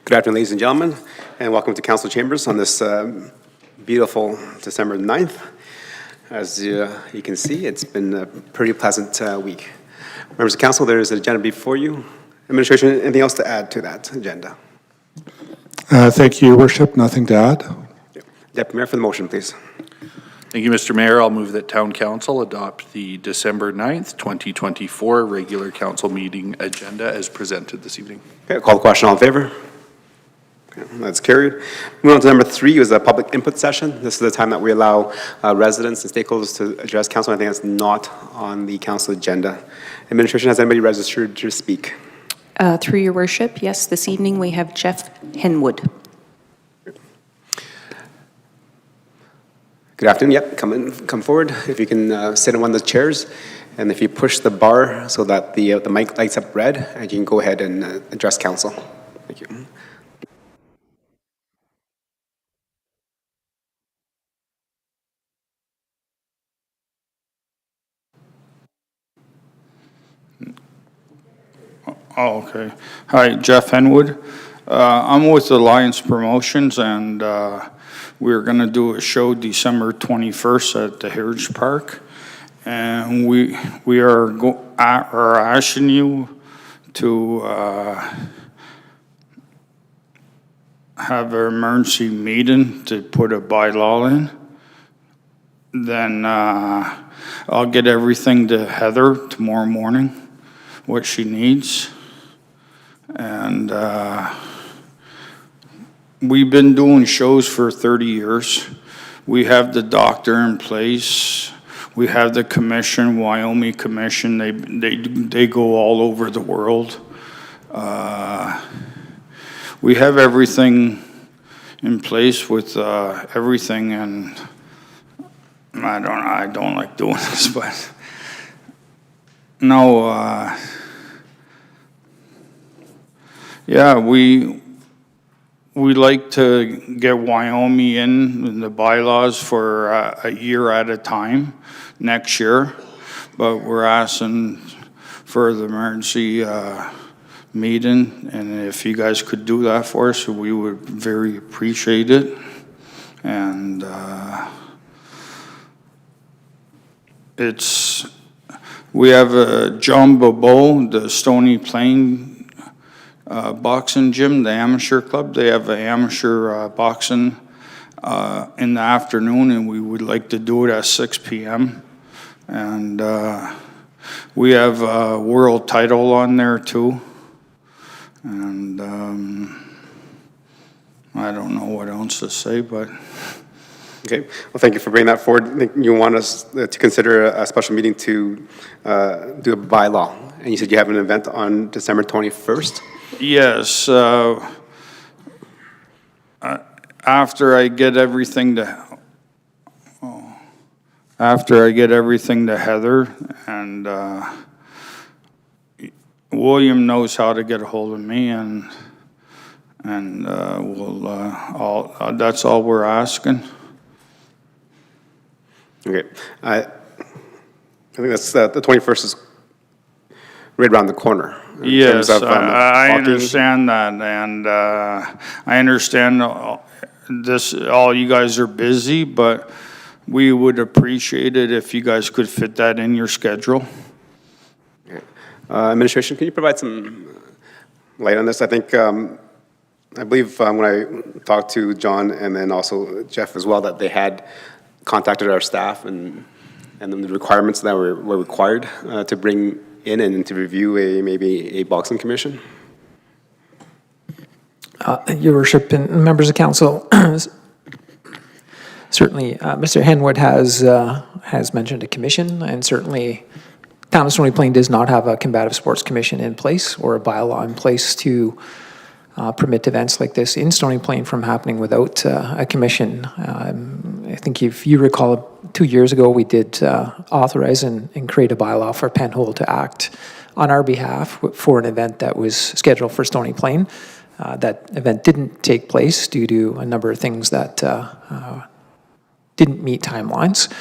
Good afternoon, ladies and gentlemen, and welcome to Council Chambers on this beautiful December 9th. As you can see, it's been a pretty pleasant week. Members of Council, there is an agenda before you. Administration, anything else to add to that agenda? Thank you, Your Worship. Nothing to add. Deputy Mayor, for the motion, please. Thank you, Mr. Mayor. I'll move that Town Council adopt the December 9th, 2024 regular council meeting agenda as presented this evening. Okay, I'll call the question. All in favor? Okay, that's carried. Moving on to number 3 is a public input session. This is the time that we allow residents and stakeholders to address council. I think that's not on the council agenda. Administration, has anybody registered to speak? Through your worship, yes, this evening we have Jeff Henwood. Good afternoon. Yep, come forward. If you can sit in one of the chairs, and if you push the bar so that the mic lights up red, and you can go ahead and address council. Thank you. Oh, okay. Hi, Jeff Henwood. I'm with Alliance Promotions, and we're going to do a show December 21st at the Heritage Park. And we are asking you to have an emergency meeting to put a bylaw in. Then I'll get everything to Heather tomorrow morning, what she needs. And we've been doing shows for 30 years. We have the doctor in place. We have the commission, Wyoming Commission. They go all over the world. We have everything in place with everything, and I don't like doing this, but no. Yeah, we like to get Wyoming in the bylaws for a year at a time next year, but we're asking for the emergency meeting, and if you guys could do that for us, we would very appreciate it. And we have a John Bobo, the Stony Plain boxing gym, the amateur club. They have an amateur boxing in the afternoon, and we would like to do it at 6 p.m. And we have a world title on there too. And I don't know what else to say, but. Okay, well, thank you for bringing that forward. I think you want us to consider a special meeting to do a bylaw. And you said you have an event on December 21st? Yes. After I get everything to Heather, and William knows how to get a hold of me, and that's all we're asking. Okay, I think that's the 21st is right around the corner. Yes, I understand that, and I understand this. All you guys are busy, but we would appreciate it if you guys could fit that in your schedule. Okay. Administration, can you provide some light on this? I think, I believe when I talked to John and then also Jeff as well, that they had contacted our staff and then the requirements that were required to bring in and to review maybe a boxing commission. Your Worship and members of council, certainly Mr. Henwood has mentioned a commission, and certainly Town of Stony Plain does not have a combative sports commission in place or a bylaw in place to permit events like this in Stony Plain from happening without a commission. I think if you recall, 2 years ago we did authorize and create a bylaw for Penhold to act on our behalf for an event that was scheduled for Stony Plain. That event didn't take place due to a number of things that didn't meet timelines.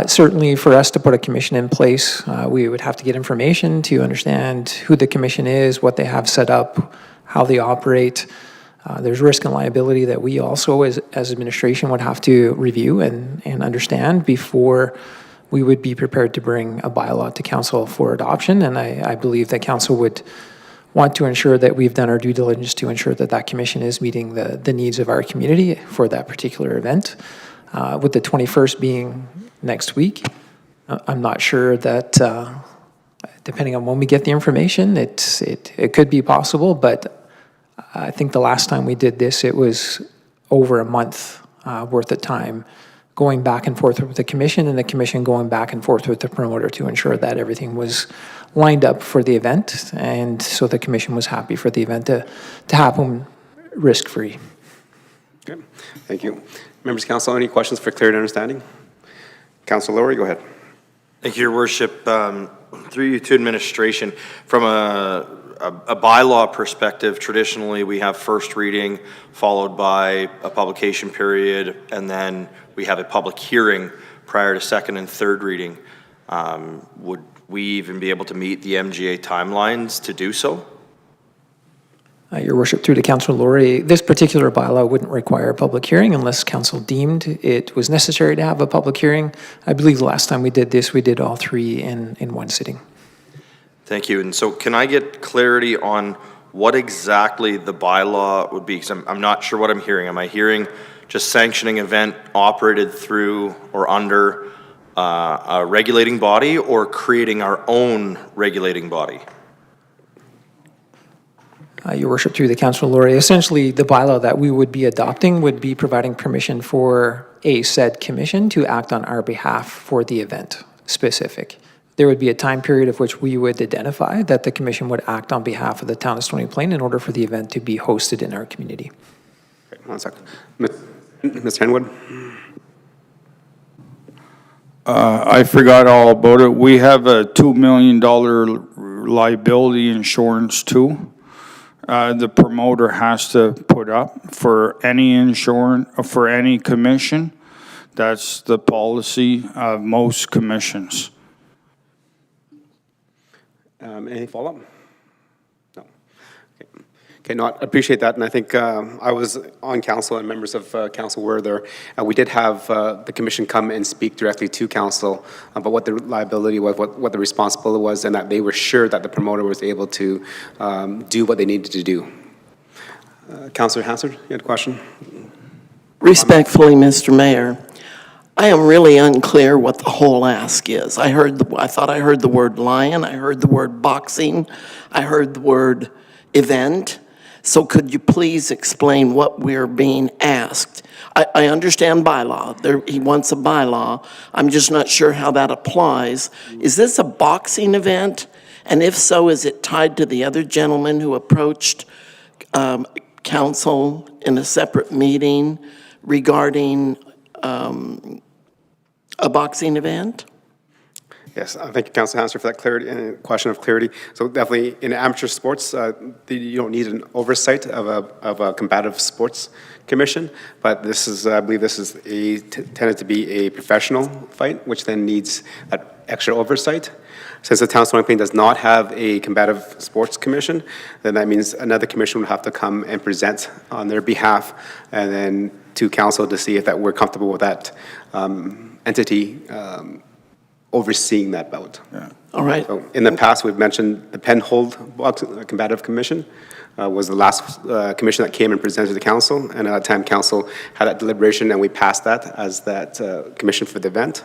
Certainly for us to put a commission in place, we would have to get information to understand who the commission is, what they have set up, how they operate. There's risk and liability that we also, as administration, would have to review and understand before we would be prepared to bring a bylaw to council for adoption. And I believe that council would want to ensure that we've done our due diligence to ensure that that commission is meeting the needs of our community for that particular event. With the 21st being next week, I'm not sure that, depending on when we get the information, it could be possible, but I think the last time we did this, it was over a month worth of time going back and forth with the commission, and the commission going back and forth with the promoter to ensure that everything was lined up for the event, and so the commission was happy for the event to happen risk-free. Okay, thank you. Members of council, any questions for clarity and understanding? Councilor Lowry, go ahead. Thank you, Your Worship. Through you to administration, from a bylaw perspective, traditionally we have first reading followed by a publication period, and then we have a public hearing prior to second and third reading. Would we even be able to meet the MGA timelines to do so? Your Worship, through to Councilor Lowry, this particular bylaw wouldn't require a public hearing unless council deemed it was necessary to have a public hearing. I believe the last time we did this, we did all three in one sitting. Thank you. And so can I get clarity on what exactly the bylaw would be? Because I'm not sure what I'm hearing. Am I hearing just sanctioning event operated through or under a regulating body, or creating our own regulating body? Your Worship, through the Councilor Lowry, essentially the bylaw that we would be adopting would be providing permission for a said commission to act on our behalf for the event specific. There would be a time period of which we would identify that the commission would act on behalf of the town of Stony Plain in order for the event to be hosted in our community. Okay, 1 second. Mr. Henwood? I forgot all about it. We have a $2 million liability insurance too. The promoter has to put up for any insurance, for any commission. That's the policy of most commissions. Any follow-up? No. Okay, no, I appreciate that, and I think I was on council and members of council were there. We did have the commission come and speak directly to council about what the liability was, what the responsibility was, and that they were sure that the promoter was able to do what they needed to do. Councilor Hansard, you had a question? Respectfully, Mr. Mayor, I am really unclear what the whole ask is. I thought I heard the word lion, I heard the word boxing, I heard the word event. So could you please explain what we're being asked? I understand bylaw. He wants a bylaw. I'm just not sure how that applies. Is this a boxing event? And if so, is it tied to the other gentleman who approached council in a separate meeting regarding a boxing event? Yes, thank you, Councilor Hansard, for that clarity and question of clarity. So definitely in amateur sports, you don't need an oversight of a combative sports commission, but this is, I believe this is tended to be a professional fight, which then needs that extra oversight. Since the town of Stony Plain does not have a combative sports commission, then that means another commission would have to come and present on their behalf, and then to council to see if that we're comfortable with that entity overseeing that bout. Yeah. All right. So in the past, we've mentioned the Penhold Combative Commission was the last commission that came and presented to the council, and at that time, council had that deliberation, and we passed that as that commission for the event.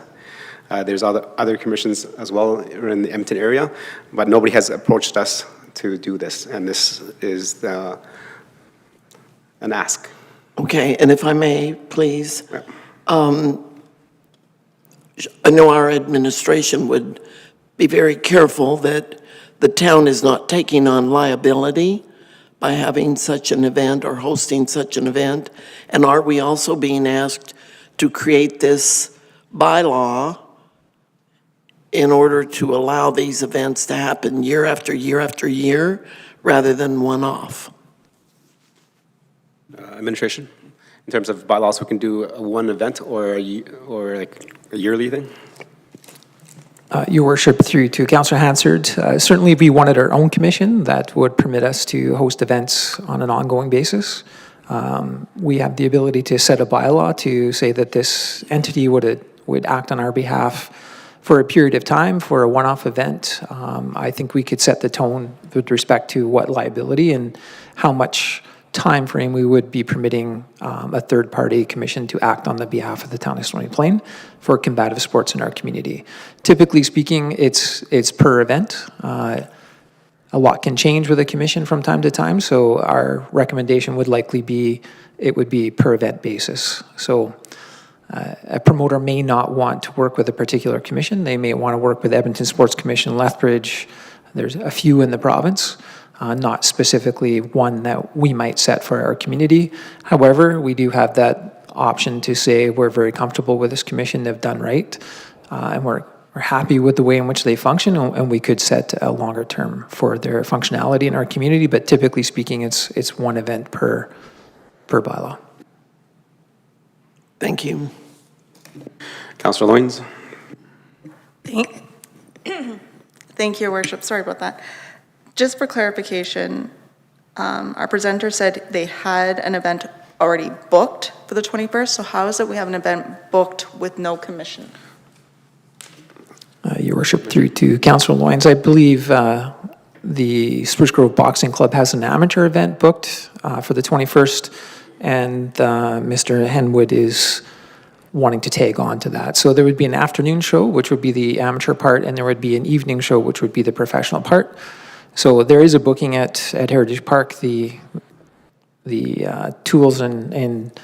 There's other commissions as well in the Edmonton area, but nobody has approached us to do this, and this is an ask. Okay, and if I may, please. Yeah. I know our administration would be very careful that the town is not taking on liability by having such an event or hosting such an event. And are we also being asked to create this bylaw in order to allow these events to happen year after year after year rather than one-off? Administration, in terms of bylaws, we can do one event or like a yearly thing? Your Worship, through to Councillor Hansard, certainly if we wanted our own commission, that would permit us to host events on an ongoing basis. We have the ability to set a bylaw to say that this entity would act on our behalf for a period of time for a one-off event. I think we could set the tone with respect to what liability and how much time frame we would be permitting a third-party commission to act on the behalf of the town of Stony Plain for combative sports in our community. Typically speaking, it's per event. A lot can change with a commission from time to time, so our recommendation would likely be, it would be per event basis. So a promoter may not want to work with a particular commission. They may want to work with Edmonton Sports Commission, Lethbridge. There's a few in the province. Not specifically one that we might set for our community. However, we do have that option to say we're very comfortable with this commission, they've done right, and we're happy with the way in which they function, and we could set a longer term for their functionality in our community, but typically speaking, it's one event per bylaw. Thank you. Councillor Loynes? Thank you, Your Worship. Sorry about that. Just for clarification, our presenter said they had an event already booked for the 21st, so how is it we have an event booked with no commission? Your Worship, through to Councillor Loynes, I believe the Spruce Grove Boxing Club has an amateur event booked for the 21st, and Mr. Henwood is wanting to tag on to that. So there would be an afternoon show, which would be the amateur part, and there would be an evening show, which would be the professional part. So there is a booking at Heritage Park. The tools and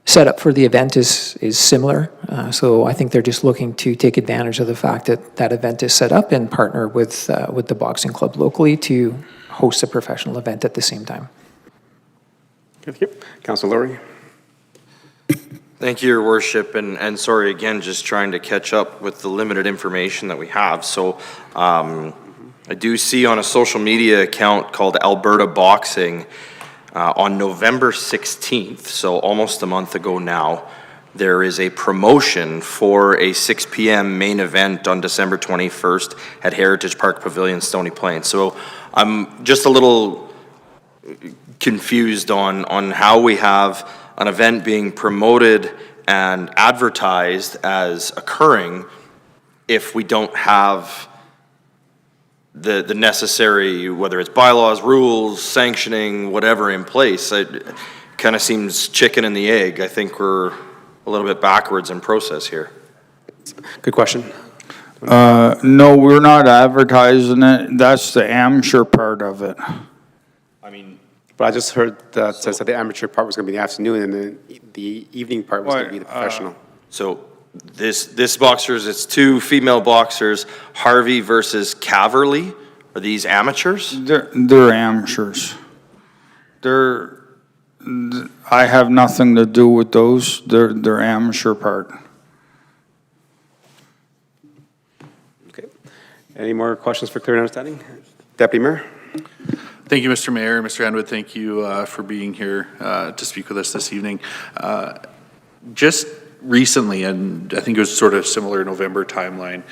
setup for the event is similar. So I think they're just looking to take advantage of the fact that that event is set up and partner with the boxing club locally to host a professional event at the same time. Thank you. Councillor Lowry? Thank you, Your Worship, and sorry again, just trying to catch up with the limited information that we have. So I do see on a social media account called Alberta Boxing on November 16th, so almost a month ago now, there is a promotion for a 6 p.m. main event on December 21st at Heritage Park Pavilion, Stony Plain. So I'm just a little confused on how we have an event being promoted and advertised as occurring if we don't have the necessary, whether it's bylaws, rules, sanctioning, whatever in place. It kind of seems chicken and the egg. I think we're a little bit backwards in process here. Good question. No, we're not advertising it. That's the amateur part of it. I mean, But I just heard that says that the amateur part was going to be in the afternoon, and then the evening part was going to be the professional. so this boxers, it's two female boxers, Harvey versus Caverly. Are these amateurs? They're amateurs. I have nothing to do with those. They're amateur part. Okay. Any more questions for clear understanding? Deputy Mayor? Thank you, Mr. Mayor. Mr. Henwood, thank you for being here to speak with us this evening. Just recently, and I think it was sort of similar November timeline,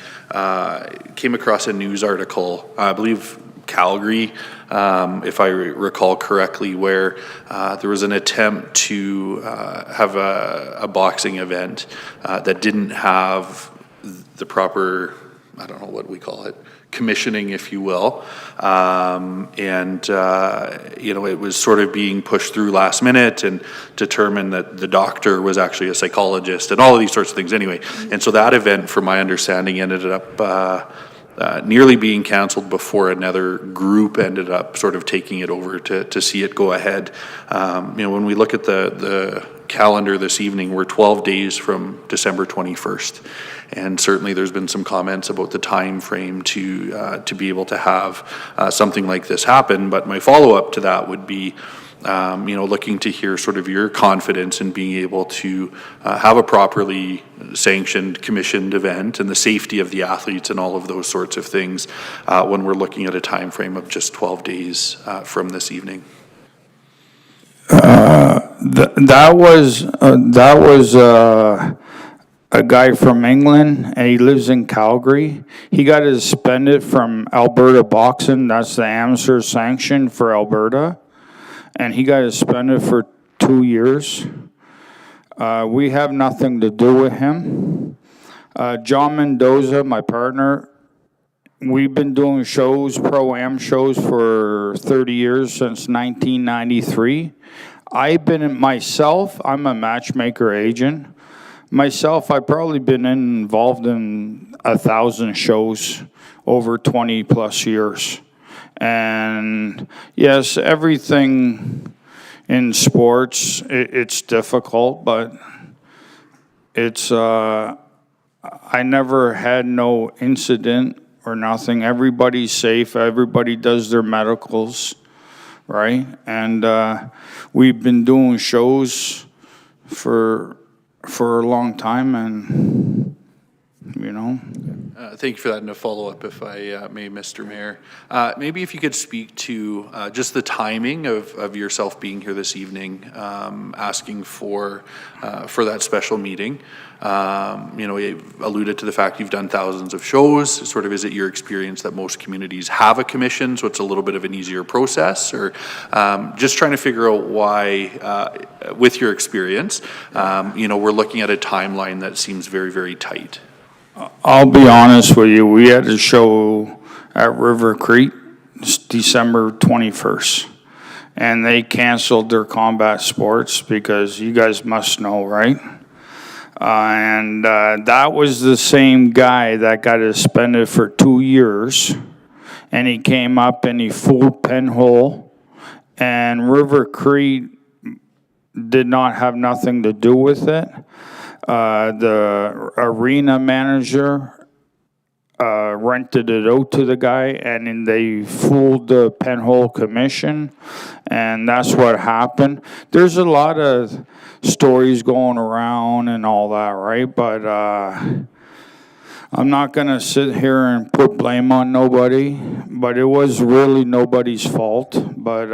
came across a news article, I believe Calgary, if I recall correctly, where there was an attempt to have a boxing event that didn't have the proper, I don't know what we call it, commissioning, if you will. It was sort of being pushed through last minute and determined that the doctor was actually a psychologist and all of these sorts of things anyway. And so that event, from my understanding, ended up nearly being canceled before another group ended up sort of taking it over to see it go ahead. When we look at the calendar this evening, we're 12 days from December 21st. And certainly there's been some comments about the time frame to be able to have something like this happen. But my follow-up to that would be, looking to hear sort of your confidence in being able to have a properly sanctioned, commissioned event and the safety of the athletes and all of those sorts of things when we're looking at a time frame of just 12 days from this evening. That was a guy from England, and he lives in Calgary. He got suspended from Alberta Boxing, that's the amateur sanction for Alberta, and he got suspended for 2 years. We have nothing to do with him. John Mendoza, my partner, we've been doing shows, pro-am shows for 30 years, since 1993. I'm a matchmaker agent. Myself, I've probably been involved in 1,000 shows over 20 plus years. And yes, everything in sports, it's difficult, but I never had no incident or nothing. Everybody's safe, everybody does their medicals, right? And we've been doing shows for a long time, and, you know. Thank you for that. And a follow-up, if I may, Mr. Mayor. Maybe if you could speak to just the timing of yourself being here this evening, asking for that special meeting. You alluded to the fact you've done thousands of shows. Sort of, is it your experience that most communities have a commission, so it's a little bit of an easier process? Or just trying to figure out why, with your experience, we're looking at a timeline that seems very, very tight. I'll be honest with you, we had a show at River Creek December 21st, and they canceled their combat sports because you guys must know, right? And that was the same guy that got suspended for 2 years, and he came up and he fooled Penhole, and River Creek did not have nothing to do with it. The arena manager rented it out to the guy, and then they fooled the Penhole Commission, and that's what happened. There's a lot of stories going around and all that, right? But I'm not going to sit here and put blame on nobody, but it was really nobody's fault. But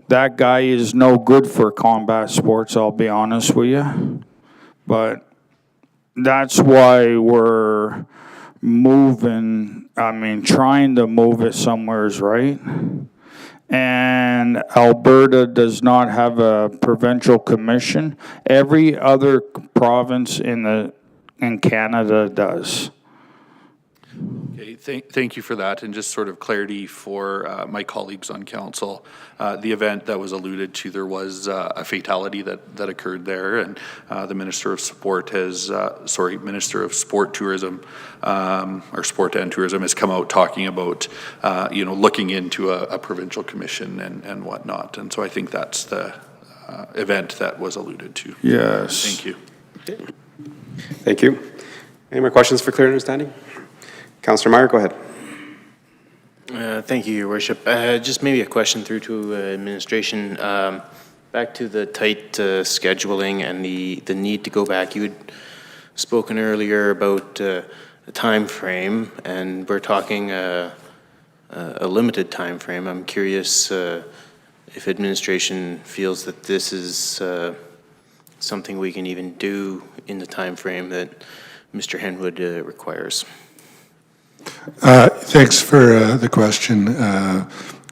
that guy is no good for combat sports, I'll be honest with you. But that's why we're trying to move it somewheres, right? And Alberta does not have a provincial commission. Every other province in Canada does. Okay, thank you for that, and just sort of clarity for my colleagues on council. The event that was alluded to, there was a fatality that occurred there, and the Minister of Sport Minister of Sport Tourism, or Sport and Tourism, has come out talking about, looking into a provincial commission and whatnot, and so I think that's the event that was alluded to. Yes. Thank you. Okay. Thank you. Any more questions for clear understanding? Councillor Meyer, go ahead. Thank you, Your Worship. Just maybe a question through to administration. Back to the tight scheduling and the need to go back. You had spoken earlier about a time frame, and we're talking a limited time frame. I'm curious if administration feels that this is something we can even do in the time frame that Mr. Henwood requires. Thanks for the question,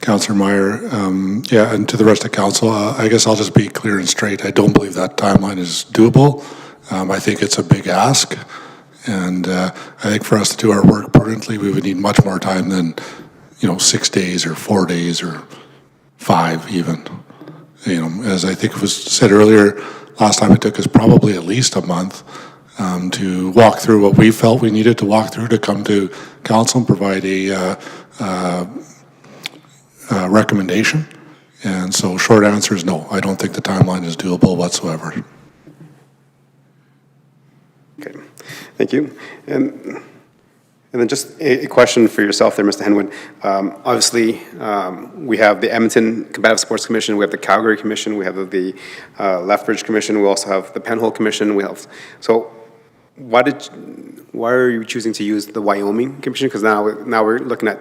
Councillor Meyer. And to the rest of council, I guess I'll just be clear and straight. I don't believe that timeline is doable. I think it's a big ask, and I think for us to do our work prudently, we would need much more time than 6 days or 4 days or 5 even. As I think was said earlier, last time it took us probably at least a month to walk through what we felt we needed to walk through to come to council and provide a recommendation. And so short answer is no. I don't think the timeline is doable whatsoever. Okay, thank you. And then just a question for yourself there, Mr. Henwood. Obviously, we have the Edmonton Combative Sports Commission, we have the Calgary Commission, we have the Lethbridge Commission, we also have the Penhole Commission. Why are you choosing to use the Wyoming Commission? Because now we're looking at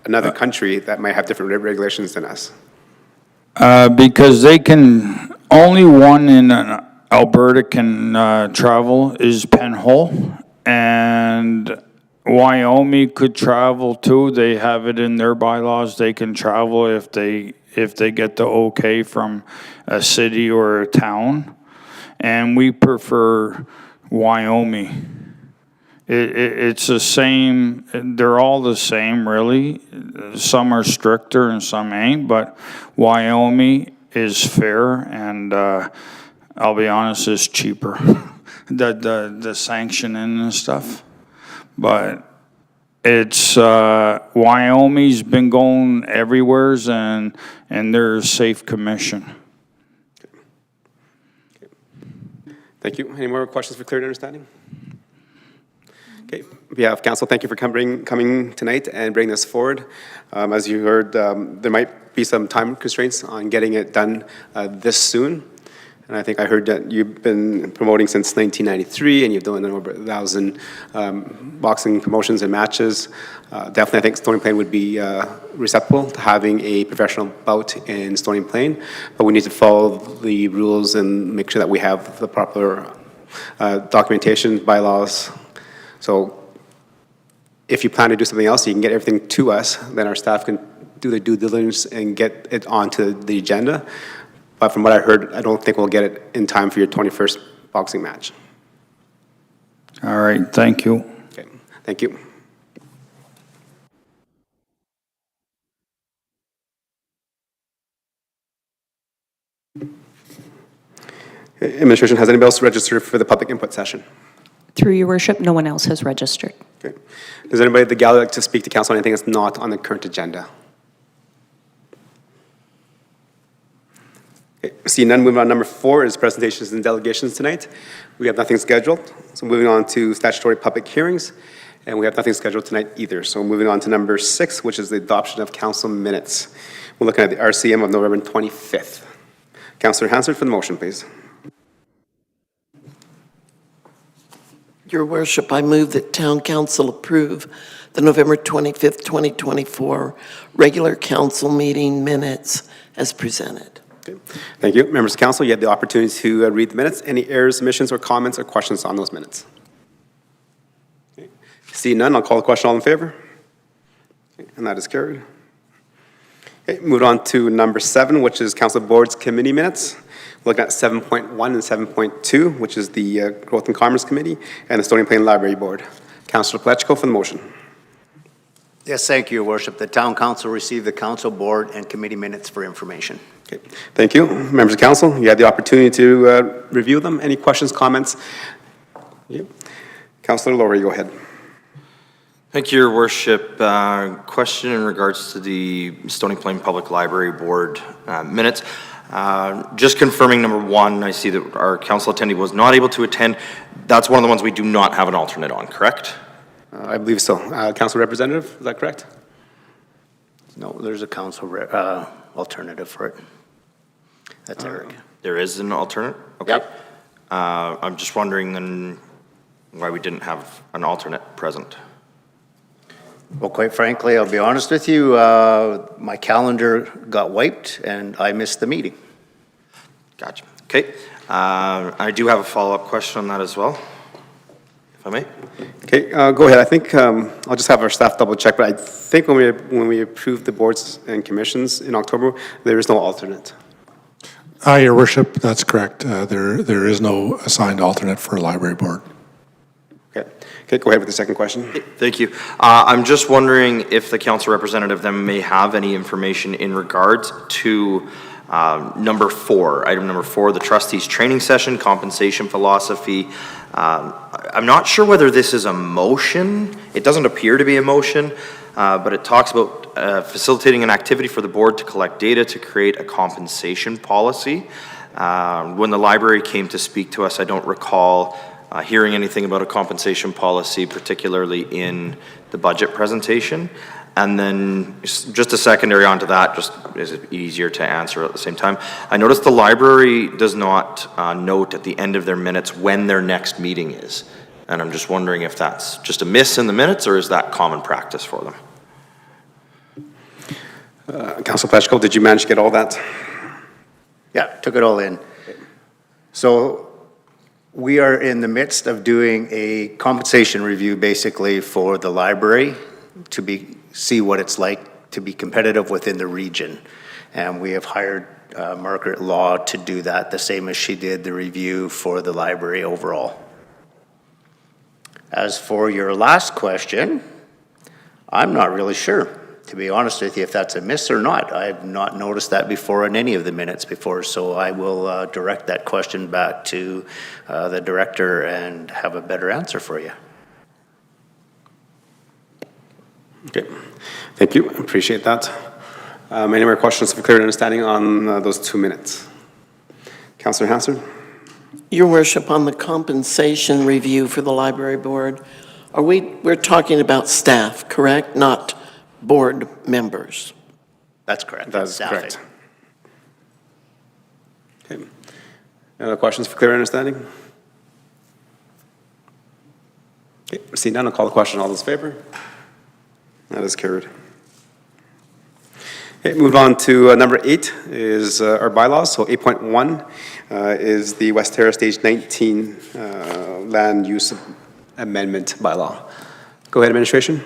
another country that might have different regulations than us. Because they can, only one in Alberta can travel is Penhall, and Wyoming could travel too. They have it in their bylaws. They can travel if they get the okay from a city or a town. And we prefer Wyoming. It's the same, they're all the same, really. Some are stricter and some ain't, but Wyoming is fair, and I'll be honest, it's cheaper. The sanctioning and stuff. But it's, Wyoming's been going everywheres, and they're a safe commission. Thank you. Any more questions for clear understanding? Okay, on behalf of council, thank you for coming tonight and bringing this forward. As you heard, there might be some time constraints on getting it done this soon. And I think I heard that you've been promoting since 1993, and you've done over 1,000 boxing promotions and matches. Definitely, I think Stony Plain would be receptive to having a professional bout in Stony Plain, but we need to follow the rules and make sure that we have the proper documentation, bylaws. So if you plan to do something else, you can get everything to us, then our staff can do their due diligence and get it onto the agenda. But from what I heard, I don't think we'll get it in time for your 21st boxing match. All right, thank you. Okay, thank you. Administration, has anybody else registered for the public input session? Through your worship, no one else has registered. Okay. Does anybody at the gallery like to speak to council on anything that's not on the current agenda? Okay. Seeing none, moving on. Number 4 is presentations and delegations tonight. We have nothing scheduled. So moving on to statutory public hearings, and we have nothing scheduled tonight either. So moving on to number 6, which is the adoption of council minutes. We're looking at the RCM of November 25th. Councillor Hansard for the motion, please. Your Worship, I move that Town Council approve the November 25th, 2024 regular council meeting minutes as presented. Okay. Thank you. Members of council, you have the opportunity to read the minutes. Any errors, omissions, or comments or questions on those minutes? Okay. Seeing none, I'll call the question. All in favor? Okay. And that is carried. Okay. Moving on to number 7, which is council boards committee minutes. Looking at 7.1 and 7.2, which is the Growth and Commerce Committee and the Stony Plain Library Board. Councillor Plechko for the motion. Yes, thank you, Your Worship. The Town Council received the council board and committee minutes for information. Okay, thank you. Members of council, you had the opportunity to review them. Any questions, comments? Yeah. Councillor Lowry, go ahead. Thank you, Your Worship. Question in regards to the Stony Plain Public Library Board minutes. Just confirming, number 1, I see that our council attendee was not able to attend. That's one of the ones we do not have an alternate on, correct? I believe so. Council Representative, is that correct? No, there's a council alternative for it. That's Eric. There is an alternate? Okay. Yep. I'm just wondering then why we didn't have an alternate present. Well, quite frankly, I'll be honest with you, my calendar got wiped and I missed the meeting. Gotcha. Okay. I do have a follow-up question on that as well, if I may. Okay, go ahead. I think I'll just have our staff double check, but I think when we approved the boards and commissions in October, there is no alternate. Your Worship, that's correct. There is no assigned alternate for a library board. Okay. Okay, go ahead with the second question. Thank you. I'm just wondering if the council representative then may have any information in regards to number 4, item number 4, the trustees training session, compensation philosophy. I'm not sure whether this is a motion. It doesn't appear to be a motion, but it talks about facilitating an activity for the board to collect data to create a compensation policy. When the library came to speak to us, I don't recall hearing anything about a compensation policy, particularly in the budget presentation. And then just a secondary onto that, just is easier to answer at the same time. I noticed the library does not note at the end of their minutes when their next meeting is. And I'm just wondering if that's just a miss in the minutes or is that common practice for them? Councilor Plechko, did you manage to get all that? Yeah, took it all in. So We are in the midst of doing a compensation review, basically, for the library to see what it's like to be competitive within the region. And we have hired Margaret Law to do that, the same as she did the review for the library overall. As for your last question, I'm not really sure, to be honest with you, if that's a miss or not. I've not noticed that before in any of the minutes before, so I will direct that question back to the director and have a better answer for you. Okay, thank you, appreciate that. Any more questions for clear understanding on those 2 minutes? Councillor Hansard? Your Worship, on the compensation review for the library board, we're talking about staff, correct? Not board members? That's correct. That is Staffing. correct. Okay. Any other questions for clear understanding? Okay, seeing none, I'll call the question. All those in favor? That is carried. Okay, move on to number 8 is our bylaws. So 8.1 is the West Terra Stage 19 land use amendment bylaw. Go ahead, administration.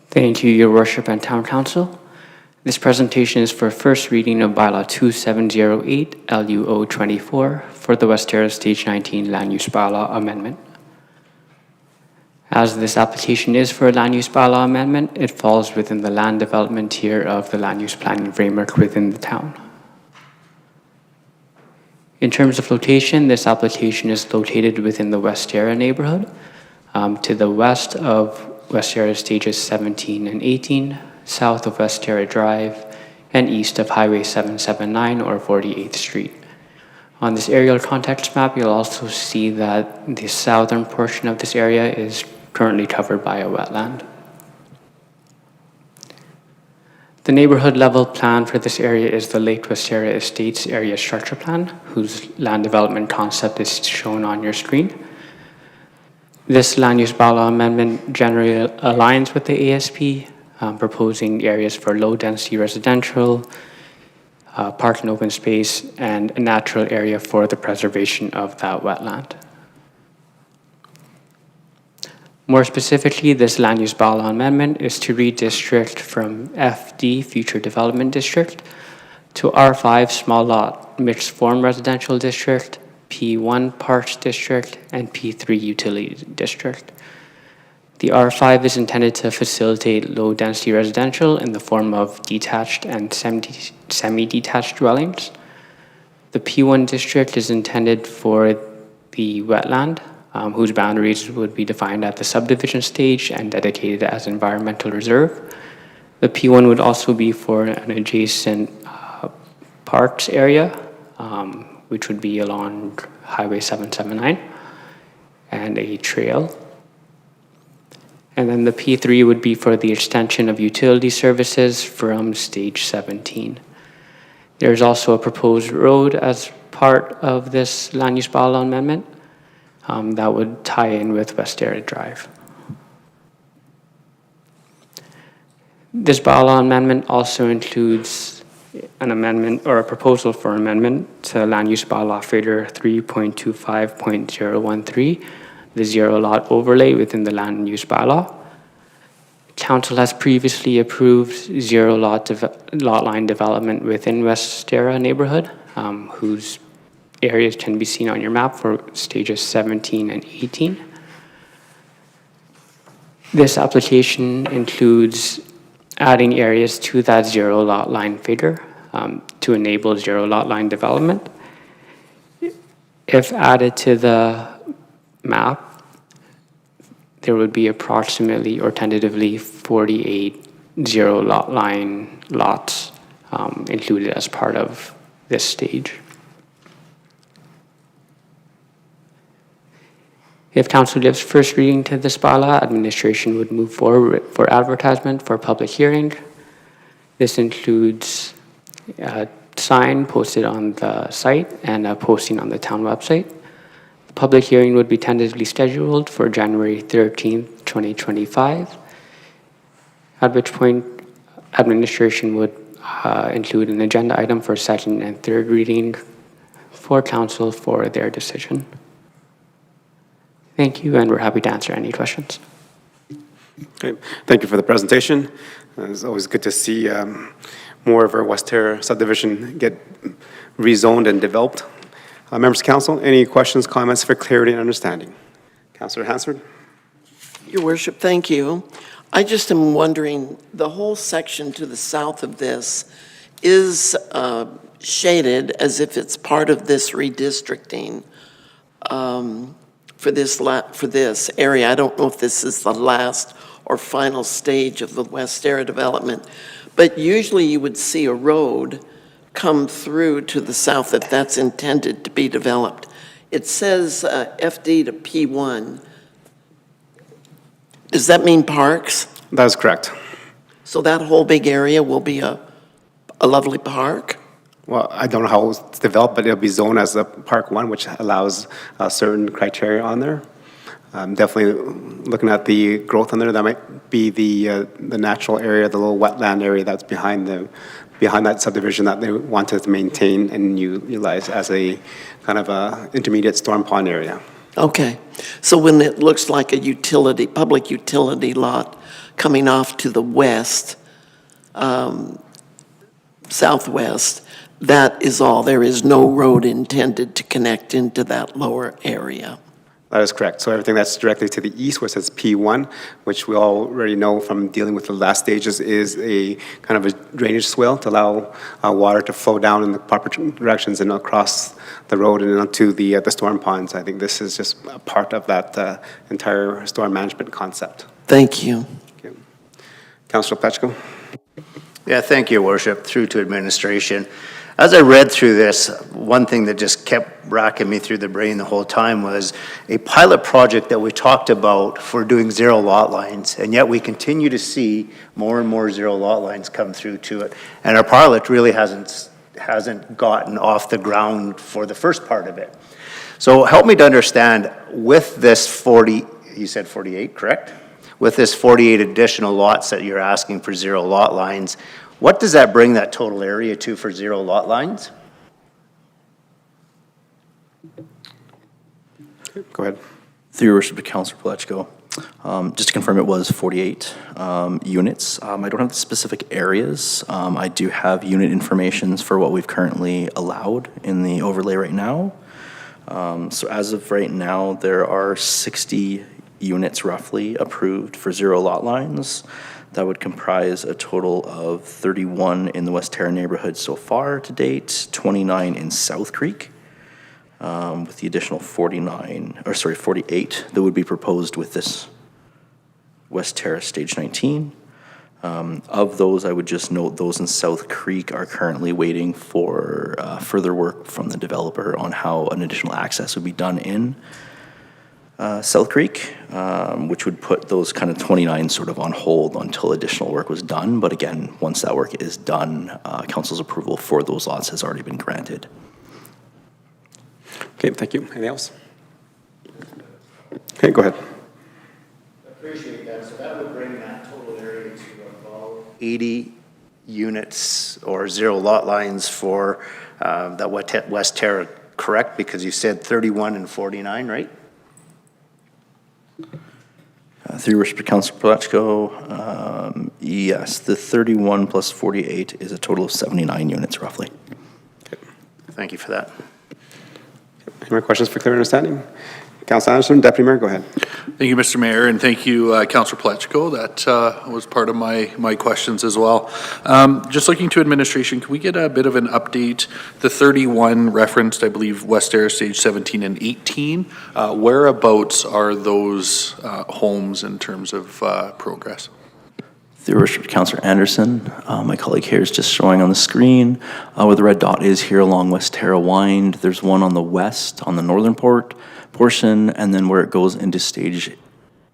Thank you, Your Worship and Town Council. This presentation is for first reading of Bylaw 2708 LUO 24 for the West Terra Stage 19 Land Use Bylaw Amendment. As this application is for a land use bylaw amendment, it falls within the land development tier of the land use planning framework within the town. In terms of location, this application is located within the West Terra neighborhood, to the west of West Terra Stages 17 and 18, south of West Terra Drive, and east of Highway 779 or 48th Street. On this aerial context map, you'll also see that the southern portion of this area is currently covered by a wetland. The neighborhood level plan for this area is the Lake West Terra Estates Area Structure Plan, whose land development concept is shown on your screen. This land use bylaw amendment generally aligns with the ASP, proposing areas for low-density residential, park and open space, and a natural area for the preservation of that wetland. More specifically, this land use bylaw amendment is to redistrict from FD, Future Development District, to R5, Small Lot Mixed Form Residential District, P1 Parks District, and P3 Utility District. The R5 is intended to facilitate low-density residential in the form of detached and semi-detached dwellings. The P1 district is intended for the wetland, whose boundaries would be defined at the subdivision stage and dedicated as environmental reserve. The P1 would also be for an adjacent parks area, which would be along Highway 779, and a trail. And then the P3 would be for the extension of utility services from stage 17. There's also a proposed road as part of this land use bylaw amendment that would tie in with West Terra Drive. This bylaw amendment also includes an amendment or a proposal for amendment to land use bylaw figure 3.25.013, the zero lot overlay within the land use bylaw. Council has previously approved zero lot line development within West Terra neighborhood, whose areas can be seen on your map for stages 17 and 18. This application includes adding areas to that zero lot line figure to enable zero lot line development. If added to the map, there would be approximately or tentatively 48 zero lot line lots included as part of this stage. If council gives first reading to this bylaw, administration would move forward for advertisement for public hearing. This includes a sign posted on the site and a posting on the town website. The public hearing would be tentatively scheduled for January 13th, 2025, at which point administration would include an agenda item for second and third reading for council for their decision. Thank you, and we're happy to answer any questions. Okay. Thank you for the presentation. It's always good to see more of our West Terra subdivision get rezoned and developed. Members of council, any questions, comments for clarity and understanding? Councillor Hansford? Your worship, thank you. I just am wondering, the whole section to the south of this is shaded as if it's part of this redistricting for this area. I don't know if this is the last or final stage of the West Terra development, but usually you would see a road come through to the south if that's intended to be developed. It says FD to P1. Does that mean parks? That is correct. So that whole big area will be a lovely park? Well, I don't know how it's developed, but it'll be zoned as a Park 1, which allows certain criteria on there. Definitely looking at the growth on there, that might be the natural area, the little wetland area that's behind that subdivision that they wanted to maintain and utilize as a kind of a intermediate storm pond area. Okay. So when it looks like a utility, public utility lot coming off to the west, southwest, that is all. There is no road intended to connect into that lower area. That is correct. So everything that's directly to the east, where it says P1, which we already know from dealing with the last stages, is a kind of a drainage swale to allow water to flow down in the proper directions and across the road and onto the storm ponds. I think this is just a part of that entire storm management concept. Thank you. Okay. Councillor Pletchko. Yeah, thank you, Your Worship, through to administration. As I read through this, one thing that just kept racking me through the brain the whole time was a pilot project that we talked about for doing zero lot lines, and yet we continue to see more and more zero lot lines come through to it. And our pilot really hasn't gotten off the ground for the first part of it. So help me to understand, with this 40, you said 48, correct? With this 48 additional lots that you're asking for zero lot lines, what does that bring that total area to for zero lot lines? Go ahead. Through your worship to Councillor Pletchko. Just to confirm, it was 48 units. I don't have the specific areas. I do have unit informations for what we've currently allowed in the overlay right now. So as of right now, there are 60 units roughly approved for zero lot lines. That would comprise a total of 31 in the West Terra neighborhood so far to date, 29 in South Creek, with the additional 48 that would be proposed with this West Terra Stage 19. Of those, I would just note those in South Creek are currently waiting for further work from the developer on how an additional access would be done in South Creek, which would put those kind of 29 sort of on hold until additional work was done. But again, once that work is done, council's approval for those lots has already been granted. Okay, thank you. Anything else? Okay, go ahead. Appreciate that. So that would bring that total area to about 80 units or zero lot lines for that West Terra, correct? Because you said 31 and 49, right? Through your worship to Councillor Pletchko, yes, the 31 plus 48 is a total of 79 units roughly. Okay. Thank you for that. Any more questions for clear understanding? Councillor Anderson, Deputy Mayor, go ahead. Thank you, Mr. Mayor, and thank you, Councillor Pletchko. That was part of my questions as well. Just looking to administration, can we get a bit of an update? The 31 referenced, I believe, West Terra Stage 17 and 18. Whereabouts are those homes in terms of progress? Through worship to Councillor Anderson, my colleague here is just showing on the screen where the red dot is here along West Terra Wind. There's one on the west, on the northern portion, and then where it goes into stage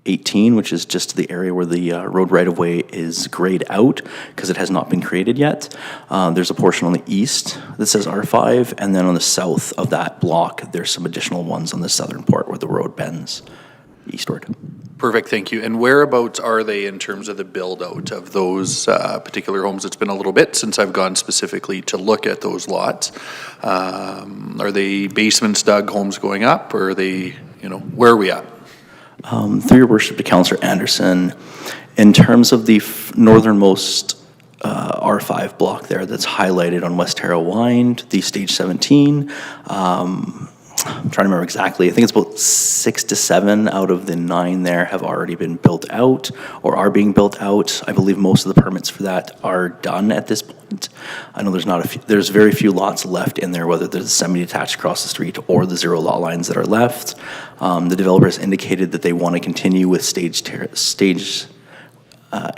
18, which is just the area where the road right-of-way is grayed out because it has not been created yet. There's a portion on the east that says R5, and then on the south of that block, there's some additional ones on the southern part where the road bends eastward. Perfect, thank you. And whereabouts are they in terms of the build-out of those particular homes? It's been a little bit since I've gone specifically to look at those lots. Are they basements dug, homes going up, or are they, where are we at? Through your worship to Councillor Anderson, in terms of the northernmost R5 block there that's highlighted on West Terra Wind, the stage 17, I'm trying to remember exactly. I think it's about 6 to 7 out of the 9 there have already been built out or are being built out. I believe most of the permits for that are done at this point. I know there's very few lots left in there, whether there's a semi-detached across the street or the 0 lot lines that are left. The developer has indicated that they want to continue with stage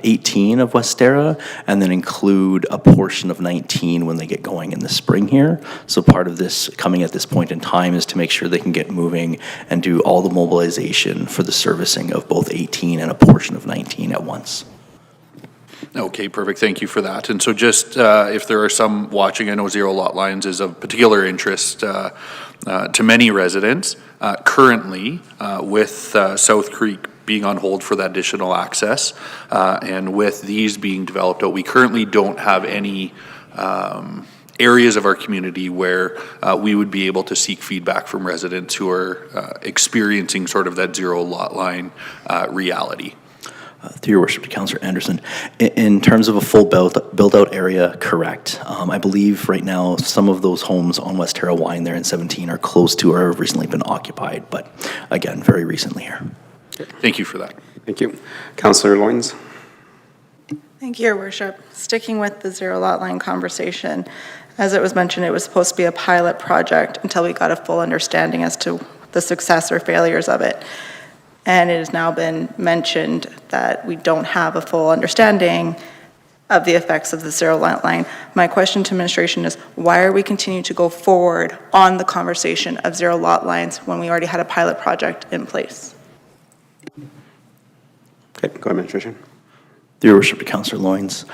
18 of West Terra, and then include a portion of 19 when they get going in the spring here. So part of this coming at this point in time is to make sure they can get moving and do all the mobilization for the servicing of both 18 and a portion of 19 at once. Okay, perfect. Thank you for that. And so just if there are some watching, I know 0 lot lines is of particular interest to many residents. Currently, with South Creek being on hold for that additional access, and with these being developed out, we currently don't have any areas of our community where we would be able to seek feedback from residents who are experiencing sort of that 0 lot line reality. Through your worship to Councillor Anderson, in terms of a full build-out area, correct. I believe right now some of those homes on West Terra Wine there in 17 are close to or have recently been occupied, but again, very recently here. Thank you for that. Thank you. Councillor Loynes? Thank you, Your Worship. Sticking with the 0 lot line conversation, as it was mentioned, it was supposed to be a pilot project until we got a full understanding as to the success or failures of it. And it has now been mentioned that we don't have a full understanding of the effects of the 0 lot line. My question to administration is, why are we continuing to go forward on the conversation of 0 lot lines when we already had a pilot project in place? Okay, go ahead, administration. Through your worship to Councillor Loynes,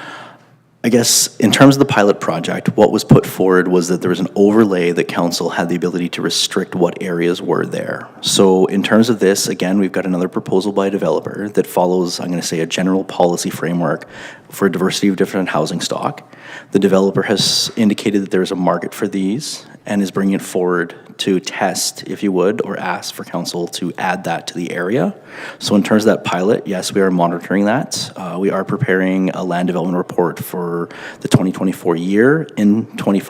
I guess in terms of the pilot project, what was put forward was that there was an overlay that council had the ability to restrict what areas were there. So in terms of this, again, we've got another proposal by a developer that follows, I'm going to say, a general policy framework for a diversity of different housing stock. The developer has indicated that there is a market for these and is bringing it forward to test, if you would, or ask for council to add that to the area. So in terms of that pilot, yes, we are monitoring that. We are preparing a land development report for the 2024 year in early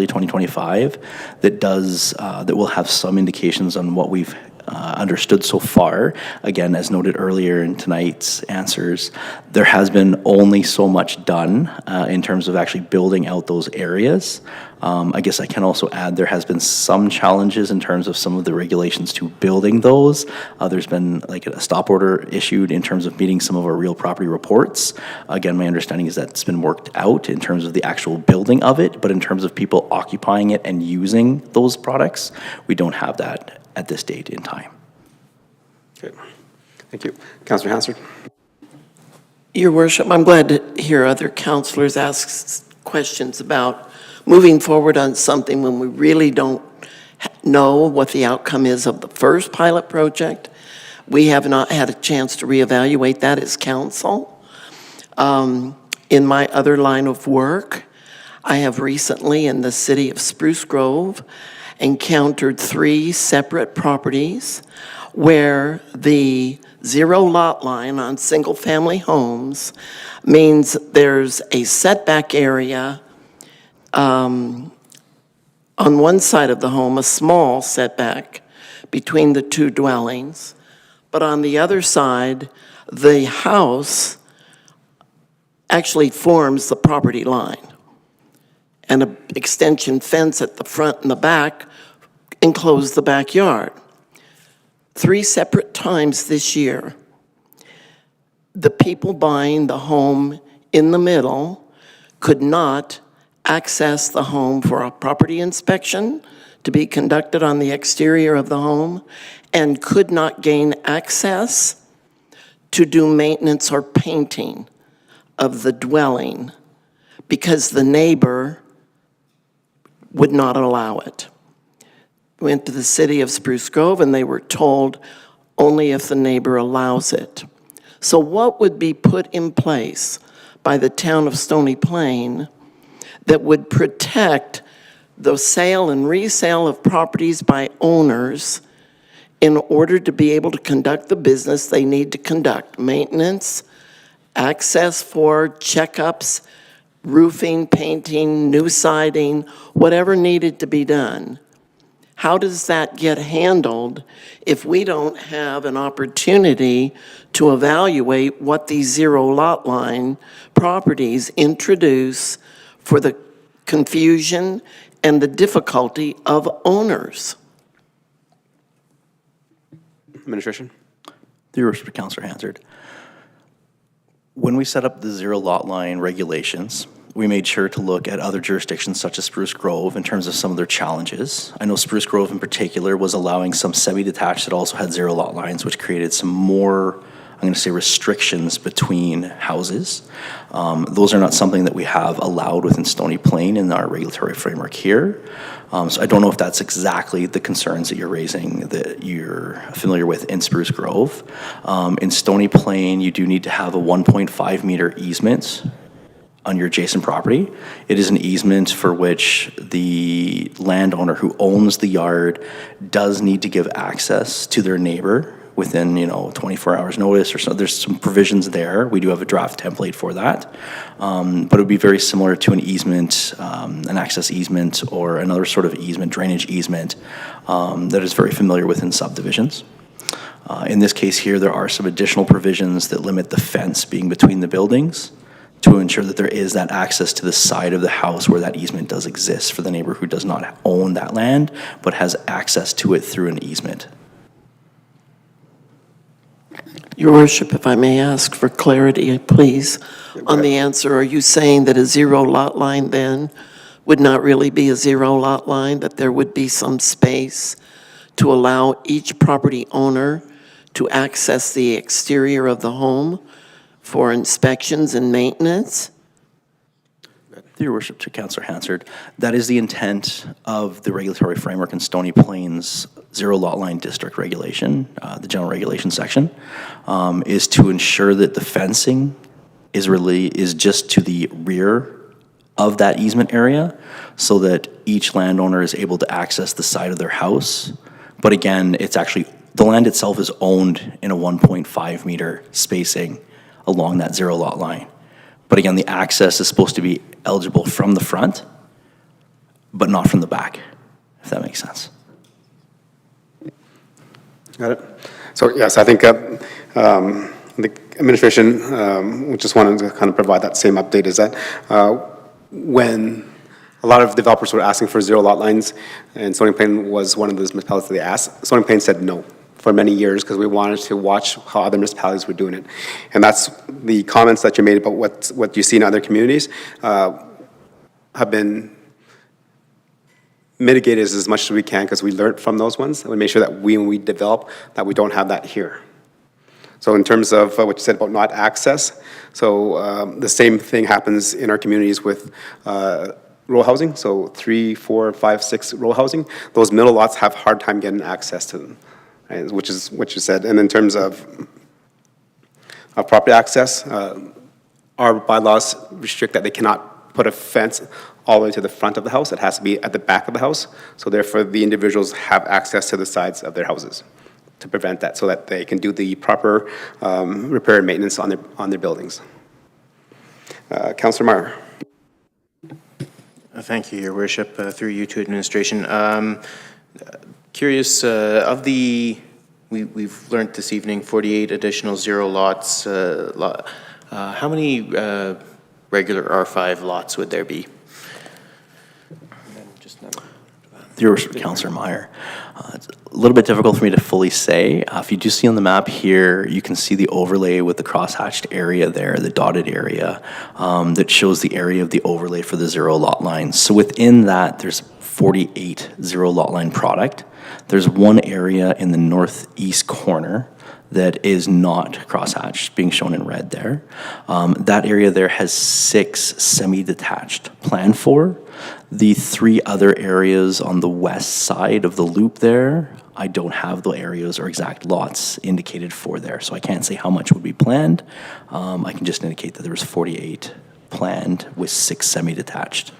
2025 that will have some indications on what we've understood so far. Again, as noted earlier in tonight's answers, there has been only so much done in terms of actually building out those areas. I guess I can also add there has been some challenges in terms of some of the regulations to building those. There's been like a stop order issued in terms of meeting some of our real property reports. Again, my understanding is that it's been worked out in terms of the actual building of it, but in terms of people occupying it and using those products, we don't have that at this date in time. Okay, thank you. Councillor Hansard? Your Worship, I'm glad to hear other councillors ask questions about moving forward on something when we really don't know what the outcome is of the first pilot project. We have not had a chance to reevaluate that as council. In my other line of work, I have recently in the city of Spruce Grove encountered 3 separate properties where the 0 lot line on single-family homes means there's a setback area on one side of the home, a small setback between the 2 dwellings, but on the other side, the house actually forms the property line. And an extension fence at the front and the back enclose the backyard. 3 separate times this year, the people buying the home in the middle could not access the home for a property inspection to be conducted on the exterior of the home and could not gain access to do maintenance or painting of the dwelling because the neighbor would not allow it. Went to the city of Spruce Grove and they were told only if the neighbor allows it. So what would be put in place by the town of Stony Plain that would protect the sale and resale of properties by owners in order to be able to conduct the business they need to conduct? Maintenance, access for checkups, roofing, painting, new siding, whatever needed to be done. How does that get handled if we don't have an opportunity to evaluate what these zero lot line properties introduce for the confusion and the difficulty of owners? Administration? Through your worship, Councillor Hansard. When we set up the zero lot line regulations, we made sure to look at other jurisdictions such as Spruce Grove in terms of some of their challenges. I know Spruce Grove in particular was allowing some semi-detached that also had zero lot lines, which created some more, I'm going to say, restrictions between houses. Those are not something that we have allowed within Stony Plain in our regulatory framework here. So I don't know if that's exactly the concerns that you're raising that you're familiar with in Spruce Grove. In Stony Plain, you do need to have a 1.5 meter easement on your adjacent property. It is an easement for which the landowner who owns the yard does need to give access to their neighbor within, 24 hours notice or so. There's some provisions there. We do have a draft template for that. But it would be very similar to an easement, an access easement or another sort of easement, drainage easement that is very familiar within subdivisions. In this case here, there are some additional provisions that limit the fence being between the buildings to ensure that there is that access to the side of the house where that easement does exist for the neighbor who does not own that land, but has access to it through an easement. Your Worship, if I may ask for clarity, please, on the answer. Are you saying that a zero lot line then would not really be a zero lot line, that there would be some space to allow each property owner to access the exterior of the home for inspections and maintenance? Through your worship to Councillor Hansard, that is the intent of the regulatory framework in Stony Plains zero lot line district regulation, the general regulation section, is to ensure that the fencing is just to the rear of that easement area so that each landowner is able to access the side of their house. But again, it's actually, the land itself is owned in a 1.5 meter spacing along that zero lot line. But again, the access is supposed to be eligible from the front, but not from the back, if that makes sense. Got it. So yes, I think the administration, we just wanted to kind of provide that same update, is that when a lot of developers were asking for zero lot lines, and Stony Plain was one of those municipalities that they asked, Stony Plain said no for many years because we wanted to watch how other municipalities were doing it. And that's the comments that you made about what you see in other communities have been mitigated as much as we can because we learned from those ones and we make sure that when we develop that we don't have that here. So in terms of what you said about not access, so the same thing happens in our communities with row housing, so 3, 4, 5, 6 row housing. Those middle lots have a hard time getting access to them, right, which is what you said. And in terms of property access, our bylaws restrict that they cannot put a fence all the way to the front of the house. It has to be at the back of the house. So therefore, the individuals have access to the sides of their houses to prevent that so that they can do the proper repair and maintenance on their buildings. Councillor Meyer. Thank you, Your Worship. Through you to administration. Curious, we've learned this evening 48 additional zero lots. How many regular R5 lots would there be? Your Worship, Councillor Meyer. It's a little bit difficult for me to fully say. If you do see on the map here, you can see the overlay with the cross-hatched area there, the dotted area, that shows the area of the overlay for the zero lot lines. So within that, there's 48 zero lot line product. There's one area in the northeast corner that is not crosshatched, being shown in red there. That area there has 6 semi-detached planned for. The 3 other areas on the west side of the loop there, I don't have the areas or exact lots indicated for there, so I can't say how much would be planned. I can just indicate that there was 48 planned with 6 semi-detached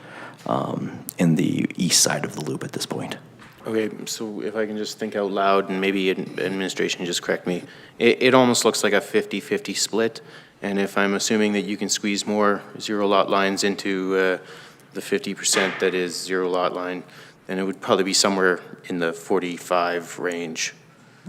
in the east side of the loop at this point. Okay, so if I can just think out loud, and maybe administration just correct me, it almost looks like a 50-50 split, and if I'm assuming that you can squeeze more zero lot lines into the 50% that is zero lot line, then it would probably be somewhere in the 45 range.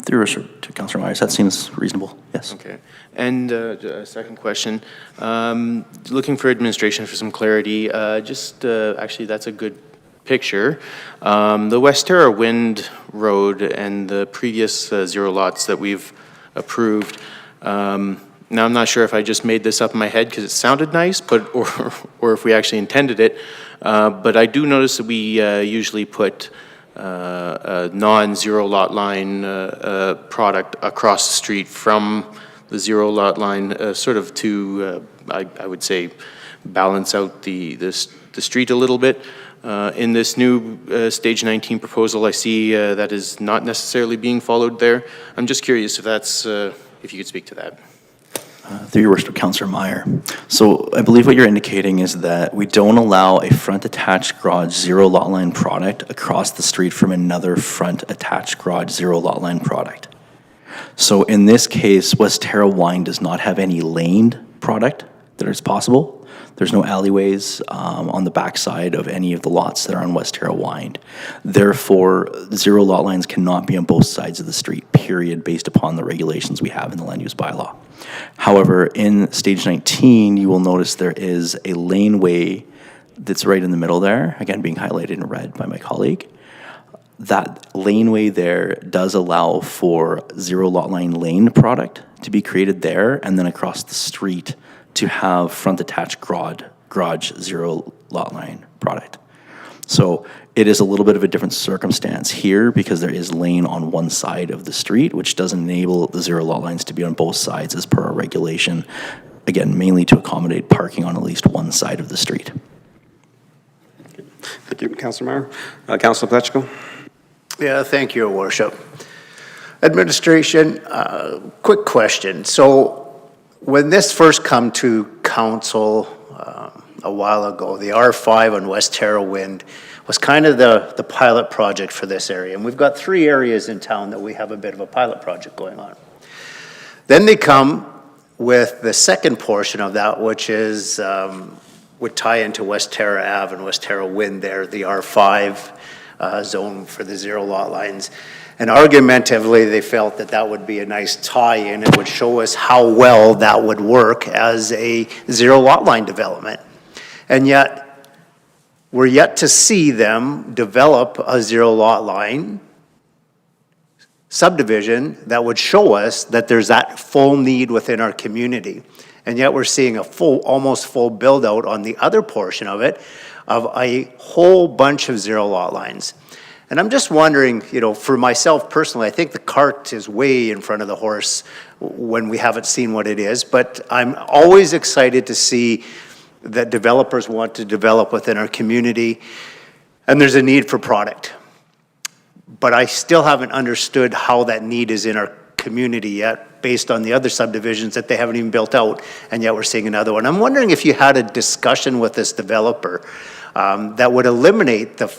Through worship to Councillor Myers, that seems reasonable, yes. Okay. And a second question, looking for administration for some clarity, actually that's a good picture. The West Terra Wind Road and the previous zero lots that we've approved, now I'm not sure if I just made this up in my head because it sounded nice, but or if we actually intended it, but I do notice that we usually put a non-zero lot line product across the street from the zero lot line, sort of to, I would say, balance out the street a little bit. In this new Stage 19 proposal, I see that is not necessarily being followed there. I'm just curious if that's, if you could speak to that. Through your worship, Councillor Meyer. So I believe what you're indicating is that we don't allow a front attached garage zero lot line product across the street from another front attached garage zero lot line product. So in this case, West Terra Wine does not have any laned product that is possible. There's no alleyways on the backside of any of the lots that are on West Terra Wine. Therefore, zero lot lines cannot be on both sides of the street, period, based upon the regulations we have in the land use bylaw. However, in Stage 19, you will notice there is a laneway that's right in the middle there, again being highlighted in red by my colleague. That laneway there does allow for zero lot line lane product to be created there, and then across the street to have front attached garage zero lot line product. So it is a little bit of a different circumstance here because there is lane on one side of the street, which doesn't enable the zero lot lines to be on both sides as per our regulation. Again, mainly to accommodate parking on at least one side of the street. Thank you, Councillor Meyer. Councillor Pletchko. Yeah, thank you, Your Worship. Administration, quick question. So when this first come to council a while ago, the R5 on West Terra Wind was kind of the pilot project for this area. And we've got 3 areas in town that we have a bit of a pilot project going on. Then they come with the second portion of that, which is would tie into West Terra Ave and West Terra Wind there, the R5 zone for the zero lot lines. And argumentatively, they felt that that would be a nice tie-in. It would show us how well that would work as a zero lot line development. And yet, we're yet to see them develop a zero lot line subdivision that would show us that there's that full need within our community. And yet we're seeing a almost full build out on the other portion of it of a whole bunch of zero lot lines. And I'm just wondering, for myself personally, I think the cart is way in front of the horse when we haven't seen what it is, but I'm always excited to see that developers want to develop within our community, and there's a need for product. But I still haven't understood how that need is in our community yet, based on the other subdivisions that they haven't even built out, and yet we're seeing another one. I'm wondering if you had a discussion with this developer that would eliminate the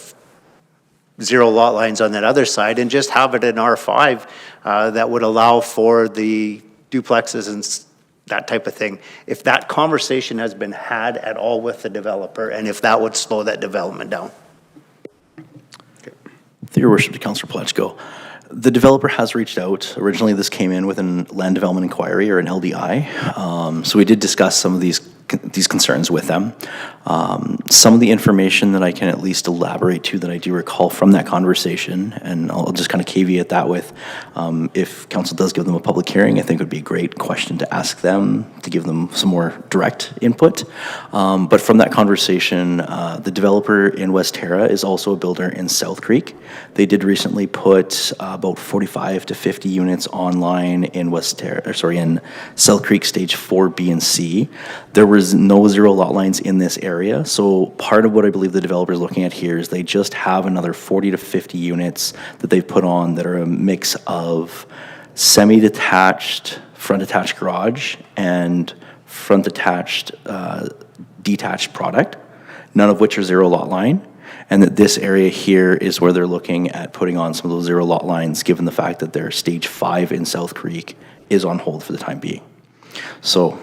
zero lot lines on that other side and just have it in R5 that would allow for the duplexes and that type of thing. If that conversation has been had at all with the developer, and if that would slow that development down. Through your worship to Councillor Pletchko, the developer has reached out. Originally, this came in with a land development inquiry or an LDI. So we did discuss some of these these concerns with them. Some of the information that I can at least elaborate to that I do recall from that conversation, and I'll just kind of caveat that with, if council does give them a public hearing, I think it would be a great question to ask them, to give them some more direct input. But from that conversation, the developer in West Terra is also a builder in South Creek. They did recently put about 45 to 50 units online in in South Creek Stage 4, B, and C. There was no zero lot lines in this area, so part of what I believe the developer is looking at here is they just have another 40 to 50 units that they've put on that are a mix of semi-detached, front-attached garage and front-attached detached product, none of which are zero lot line, and that this area here is where they're looking at putting on some of those zero lot lines, given the fact that their Stage 5 in South Creek is on hold for the time being. So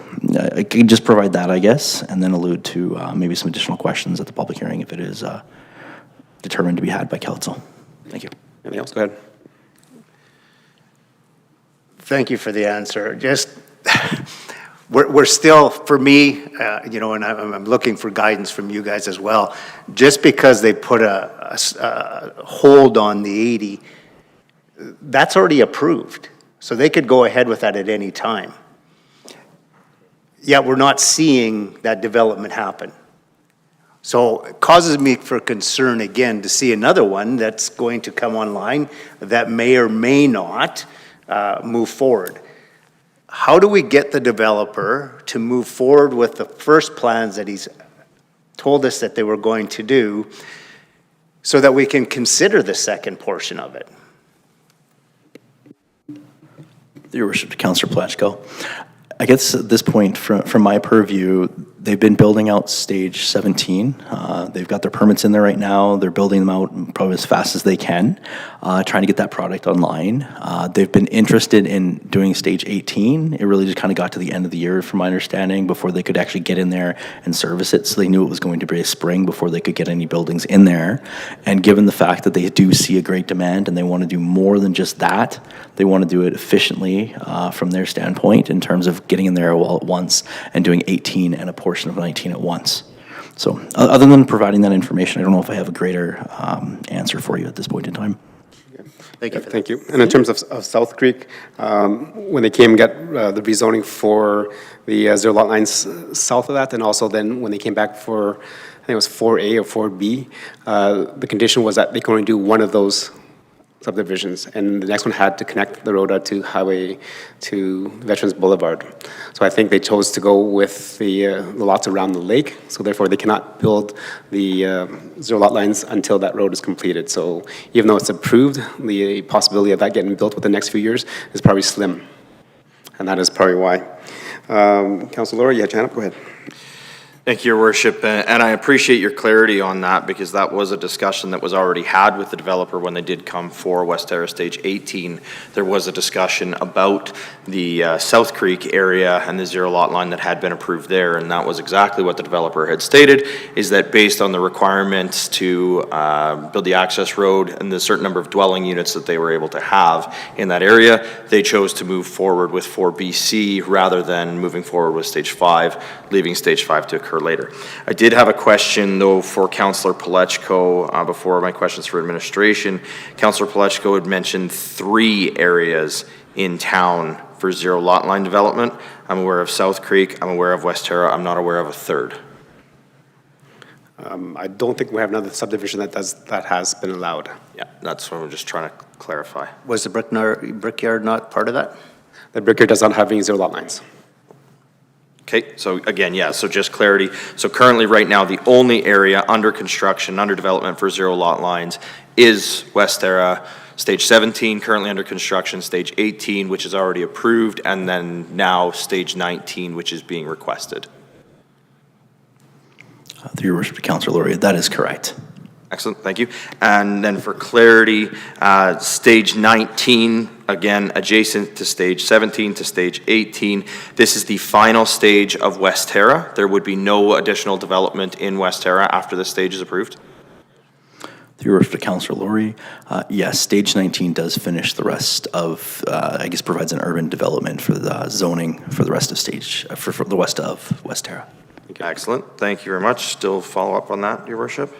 I can just provide that, I guess, and then allude to maybe some additional questions at the public hearing if it is determined to be had by council. Thank you. Anything else? Go ahead. Thank you for the answer. Just, we're still, for me, you know, and I'm looking for guidance from you guys as well. Just because they put a hold on the 80, that's already approved. So they could go ahead with that at any time. Yet we're not seeing that development happen. So it causes me for concern again to see another one that's going to come online that may or may not move forward. How do we get the developer to move forward with the first plans that he's told us that they were going to do so that we can consider the second portion of it? Your Worship, Councillor Palachko. I guess at this point, from my purview, they've been building out Stage 17. They've got their permits in there right now. They're building them out probably as fast as they can, trying to get that product online. They've been interested in doing Stage 18. It really just kind of got to the end of the year, from my understanding, before they could actually get in there and service it. So they knew it was going to be a spring before they could get any buildings in there. And given the fact that they do see a great demand and they want to do more than just that, they want to do it efficiently from their standpoint in terms of getting in there all at once and doing 18 and a portion of 19 at once. So other than providing that information, I don't know if I have a greater answer for you at this point in time. Thank you. Thank you. And in terms of South Creek, when they came and got the rezoning for the zero lot lines south of that, and also then when they came back for, I think it was 4A or 4B, the condition was that they could only do one of those subdivisions, and the next one had to connect the road out to highway to Veterans Boulevard. So I think they chose to go with the lots around the lake, so therefore they cannot build the zero lot lines until that road is completed. So even though it's approved, the possibility of that getting built within the next few years is probably slim, and that is probably why. Councilor Lori, you had your hand up, go ahead. Thank you, Your Worship, and I appreciate your clarity on that, because that was a discussion that was already had with the developer when they did come for West Terra Stage 18. There was a discussion about the South Creek area and the zero lot line that had been approved there, and that was exactly what the developer had stated, is that based on the requirements to build the access road and the certain number of dwelling units that they were able to have in that area, they chose to move forward with 4BC rather than moving forward with Stage 5, leaving Stage 5 to occur later. I did have a question, though, for Councillor Palachko before my questions for administration. Councillor Palachko had mentioned 3 areas in town for zero lot line development. I'm aware of South Creek, I'm aware of West Terra, I'm not aware of a third. I don't think we have another subdivision that has been allowed. Yeah, that's what I'm just trying to clarify. Was the Brickyard not part of that? The Brickyard does not have any zero lot lines. Okay, so again, yeah, so just clarity. So currently, right now, the only area under construction, under development for zero lot lines is West Terra, Stage 17, currently under construction, Stage 18, which is already approved, and then now Stage 19, which is being requested. Through your worship, Councillor Lori, that is correct. Excellent, thank you. And then for clarity, Stage 19, again, adjacent to Stage 17 to Stage 18. This is the final stage of West Terra. There would be no additional development in West Terra after this stage is approved? Through your worship, Councillor Lori, yes, Stage 19 does finish the rest of, I guess provides an urban development for the zoning for the rest of Stage, for the west of West Terra. Excellent. Thank you very much. Still follow up on that, Your Worship?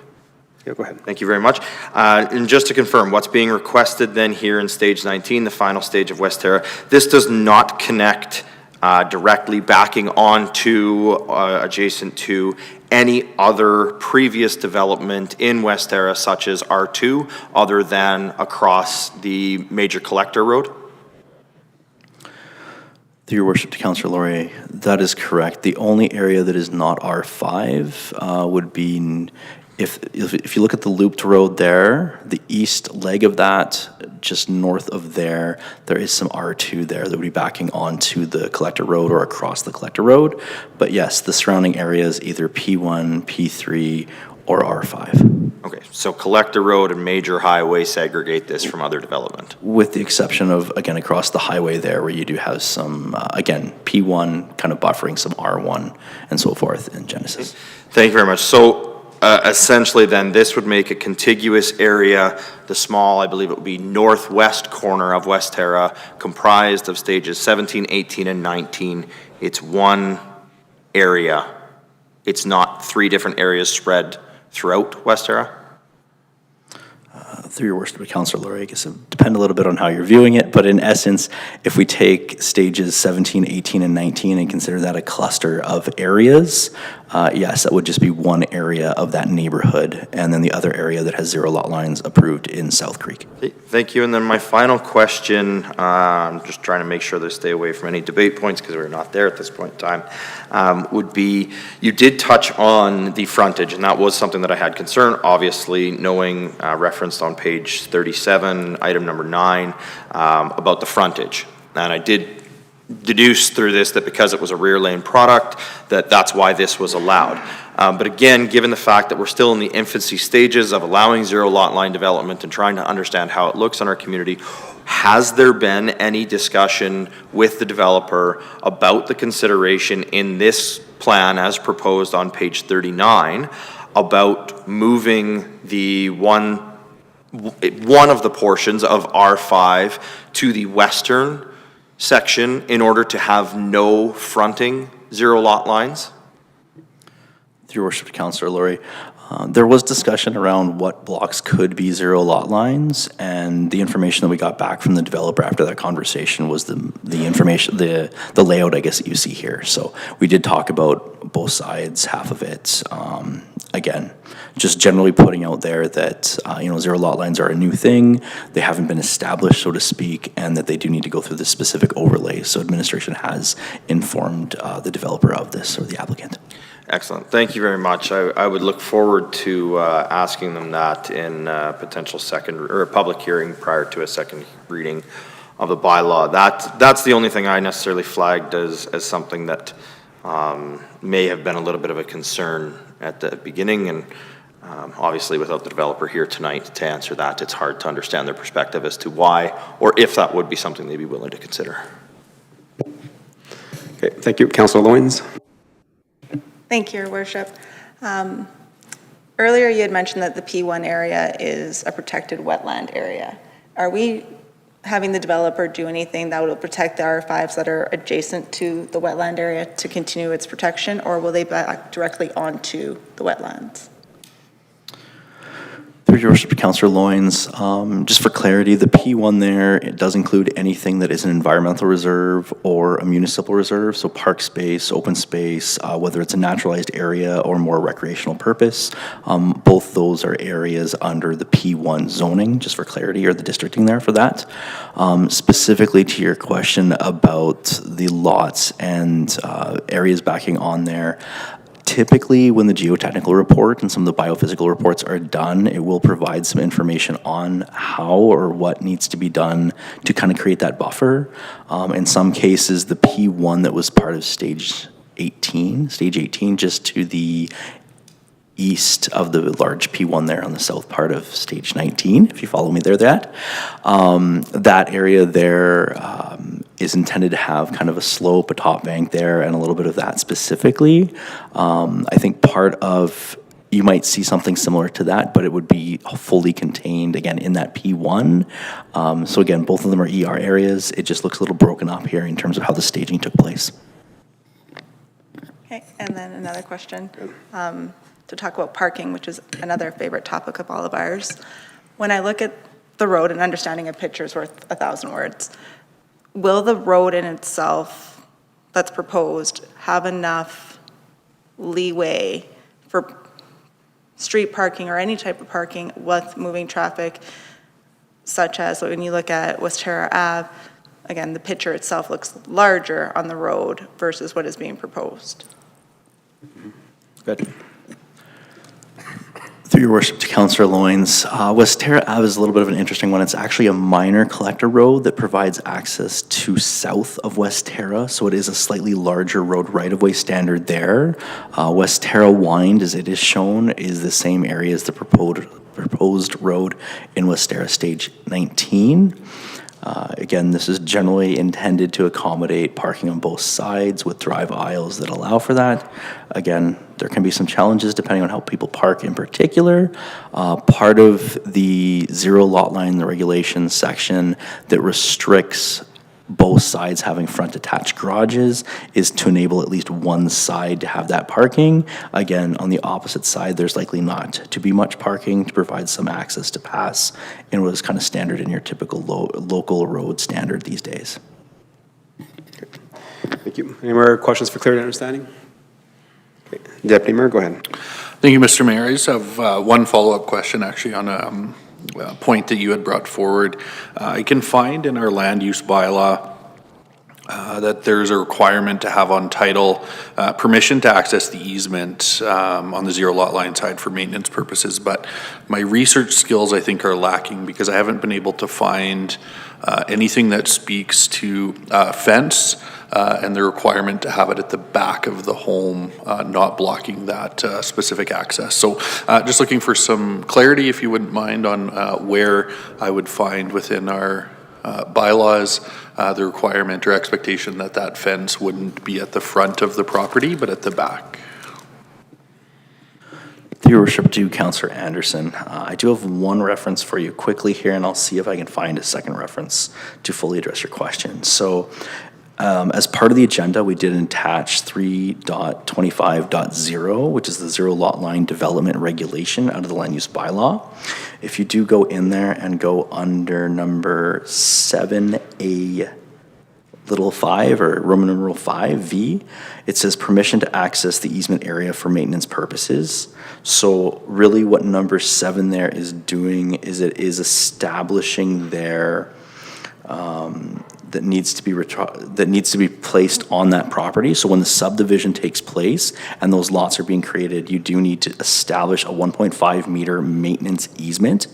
Yeah, go ahead. Thank you very much. And just to confirm, what's being requested then here in stage 19, the final stage of West Terra, this does not connect directly backing onto, adjacent to any other previous development in West Terra, such as R2, other than across the major collector road? Through your worship to Councillor Laurier, that is correct. The only area that is not R5 would be, if you look at the looped road there, the east leg of that, just north of there, there is some R2 there that would be backing onto the collector road or across the collector road. But yes, the surrounding areas, either P1, P3, or R5. Okay, so collector road and major highway segregate this from other development? With the exception of, again, across the highway there where you do have some, again, P1 kind of buffering some R1 and so forth in Genesis. Thank you very much. So essentially then this would make a contiguous area, the small, I believe it would be northwest corner of West Terra, comprised of stages 17, 18, and 19. It's one area. It's not three different areas spread throughout West Terra? Through your worship, Councillor Laurier, I guess it would depend a little bit on how you're viewing it, but in essence, if we take stages 17, 18, and 19 and consider that a cluster of areas, yes, that would just be one area of that neighborhood, and then the other area that has 0 lot lines approved in South Creek. Thank you. And then my final question, I'm just trying to make sure they stay away from any debate points because we're not there at this point in time, would be, you did touch on the frontage, and that was something that I had concern, obviously, knowing referenced on page 37, item number 9, about the frontage. And I did deduce through this that because it was a rear lane product, that's why this was allowed. But again, given the fact that we're still in the infancy stages of allowing 0 lot line development and trying to understand how it looks in our community, has there been any discussion with the developer about the consideration in this plan as proposed on page 39 about moving the one of the portions of R5 to the western section in order to have no fronting 0 lot lines? Through your worship to Councillor Laurier, there was discussion around what blocks could be 0 lot lines, and the information that we got back from the developer after that conversation was the information, the layout, I guess, that you see here. So we did talk about both sides, half of it. Again, just generally putting out there that 0 lot lines are a new thing, they haven't been established, so to speak, and that they do need to go through this specific overlay. So administration has informed the developer of this, or the applicant. Excellent. Thank you very much. I would look forward to asking them that in a potential second or a public hearing prior to a second reading of the bylaw. That's the only thing I necessarily flagged as something that may have been a little bit of a concern at the beginning, and obviously without the developer here tonight to answer that, it's hard to understand their perspective as to why or if that would be something they'd be willing to consider. Okay, thank you. Councillor Loyens. Thank you, Your Worship. Earlier you had mentioned that the P1 area is a protected wetland area. Are we having the developer do anything that will protect the R5s that are adjacent to the wetland area to continue its protection, or will they back directly onto the wetlands? Through your worship, Councillor Loyens, just for clarity, the P1 there, it does include anything that is an environmental reserve or a municipal reserve, so park space, open space, whether it's a naturalized area or more recreational purpose. Both those are areas under the P1 zoning, just for clarity, or the districting there for that. Specifically to your question about the lots and areas backing on there, typically, when the geotechnical report and some of the biophysical reports are done, it will provide some information on how or what needs to be done to kind of create that buffer. In some cases, the P1 that was part of stage 18, just to the east of the large P1 there on the south part of stage 19, if you follow me there, that area there is intended to have kind of a slope, a top bank there, and a little bit of that specifically. I think part of, you might see something similar to that, but it would be fully contained, again, in that P1. So again, both of them are ER areas. It just looks a little broken up here in terms of how the staging took place. Okay, and then another question, to talk about parking, which is another favorite topic of all of ours. When I look at the road, and understanding a picture is worth 1,000 words, will the road in itself that's proposed have enough leeway for street parking or any type of parking with moving traffic, such as when you look at Westera Ave, again, the picture itself looks larger on the road versus what is being proposed? Good. Through your worship to Councillor Loynes, Westera Ave is a little bit of an interesting one. It's actually a minor collector road that provides access to south of Westera, so it is a slightly larger road right-of-way standard there. Westera Wind, as it is shown, is the same area as the proposed road in Westera Stage 19. Again, this is generally intended to accommodate parking on both sides with drive aisles that allow for that. Again, there can be some challenges depending on how people park in particular. Part of the zero lot line, the regulations section that restricts both sides having front attached garages is to enable at least one side to have that parking. Again, on the opposite side, there's likely not to be much parking to provide some access to pass in what is kind of standard in your typical local road standard these days. Thank you. Any more questions for clarity and understanding? Okay. Deputy Mayor, go ahead. Thank you, Mr. Mayor. I just have one follow-up question actually on a point that you had brought forward. I can find in our land use bylaw that there's a requirement to have on title permission to access the easement on the zero lot line side for maintenance purposes, but my research skills I think are lacking because I haven't been able to find anything that speaks to fence and the requirement to have it at the back of the home, not blocking that specific access. So just looking for some clarity, if you wouldn't mind, on where I would find within our bylaws the requirement or expectation that that fence wouldn't be at the front of the property, but at the back. Through your worship to Councillor Anderson, I do have one reference for you quickly here, and I'll see if I can find a second reference to fully address your question. So as part of the agenda, we did attach 3.25.0, which is the zero lot line development regulation out of the land use bylaw. If you do go in there and go under number 7A little 5 or Roman numeral 5V, it says permission to access the easement area for maintenance purposes. So really what number 7 there is doing is it is establishing their that needs to be placed on that property. So when the subdivision takes place and those lots are being created, you do need to establish a 1.5 meter maintenance easement,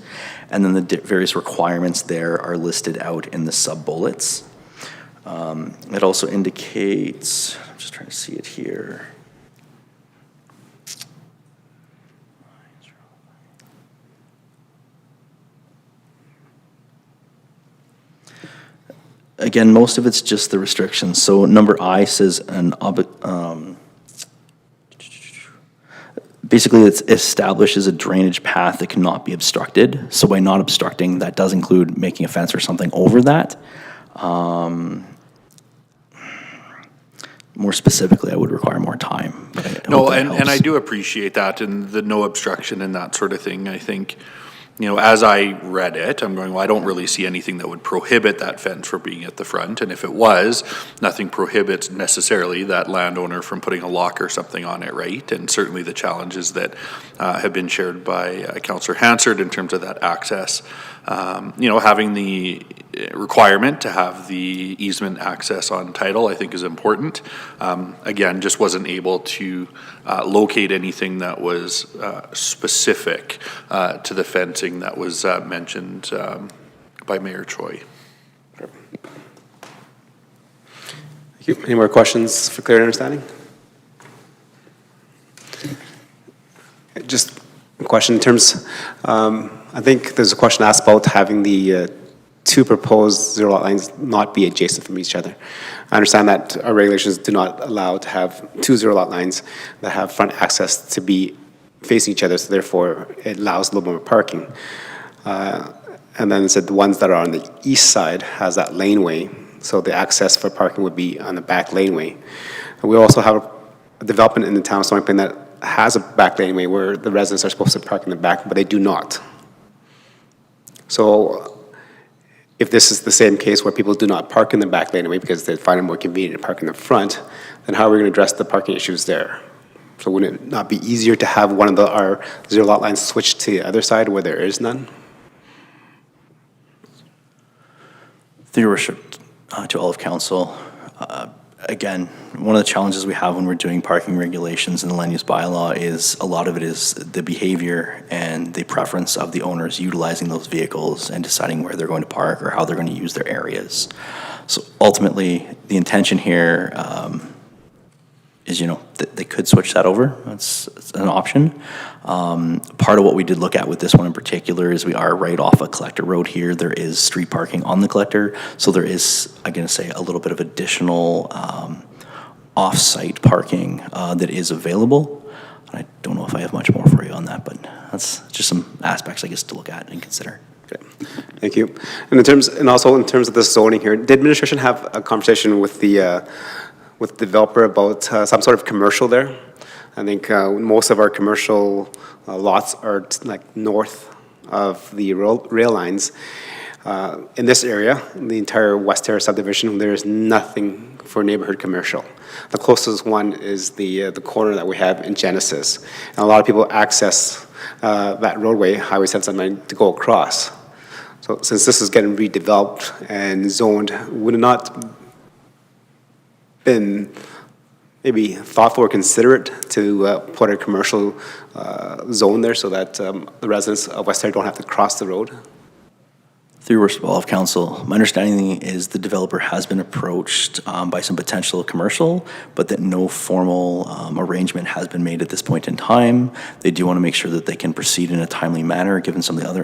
and then the various requirements there are listed out in the sub bullets. It also indicates, I'm just trying to see it here. Again, most of it's just the restrictions. So number I says basically it establishes a drainage path that cannot be obstructed. So by not obstructing, that does include making a fence or something over that. More specifically, I would require more time. No, and I do appreciate that and the no obstruction and that sort of thing. I think, you know, as I read it, I'm going, well, I don't really see anything that would prohibit that fence from being at the front. And if it was, nothing prohibits necessarily that landowner from putting a lock or something on it, right? And certainly the challenges that have been shared by Councillor Hansard in terms of that access. You know, having the requirement to have the easement access on title, I think is important. Again, just wasn't able to locate anything that was specific to the fencing that was mentioned by Mayor Choi. Thank you. Any more questions for clear understanding? Just a question in terms, I think there's a question asked about having the two proposed zero lot lines not be adjacent from each other. I understand that our regulations do not allow to have two zero lot lines that have front access to be facing each other, so therefore it allows a little more parking. And then it said the ones that are on the east side has that laneway, so the access for parking would be on the back laneway. And we also have development in the town of Stony Plain that has a back laneway where the residents are supposed to park in the back, but they do not. So if this is the same case where people do not park in the back laneway because they find it more convenient to park in the front, then how are we going to address the parking issues there? So wouldn't it not be easier to have one of our zero lot lines switched to the other side where there is none? Through your worship, to all of council, again, one of the challenges we have when we're doing parking regulations in the land use bylaw is a lot of it is the behavior and the preference of the owners utilizing those vehicles and deciding where they're going to park or how they're going to use their areas. So ultimately, the intention here is, they could switch that over. That's an option. Part of what we did look at with this one in particular is we are right off a collector road here. There is street parking on the collector, so there is, I'm going to say, a little bit of additional off-site parking that is available. I don't know if I have much more for you on that, but that's just some aspects, I guess, to look at and consider. Okay, thank you. And also in terms of the zoning here, did administration have a conversation with the developer about some sort of commercial there? I think most of our commercial lots are like north of the rail lines. In this area, the entire West Terrace subdivision, there is nothing for neighborhood commercial. The closest one is the corner that we have in Genesis. And a lot of people access that roadway, Highway 779, to go across. So since this is getting redeveloped and zoned, would it not been maybe thoughtful or considerate to put a commercial zone there so that the residents of West Terre don't have to cross the road? Through worship of council, my understanding is the developer has been approached by some potential commercial, but that no formal arrangement has been made at this point in time. They do want to make sure that they can proceed in a timely manner, given some of the other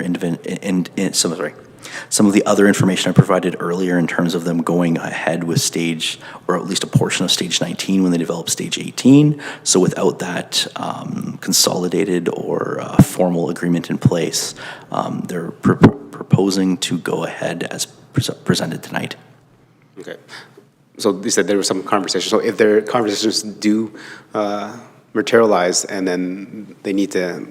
some of the other information I provided earlier in terms of them going ahead with stage, or at least a portion of stage 19 when they develop stage 18. So without that consolidated or formal agreement in place, they're proposing to go ahead as presented tonight. Okay. So you said there was some conversation. So if their conversations do materialize and then they need to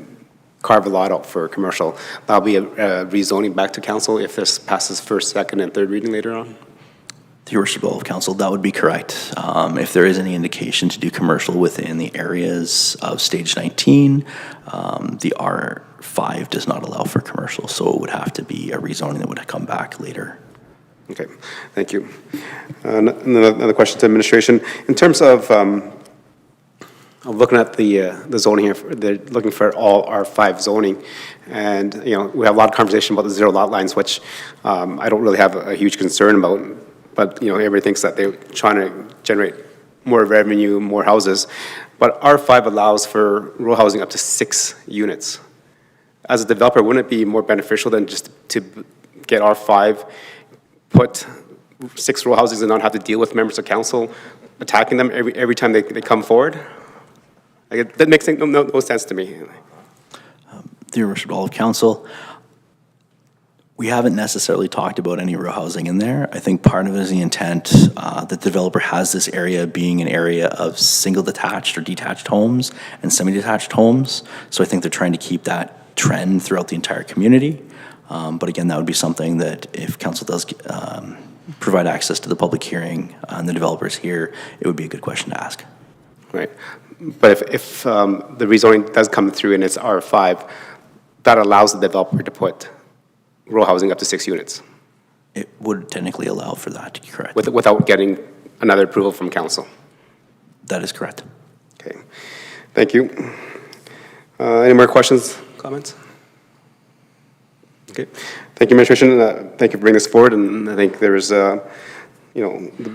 carve a lot out for commercial, that'll be a rezoning back to council if this passes first, second, and third reading later on? Your worship of council, that would be correct. If there is any indication to do commercial within the areas of stage 19, the R5 does not allow for commercial, so it would have to be a rezoning that would come back later. Okay, thank you. Another question to administration. In terms of looking at the zoning here, they're looking for all R5 zoning, and we have a lot of conversation about the zero lot lines, which I don't really have a huge concern about. But everybody thinks that they're trying to generate more revenue, more houses. But R5 allows for row housing up to 6 units. As a developer, wouldn't it be more beneficial than just to get R5, put 6 row houses, and not have to deal with members of council attacking them every time they come forward? That makes no sense to me. Your worship, all of council, we haven't necessarily talked about any row housing in there. I think part of it is the intent that the developer has this area being an area of single detached or detached homes and semi-detached homes. So I think they're trying to keep that trend throughout the entire community. But again, that would be something that if council does provide access to the public hearing and the developers here, it would be a good question to ask. Right. But if the rezoning does come through and it's R5, that allows the developer to put row housing up to 6 units. It would technically allow for that, correct? Without getting another approval from council. That is correct. Okay. Thank you. Any more questions, comments? Okay. Thank you, administration. Thank you for bringing this forward. And I think there's the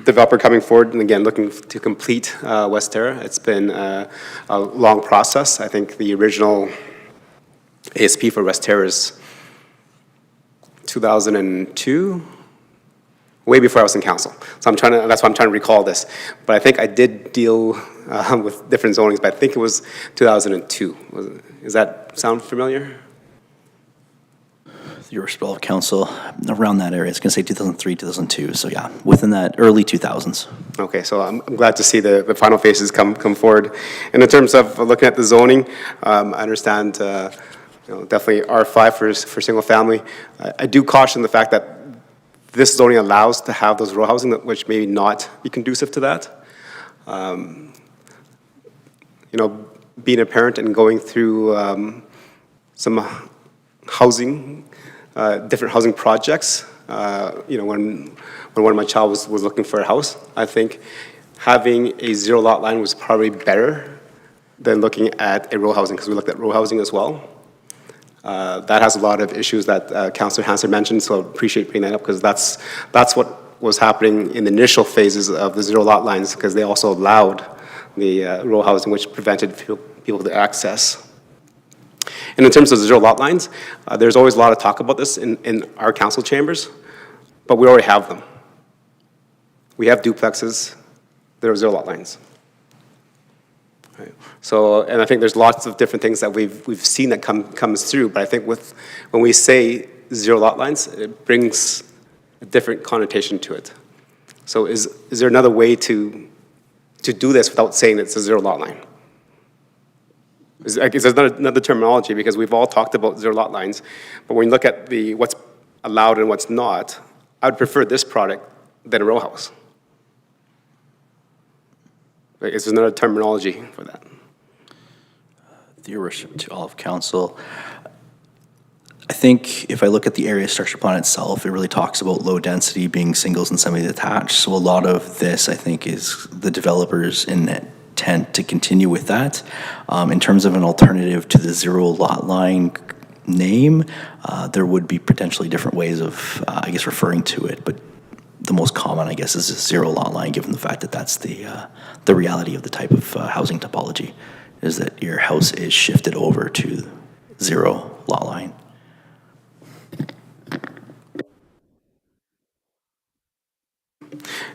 developer coming forward and again looking to complete West Terre. It's been a long process. I think the original ASP for West Terre is 2002, way before I was in council. So that's why I'm trying to recall this. But I think I did deal with different zonings, but I think it was 2002. Does that sound familiar? Through Your worship of council, around that area, it's going to say 2003, 2002, so yeah, within that early 2000s. Okay, so I'm glad to see the final phases come forward. And in terms of looking at the zoning, I understand, definitely R5 for single family. I do caution the fact that this zoning allows to have those row housing, which may not be conducive to that. Being a parent and going through some housing, different housing projects, when one of my child was looking for a house, I think having a zero lot line was probably better than looking at a row housing, because we looked at row housing as well. That has a lot of issues that Councillor Hansen mentioned, so I appreciate bringing that up, because that's what was happening in the initial phases of the zero lot lines, because they also allowed the row housing, which prevented people to access. And in terms of the zero lot lines, there's always a lot of talk about this in our council chambers, but we already have them. We have duplexes, there are zero lot lines. Right. So, and I think there's lots of different things that we've seen that comes through, but I think when we say zero lot lines, it brings a different connotation to it. So is there another way to do this without saying it's a zero lot line? There's not another terminology, because we've all talked about zero lot lines, but when you look at what's allowed and what's not, I would prefer this product than a row house. Is there another terminology for that? Your worship, to all of council, I think if I look at the area structure plan itself, it really talks about low density being singles and semi-detached. So a lot of this, I think, is the developers' intent to continue with that. In terms of an alternative to the zero lot line name, there would be potentially different ways of, referring to it. But the most common, I guess, is a zero lot line, given the fact that that's the reality of the type of housing topology, is that your house is shifted over to zero lot line.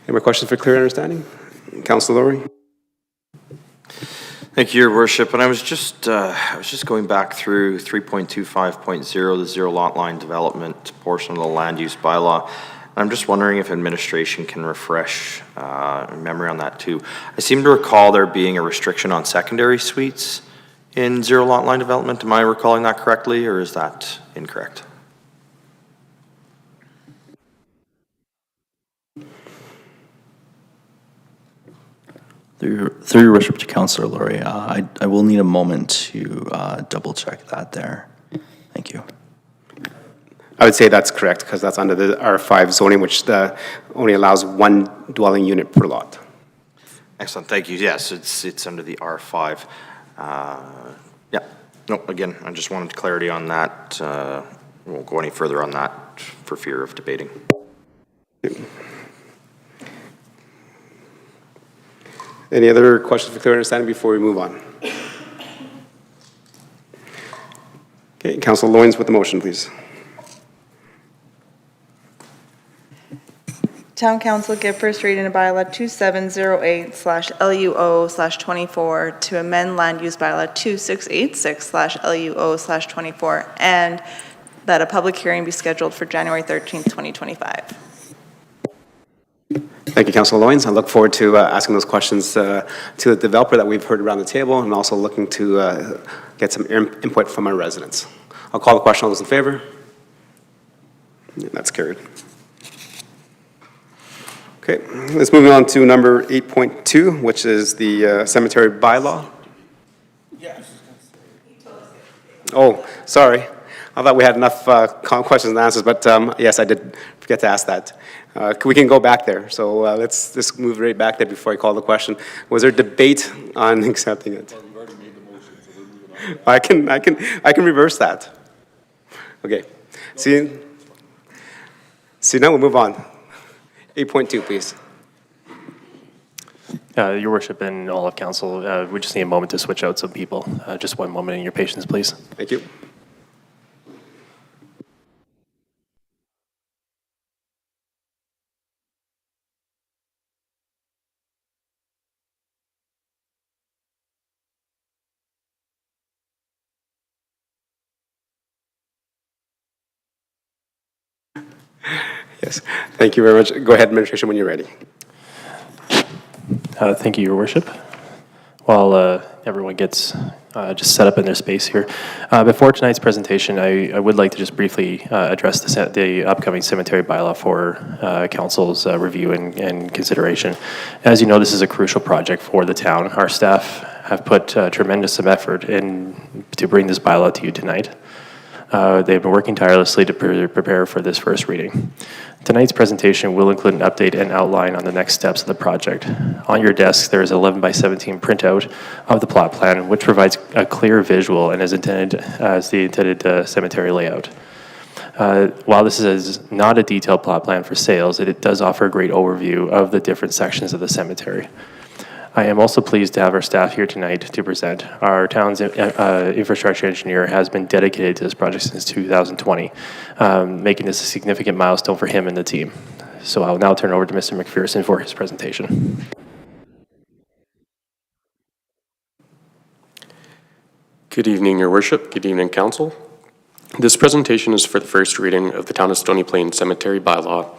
Any more questions for clear understanding? Councilor Lowry? Thank you, Your Worship. And I was just going back through 3.25.0, the zero lot line development portion of the land use bylaw. I'm just wondering if administration can refresh memory on that too. I seem to recall there being a restriction on secondary suites in zero lot line development. Am I recalling that correctly, or is that incorrect? Through your worship to Councillor Lowry, I will need a moment to double check that there. Thank you. I would say that's correct, because that's under the R5 zoning, which only allows one dwelling unit per lot. Excellent, thank you. Yes, it's under the R5. Yeah, no, again, I just wanted clarity on that. We won't go any further on that for fear of debating. Any other questions for clear understanding before we move on? Okay, Councilor Loynes with the motion, please. Town Council give first reading of bylaw 2708/LUO/24 to amend land use bylaw 2686/LUO/24, and that a public hearing be scheduled for January 13th, 2025. Thank you, Councilor Loynes. I look forward to asking those questions to the developer that we've heard around the table, and also looking to get some input from our residents. I'll call the question. All those in favor? Yeah, that's carried. Okay, let's move on to number 8.2, which is the cemetery bylaw. Oh, sorry. I thought we had enough questions and answers, but yes, I did forget to ask that. We can go back there, so let's just move right back there before I call the question. Was there debate on accepting it? Well, you've already made the motion, so we're moving on. I can reverse that. Okay. See, now we'll move on. 8.2, please. Your Worship and all of Council, we just need a moment to switch out some people. Just one moment in your patience, please. Thank you. Yes. Thank you very much. Go ahead, administration, when you're ready. Thank you, Your Worship. While everyone gets just set up in their space here, before tonight's presentation, I would like to just briefly address the upcoming cemetery bylaw for council's review and consideration. As you know, this is a crucial project for the town. Our staff have put tremendous effort in to bring this bylaw to you tonight. They've been working tirelessly to prepare for this first reading. Tonight's presentation will include an update and outline on the next steps of the project. On your desk, there is an 11 by 17 printout of the plot plan, which provides a clear visual and is intended as the intended cemetery layout. While this is not a detailed plot plan for sales, it does offer a great overview of the different sections of the cemetery. I am also pleased to have our staff here tonight to present. Our town's infrastructure engineer has been dedicated to this project since 2020, making this a significant milestone for him and the team. So I'll now turn over to Mr. McPherson for his presentation. Good evening, Your Worship. Good evening, Council. This presentation is for the first reading of the Town of Stony Plain Cemetery Bylaw,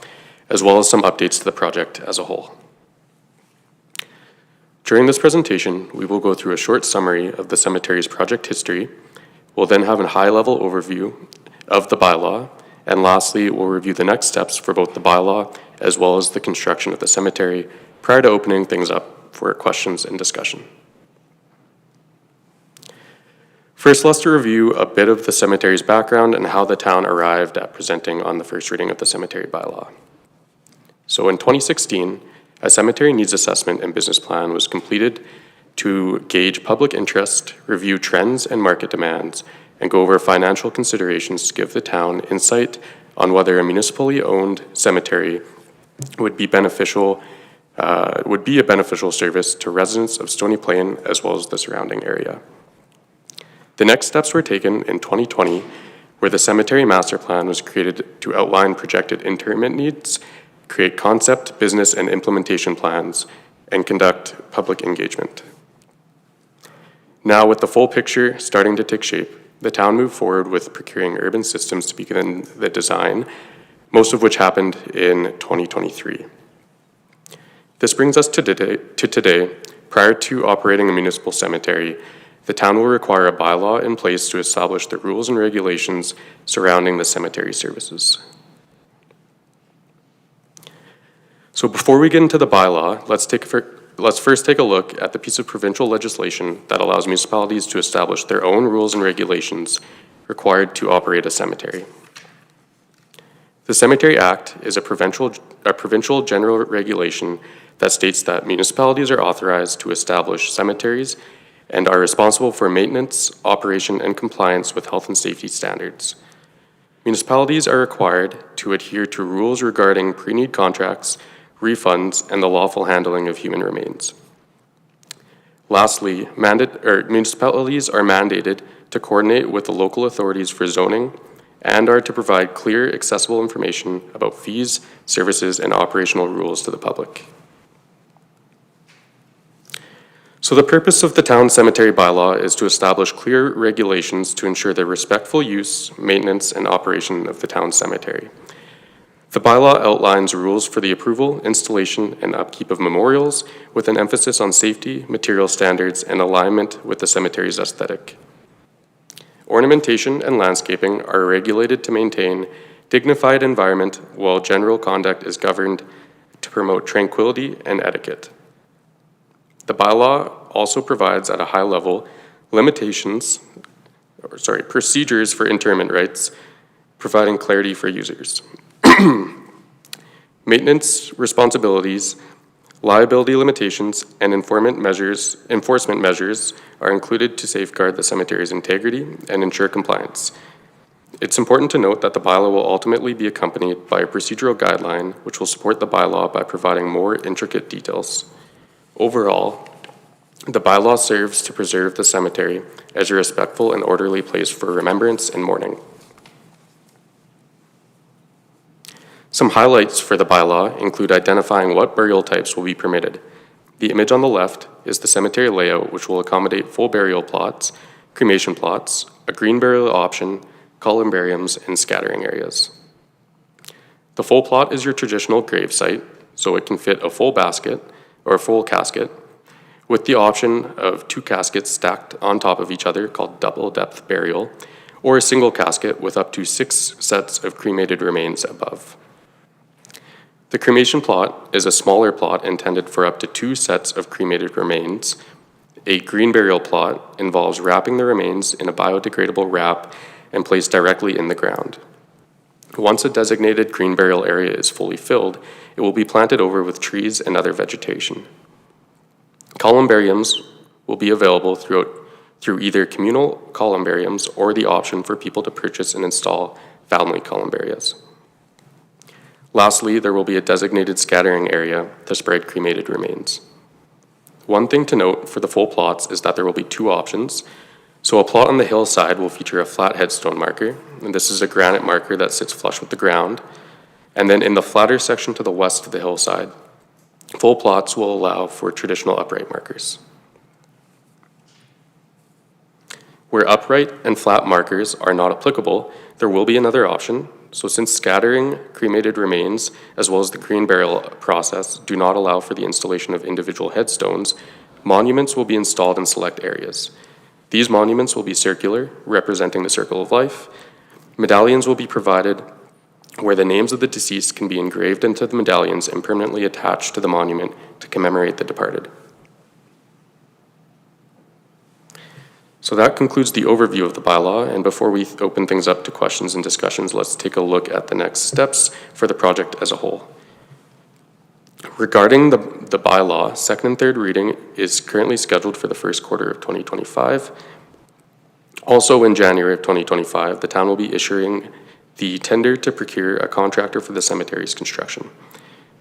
as well as some updates to the project as a whole. During this presentation, we will go through a short summary of the cemetery's project history. We'll then have a high-level overview of the bylaw, and lastly, we'll review the next steps for both the bylaw as well as the construction of the cemetery prior to opening things up for questions and discussion. First, let's review a bit of the cemetery's background and how the town arrived at presenting on the first reading of the cemetery bylaw. So in 2016, a cemetery needs assessment and business plan was completed to gauge public interest, review trends and market demands, and go over financial considerations to give the town insight on whether a municipally owned cemetery would be a beneficial service to residents of Stony Plain as well as the surrounding area. The next steps were taken in 2020, where the cemetery master plan was created to outline projected interment needs, create concept, business, and implementation plans, and conduct public engagement. Now, with the full picture starting to take shape, the town moved forward with procuring urban systems to begin the design, most of which happened in 2023. This brings us to today. Prior to operating a municipal cemetery, the town will require a bylaw in place to establish the rules and regulations surrounding the cemetery services. So before we get into the bylaw, let's first take a look at the piece of provincial legislation that allows municipalities to establish their own rules and regulations required to operate a cemetery. The Cemetery Act is a provincial general regulation that states that municipalities are authorized to establish cemeteries and are responsible for maintenance, operation, and compliance with health and safety standards. Municipalities are required to adhere to rules regarding pre-need contracts, refunds, and the lawful handling of human remains. Lastly, municipalities are mandated to coordinate with the local authorities for zoning and are to provide clear, accessible information about fees, services, and operational rules to the public. So the purpose of the town cemetery bylaw is to establish clear regulations to ensure the respectful use, maintenance, and operation of the town cemetery. The bylaw outlines rules for the approval, installation, and upkeep of memorials with an emphasis on safety, material standards, and alignment with the cemetery's aesthetic. Ornamentation and landscaping are regulated to maintain dignified environment while general conduct is governed to promote tranquility and etiquette. The bylaw also provides at a high level procedures for interment rights, providing clarity for users. Maintenance responsibilities, liability limitations, and enforcement measures are included to safeguard the cemetery's integrity and ensure compliance. It's important to note that the bylaw will ultimately be accompanied by a procedural guideline which will support the bylaw by providing more intricate details. Overall, the bylaw serves to preserve the cemetery as a respectful and orderly place for remembrance and mourning. Some highlights for the bylaw include identifying what burial types will be permitted. The image on the left is the cemetery layout, which will accommodate full burial plots, cremation plots, a green burial option, columbariums, and scattering areas. The full plot is your traditional grave site, so it can fit a full basket or a full casket, with the option of 2 caskets stacked on top of each other called double depth burial, or a single casket with up to 6 sets of cremated remains above. The cremation plot is a smaller plot intended for up to 2 sets of cremated remains. A green burial plot involves wrapping the remains in a biodegradable wrap and placed directly in the ground. Once a designated green burial area is fully filled, it will be planted over with trees and other vegetation. Columbariums will be available through either communal columbariums or the option for people to purchase and install family columbarias. Lastly, there will be a designated scattering area to spread cremated remains. One thing to note for the full plots is that there will be 2 options. So a plot on the hillside will feature a flat headstone marker, and this is a granite marker that sits flush with the ground. And then in the flatter section to the west of the hillside, full plots will allow for traditional upright markers. Where upright and flat markers are not applicable, there will be another option. So since scattering cremated remains, as well as the green burial process, do not allow for the installation of individual headstones, monuments will be installed in select areas. These monuments will be circular, representing the circle of life. Medallions will be provided where the names of the deceased can be engraved into the medallions and permanently attached to the monument to commemorate the departed. So that concludes the overview of the bylaw, and before we open things up to questions and discussions, let's take a look at the next steps for the project as a whole. Regarding the bylaw, second and third reading is currently scheduled for the first quarter of 2025. Also in January of 2025, the town will be issuing the tender to procure a contractor for the cemetery's construction.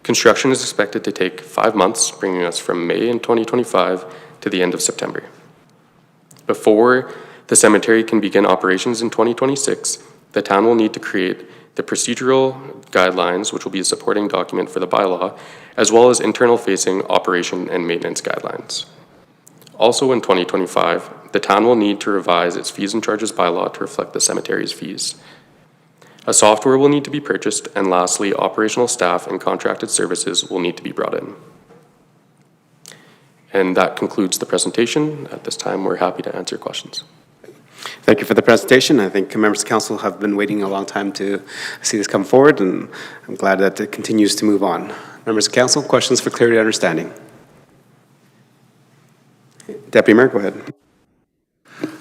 Construction is expected to take 5 months, bringing us from May in 2025 to the end of September. Before the cemetery can begin operations in 2026, the town will need to create the procedural guidelines, which will be a supporting document for the bylaw, as well as internal-facing operation and maintenance guidelines. Also in 2025, the town will need to revise its fees and charges bylaw to reflect the cemetery's fees. A software will need to be purchased, and lastly, operational staff and contracted services will need to be brought in. And that concludes the presentation. At this time, we're happy to answer questions. Thank you for the presentation. I think members of council have been waiting a long time to see this come forward, and I'm glad that it continues to move on. Members of council, questions for clarity and understanding? Deputy Mayor, go ahead.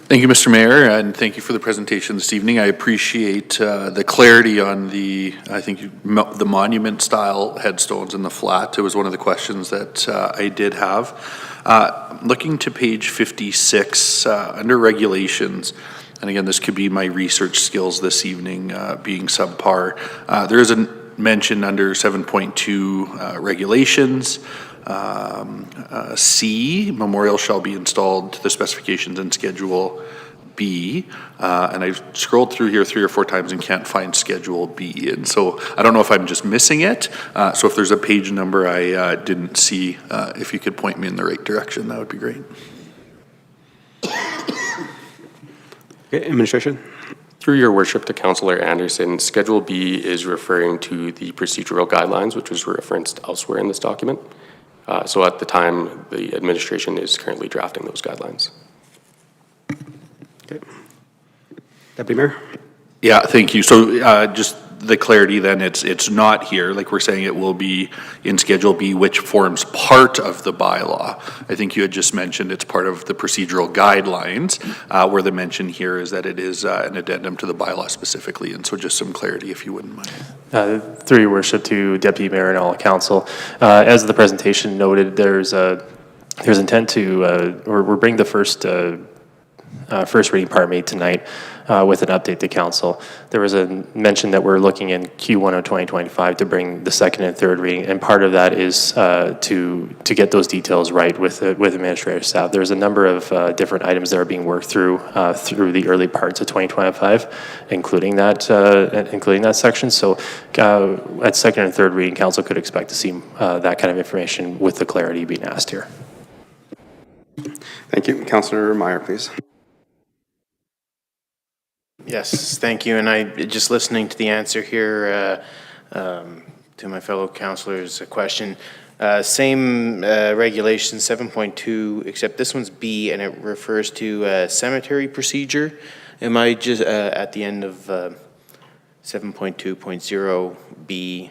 Thank you, Mr. Mayor, and thank you for the presentation this evening. I appreciate the clarity on the, the monument-style headstones and the flat. It was one of the questions that I did have. Looking to page 56, under regulations, and again, this could be my research skills this evening being subpar. There is a mention under 7.2 regulations. C, memorial shall be installed to the specifications in Schedule B, and I've scrolled through here 3 or 4 times and can't find Schedule B, and so I don't know if I'm just missing it, so if there's a page number I didn't see, if you could point me in the right direction, that would be great. Okay, administration. Through your worship to Councillor Anderson, Schedule B is referring to the procedural guidelines, which was referenced elsewhere in this document. So at the time, the administration is currently drafting those guidelines. Okay. Deputy Mayor? Yeah, thank you. So just the clarity then, it's not here, like we're saying it will be in Schedule B, which forms part of the bylaw. I think you had just mentioned it's part of the procedural guidelines, where the mention here is that it is an addendum to the bylaw specifically, and so just some clarity if you wouldn't mind. Through your worship to Deputy Mayor and all council, as the presentation noted, there's intent to, we're bringing the first reading, tonight with an update to council. There was a mention that we're looking in Q1 of 2025 to bring the second and third reading, and part of that is to get those details right with administrative staff. There's a number of different items that are being worked through the early parts of 2025, including that section. So at second and third reading, council could expect to see that kind of information with the clarity being asked here. Thank you. Councillor Meyer, please. Yes, thank you. And I just listening to the answer here, to my fellow councilors a question. Same regulation, 7.2, except this one's B, and it refers to cemetery procedure. Am I just at the end of 7.2.0B,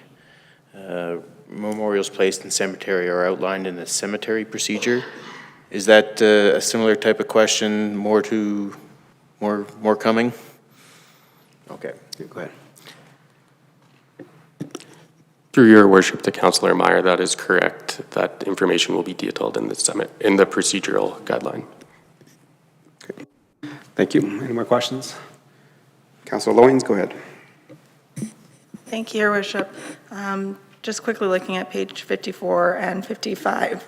memorials placed in cemetery are outlined in the cemetery procedure? Is that a similar type of question, more coming? Okay. Go ahead. Through your worship to Councillor Meyer, that is correct. That information will be detailed in the procedural guideline. Okay. Thank you. Any more questions? Councillor Loyens, go ahead. Thank you, Your Worship. Just quickly looking at page 54 and 55.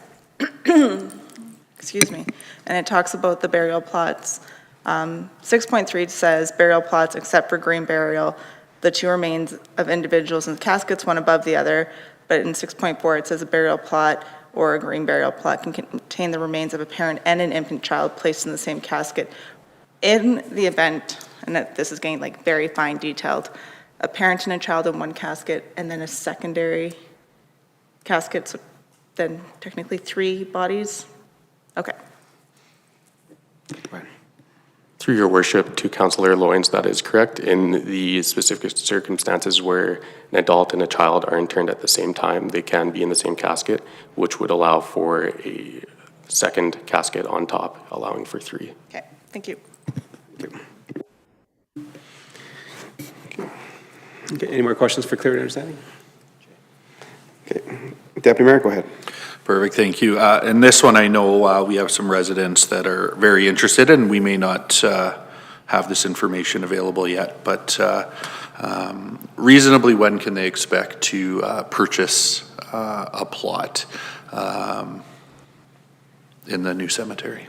Excuse me. And it talks about the burial plots. 6.3 says burial plots except for green burial, the two remains of individuals in caskets, one above the other. But in 6.4, it says a burial plot or a green burial plot can contain the remains of a parent and an infant child placed in the same casket. In the event, and that this is getting like very fine detailed, a parent and a child in one casket and then a secondary casket, so then technically 3 bodies? Okay. Through your worship to Councillor Loyens, that is correct. In the specific circumstances where an adult and a child are interned at the same time, they can be in the same casket, which would allow for a second casket on top, allowing for 3. Okay, thank you. Okay, any more questions for clear understanding? Okay, Deputy Mayor, go ahead. Perfect, thank you. And this one, I know we have some residents that are very interested, and we may not have this information available yet, but reasonably, when can they expect to purchase a plot in the new cemetery?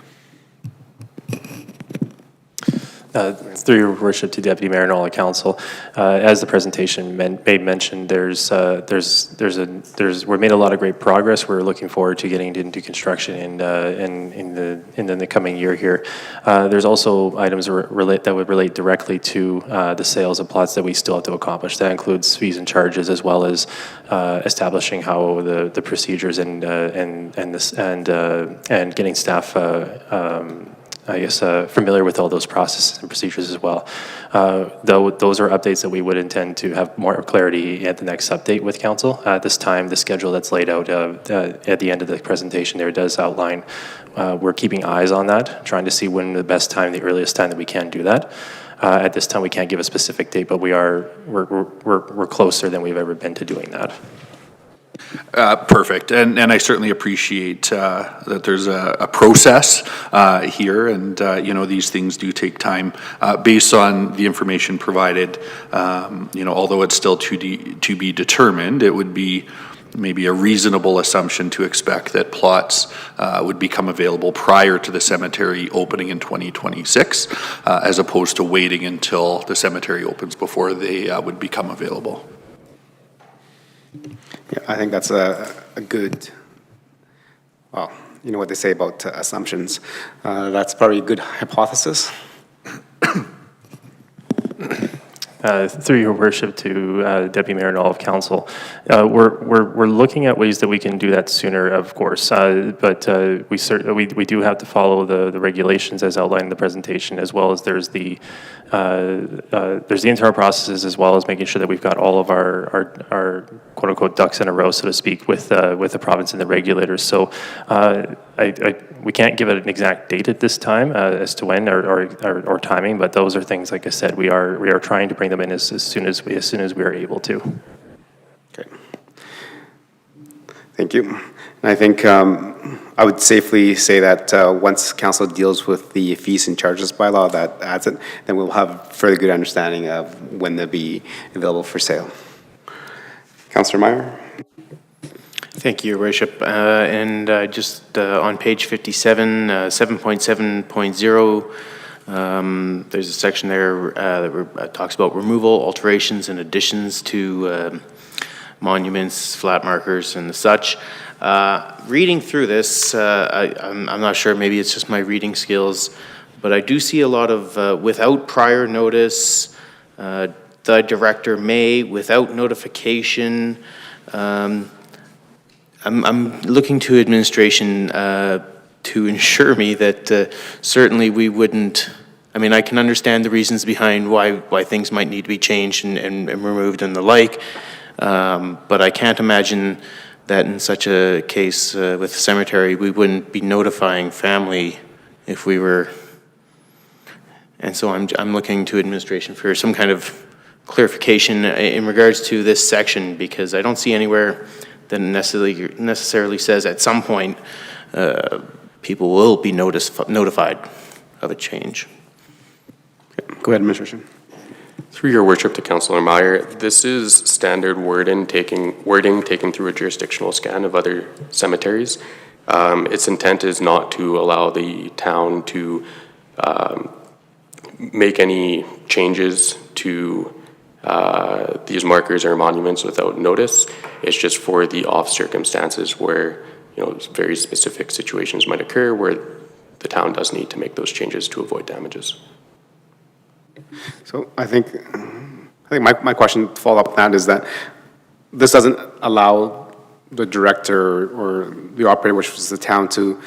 Through your worship to Deputy Mayor and all the council, as the presentation made mention, we've made a lot of great progress. We're looking forward to getting into construction in the coming year here. There's also items that would relate directly to the sales of plots that we still have to accomplish. That includes fees and charges, as well as establishing how the procedures and getting staff familiar with all those processes and procedures as well. Though those are updates that we would intend to have more clarity at the next update with council. At this time, the schedule that's laid out at the end of the presentation there does outline. We're keeping eyes on that, trying to see when the best time, the earliest time that we can do that. At this time, we can't give a specific date, but we're closer than we've ever been to doing that. Perfect, and I certainly appreciate that there's a process here, and these things do take time. Based on the information provided, although it's still to be determined, it would be maybe a reasonable assumption to expect that plots would become available prior to the cemetery opening in 2026, as opposed to waiting until the cemetery opens before they would become available. Yeah, I think that's a good, well, you know what they say about assumptions. That's probably a good hypothesis. Through your worship to Deputy Mayor and all of council, we're looking at ways that we can do that sooner, of course, but we do have to follow the regulations as outlined in the presentation, as well as there's the internal processes, as well as making sure that we've got all of our quote unquote ducks in a row, so to speak, with the province and the regulators. So we can't give it an exact date at this time as to when or timing, but those are things, like I said, we are trying to bring them in as soon as we are able to. Okay. Thank you. And I think I would safely say that once council deals with the fees and charges bylaw that adds it, then we'll have further good understanding of when they'll be available for sale. Councillor Meyer. Thank you, Your Worship. And just on page 57, 7.7.0, there's a section there that talks about removal, alterations, and additions to monuments, flat markers, and such. Reading through this, I'm not sure, maybe it's just my reading skills, but I do see a lot of without prior notice, the director may, without notification, I'm looking to administration to ensure me that certainly we wouldn't, I mean, I can understand the reasons behind why things might need to be changed and removed and the like, but I can't imagine that in such a case with the cemetery, we wouldn't be notifying family if we were, and so I'm looking to administration for some kind of clarification in regards to this section, because I don't see anywhere that necessarily says at some point people will be notified of a change. Go ahead, Administration. Through your worship to Councillor Meyer, this is standard wording taken through a jurisdictional scan of other cemeteries. Its intent is not to allow the town to make any changes to these markers or monuments without notice. It's just for the off circumstances where, you know, very specific situations might occur where the town does need to make those changes to avoid damages. So I think my question to follow up on that is that this doesn't allow the director or the operator, which was the town, to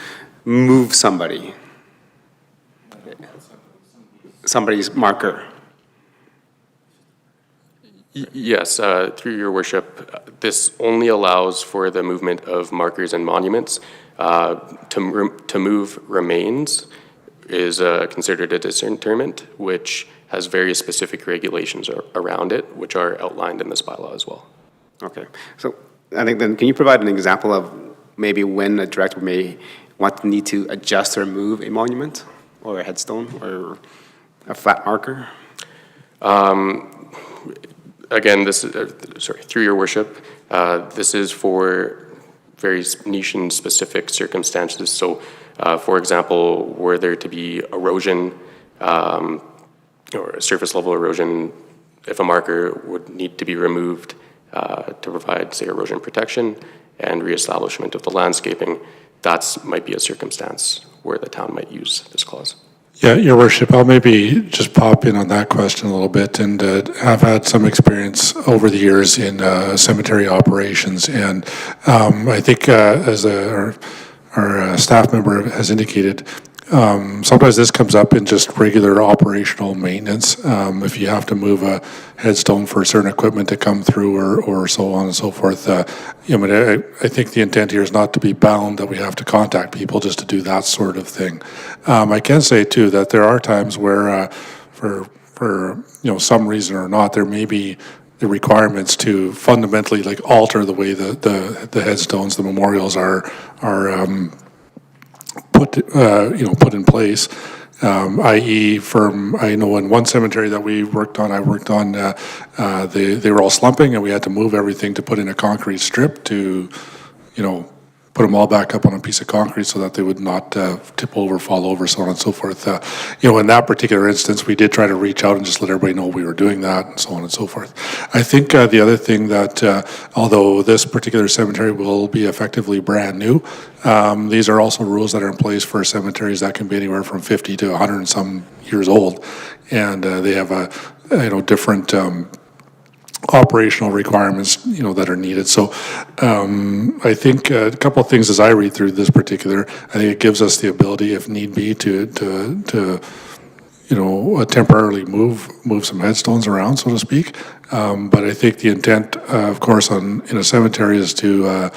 move somebody's marker. Yes, through your worship, this only allows for the movement of markers and monuments. To move remains is considered a disinterment, which has very specific regulations around it, which are outlined in this bylaw as well. Okay, so I think then, can you provide an example of maybe when a director may need to adjust or move a monument or a headstone or a flat marker? Again, this is, through your worship, this is for very niche and specific circumstances. So, for example, were there to be erosion or surface level erosion, if a marker would need to be removed to provide, say, erosion protection and reestablishment of the landscaping, that might be a circumstance where the town might use this clause. Yeah, Your Worship, I'll maybe just pop in on that question a little bit, and I've had some experience over the years in cemetery operations, and I think as our staff member has indicated, sometimes this comes up in just regular operational maintenance. If you have to move a headstone for certain equipment to come through or so on and so forth, I think the intent here is not to be bound that we have to contact people just to do that sort of thing. I can say too that there are times where for some reason or not, there may be the requirements to fundamentally alter the way the headstones, the memorials are put in place, i.e. I know in one cemetery that I worked on, they were all slumping and we had to move everything to put in a concrete strip to, put them all back up on a piece of concrete so that they would not tip over, fall over, so on and so forth. In that particular instance, we did try to reach out and just let everybody know we were doing that and so on and so forth. I think the other thing that, although this particular cemetery will be effectively brand new, these are also rules that are in place for cemeteries that can be anywhere from 50 to 100 and some years old. And they have different operational requirements, that are needed. So I think a couple of things as I read through this particular, I think it gives us the ability, if need be, to temporarily move some headstones around, so to speak. But I think the intent, of course, in a cemetery is to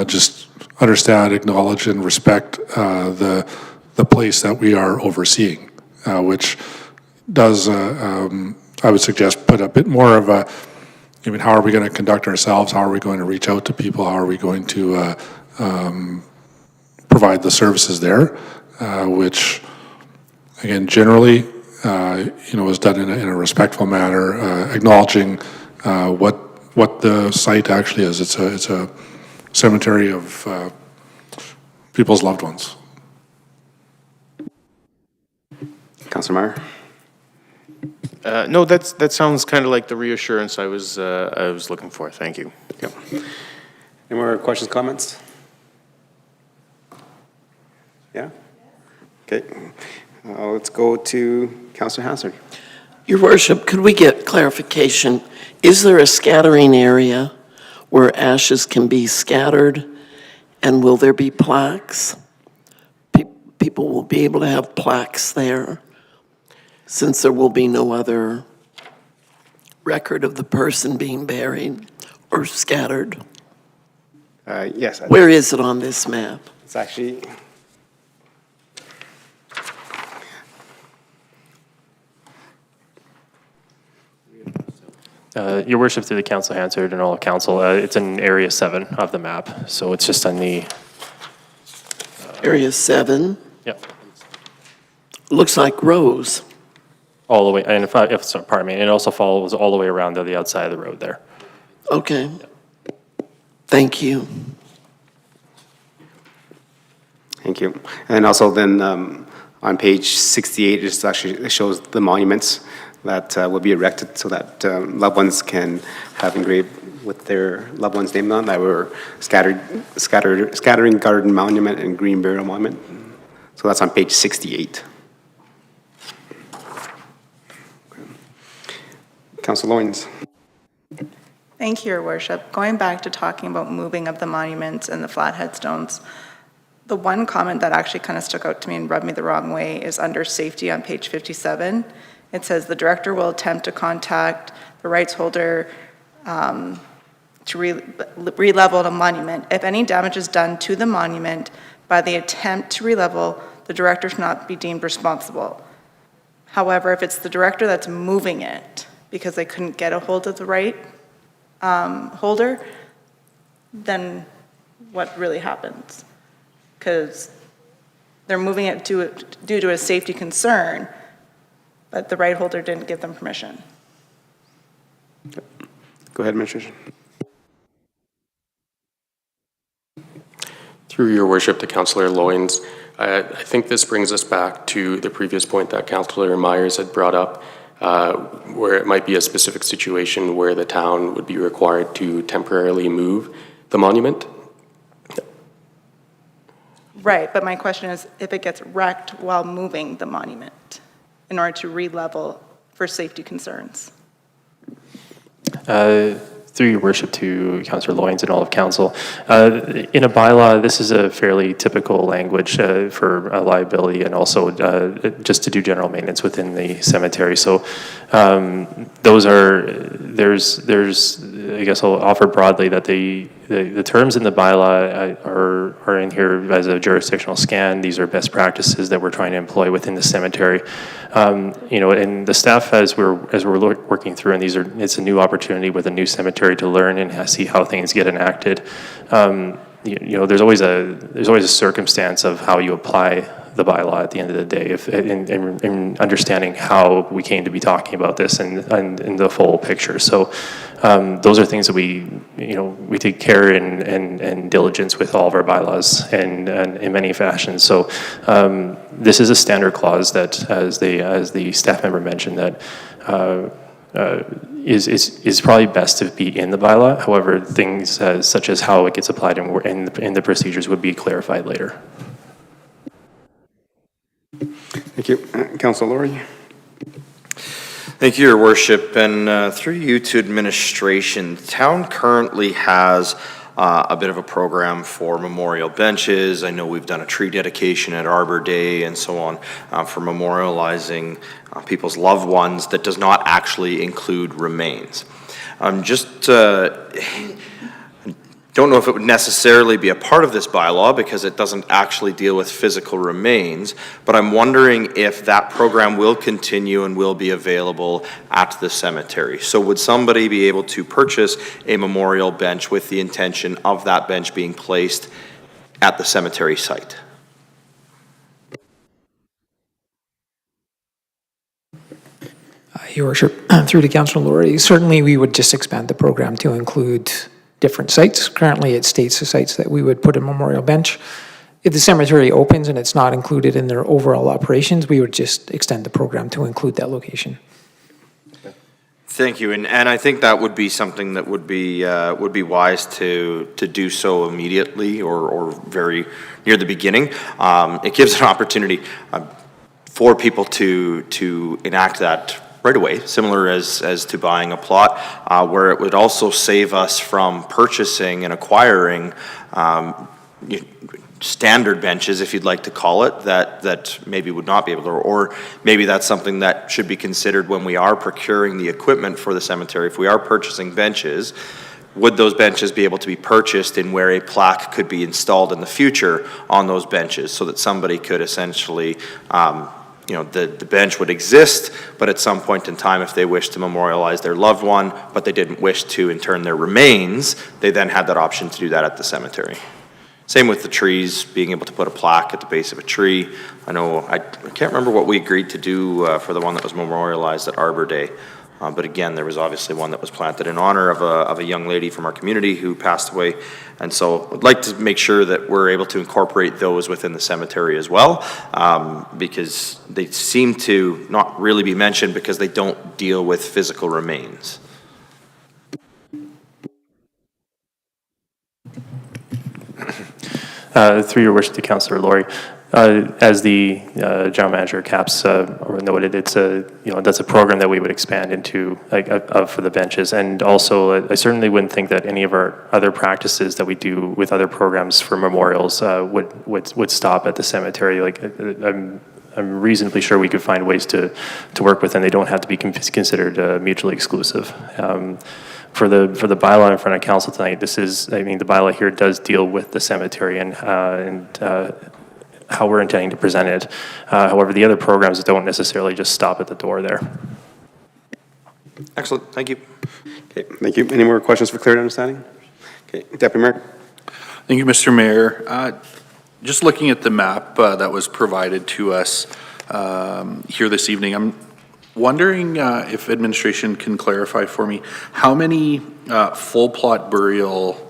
just understand, acknowledge, and respect the place that we are overseeing, which does, I would suggest, put a bit more of a, how are we going to conduct ourselves? How are we going to reach out to people? How are we going to provide the services there? Which, again, generally, is done in a respectful manner, acknowledging what the site actually is. It's a cemetery of people's loved ones. Councilor Meyer? No, that sounds kind of like the reassurance I was looking for. Thank you. Yep. Any more questions, comments? Yeah? Okay. Let's go to Councilor Hansard. Your Worship, could we get clarification, is there a scattering area where ashes can be scattered? And will there be plaques? People will be able to have plaques there, since there will be no other record of the person being buried or scattered. Yes. Where is it on this map? It's actually, Your worship, through the council, answered, and all of council, it's in area 7 of the map, so it's just on the, Area 7? yep, Looks like rows. all the way, and pardon me, it also follows all the way around to the outside of the road there. Okay. Thank you. thank you. And also then on page 68, it shows the monuments that will be erected so that loved ones can have engraved with their loved one's name on that were Scattering Garden Monument and Green Burial Monument. So that's on page 68. Councilor Loyens. Thank you, Your Worship. Going back to talking about moving of the monuments and the flat headstones, the one comment that actually kind of stuck out to me and rubbed me the wrong way is under safety on page 57. It says the director will attempt to contact the rights holder to re-level the monument. If any damage is done to the monument by the attempt to re-level, the director should not be deemed responsible. However, if it's the director that's moving it because they couldn't get a hold of the right holder, then what really happens? Because they're moving it due to a safety concern, but the right holder didn't give them permission. Go ahead, Administration. Through your worship to Councillor Loyens, I think this brings us back to the previous point that Councillor Myers had brought up, where it might be a specific situation where the town would be required to temporarily move the monument. Right, but my question is if it gets wrecked while moving the monument in order to re-level for safety concerns. Through your worship to Councillor Loyens and all of council, in a bylaw, this is a fairly typical language for liability and also just to do general maintenance within the cemetery. So those are, there's, I guess I'll offer broadly that the terms in the bylaw are in here as a jurisdictional scan. These are best practices that we're trying to employ within the cemetery. You know, and the staff, as we're working through, and it's a new opportunity with a new cemetery to learn and see how things get enacted. You know, there's always a circumstance of how you apply the bylaw at the end of the day, if in understanding how we came to be talking about this and in the full picture. So those are things that we take care and diligence with all of our bylaws and in many fashions. So this is a standard clause that, as the staff member mentioned, that is probably best to be in the bylaw. However, things such as how it gets applied in the procedures would be clarified later. Thank you. Councilor Laurie. Thank you, Your Worship, and through you to administration, the town currently has a bit of a program for memorial benches. I know we've done a tree dedication at Arbor Day and so on for memorializing people's loved ones that does not actually include remains. Don't know if it would necessarily be a part of this bylaw because it doesn't actually deal with physical remains, but I'm wondering if that program will continue and will be available at the cemetery. So would somebody be able to purchase a memorial bench with the intention of that bench being placed at the cemetery site? Your Worship, through to Councilor Laurie, certainly we would just expand the program to include different sites. Currently, it states the sites that we would put a memorial bench. If the cemetery opens and it's not included in their overall operations, we would just extend the program to include that location. Thank you, and I think that would be something that would be wise to do so immediately or very near the beginning. It gives an opportunity for people to enact that right away, similar as to buying a plot, where it would also save us from purchasing and acquiring standard benches, if you'd like to call it, that maybe would not be able to, or maybe that's something that should be considered when we are procuring the equipment for the cemetery. If we are purchasing benches, would those benches be able to be purchased in where a plaque could be installed in the future on those benches, so that somebody could essentially, the bench would exist, but at some point in time, if they wish to memorialize their loved one, but they didn't wish to intern their remains, they then had that option to do that at the cemetery. Same with the trees, being able to put a plaque at the base of a tree. I know, I can't remember what we agreed to do for the one that was memorialized at Arbor Day. But again, there was obviously one that was planted in honor of a young lady from our community who passed away. And so I'd like to make sure that we're able to incorporate those within the cemetery as well, because they seem to not really be mentioned because they don't deal with physical remains. Through your worship to Councillor Laurie, as the general manager of CAPS noted, it's that's a program that we would expand into for the benches, and also I certainly wouldn't think that any of our other practices that we do with other programs for memorials would stop at the cemetery. I'm reasonably sure we could find ways to work with, and they don't have to be considered mutually exclusive. For the bylaw in front of council tonight, the bylaw here does deal with the cemetery and how we're intending to present it. However, the other programs don't necessarily just stop at the door there. Excellent, thank you. Okay, thank you. Any more questions for clear understanding? Okay, Deputy Mayor. Thank you, Mr. Mayor. Just looking at the map that was provided to us here this evening, I'm wondering if administration can clarify for me how many full plot burial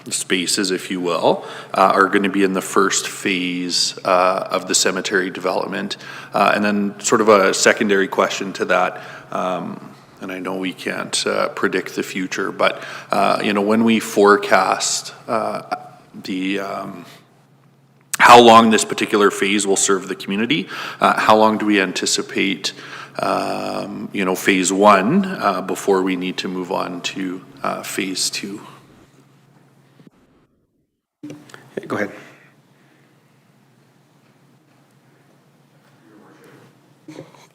spaces, if you will, are going to be in the first phase of the cemetery development. And then sort of a secondary question to that, and I know we can't predict the future, but when we forecast how long this particular phase will serve the community, how long do we anticipate phase one before we need to move on to phase two? Okay, go ahead.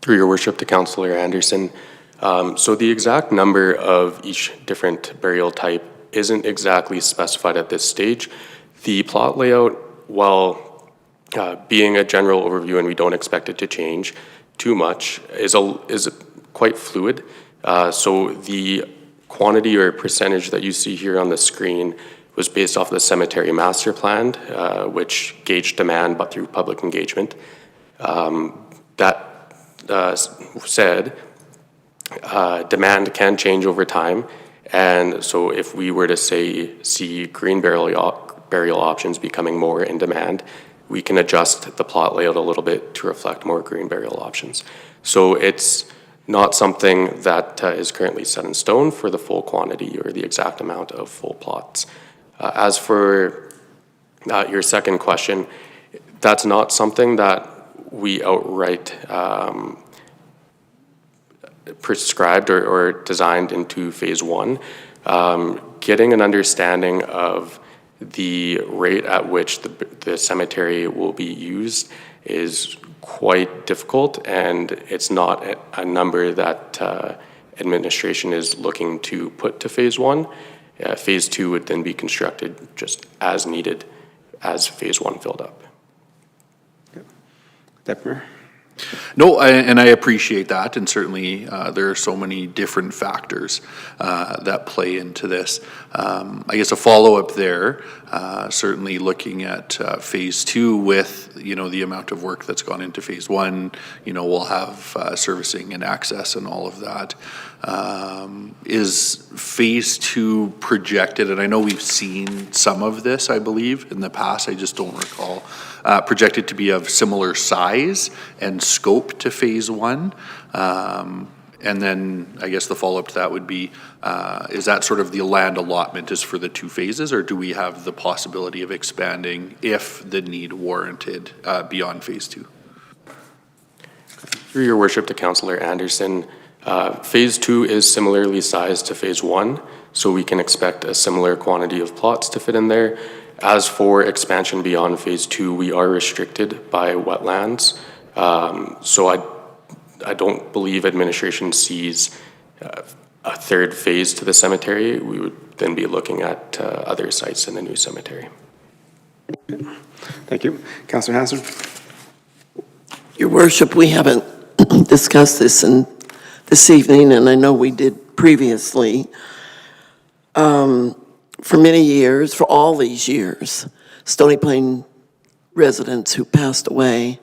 Through your worship to Councillor Anderson. So the exact number of each different burial type isn't exactly specified at this stage. The plot layout, while being a general overview and we don't expect it to change too much, is quite fluid. So the quantity or percentage that you see here on the screen was based off the cemetery master plan, which gauged demand but through public engagement. That said, demand can change over time, and so if we were to see green burial options becoming more in demand, we can adjust the plot layout a little bit to reflect more green burial options. So it's not something that is currently set in stone for the full quantity or the exact amount of full plots. As for your second question, that's not something that we outright prescribed or designed into phase one. Getting an understanding of the rate at which the cemetery will be used is quite difficult, and it's not a number that administration is looking to put to phase one. Phase two would then be constructed just as needed as phase one filled up. Deputy Mayor. No, and I appreciate that, and certainly there are so many different factors that play into this. I guess a follow-up there, certainly looking at phase two with, the amount of work that's gone into phase one, we'll have servicing and access and all of that. Is phase two projected, and I know we've seen some of this, I believe, in the past, I just don't recall, projected to be of similar size and scope to phase one? And then I guess the follow-up to that would be, is that sort of the land allotment is for the two phases, or do we have the possibility of expanding if the need warranted beyond phase two? Through your worship to Councillor Anderson, Phase 2 is similarly sized to Phase 1, so we can expect a similar quantity of plots to fit in there. As for expansion beyond Phase 2, we are restricted by wetlands. So I don't believe administration sees a third phase to the cemetery. We would then be looking at other sites in the new cemetery. Thank you. Councillor Hassard? Your worship, we haven't discussed this this evening, and I know we did previously. For many years, for all these years, Stony Plain residents who passed away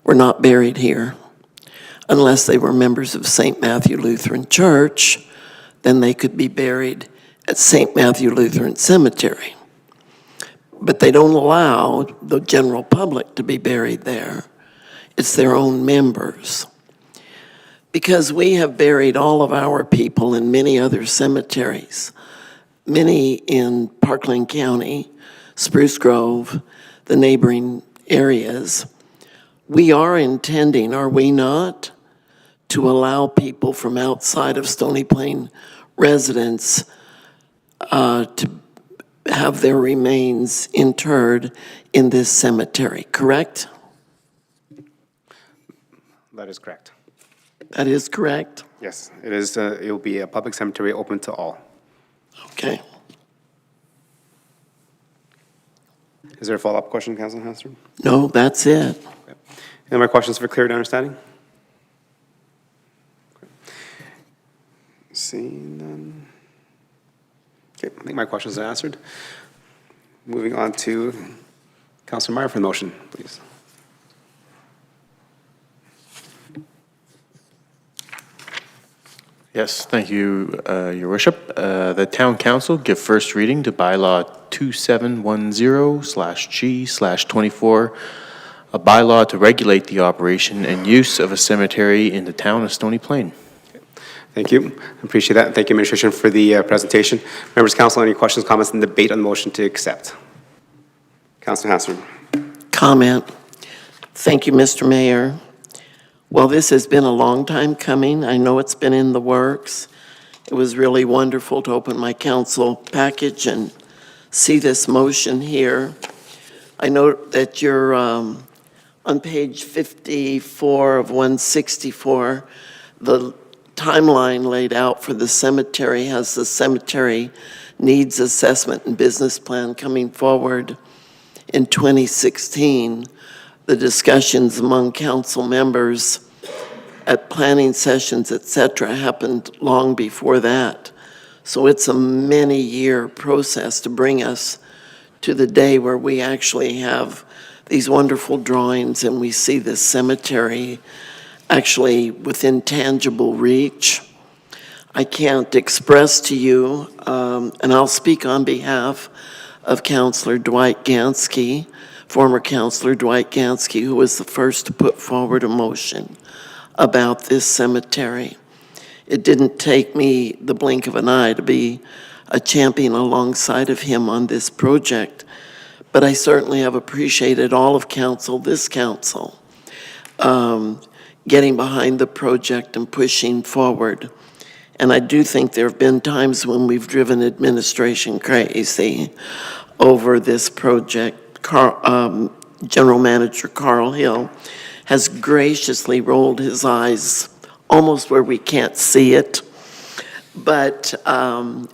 were not buried here. Unless they were members of St. Matthew Lutheran Church, then they could be buried at St. Matthew Lutheran Cemetery. But they don't allow the general public to be buried there. It's their own members. Because we have buried all of our people in many other cemeteries, many in Parkland County, Spruce Grove, the neighboring areas, we are intending, are we not, to allow people from outside of Stony Plain residents to have their remains interred in this cemetery, correct? That is correct. That is correct? Yes, it is. It will be a public cemetery open to all. Okay. Is there a follow-up question, Councilor Hassard? No, that's it. Any more questions for clear understanding? Seeing none. Okay, I think my questions are answered. Moving on to Councilor Meyer for the motion, please. Yes, thank you, Your Worship. The Town Council give first reading to bylaw 2710/G/24, a bylaw to regulate the operation and use of a cemetery in the town of Stony Plain. Thank you. I appreciate that. Thank you, Administration, for the presentation. Members of Council, any questions, comments, and debate on the motion to accept? Councilor Hassard. Comment. Thank you, Mr. Mayor. Well, this has been a long time coming. I know it's been in the works. It was really wonderful to open my council package and see this motion here. I know that you're on page 54 of 164. The timeline laid out for the cemetery has the cemetery needs assessment and business plan coming forward in 2016. The discussions among council members at planning sessions, et cetera, happened long before that. So it's a many-year process to bring us to the day where we actually have these wonderful drawings and we see this cemetery actually within tangible reach. I can't express to you, and I'll speak on behalf of Councillor Dwight Gansky, former Councillor Dwight Gansky, who was the first to put forward a motion about this cemetery. It didn't take me the blink of an eye to be a champion alongside of him on this project, but I certainly have appreciated all of council, this council, getting behind the project and pushing forward. And I do think there have been times when we've driven administration crazy over this project. General Manager Carl Hill has graciously rolled his eyes almost where we can't see it, but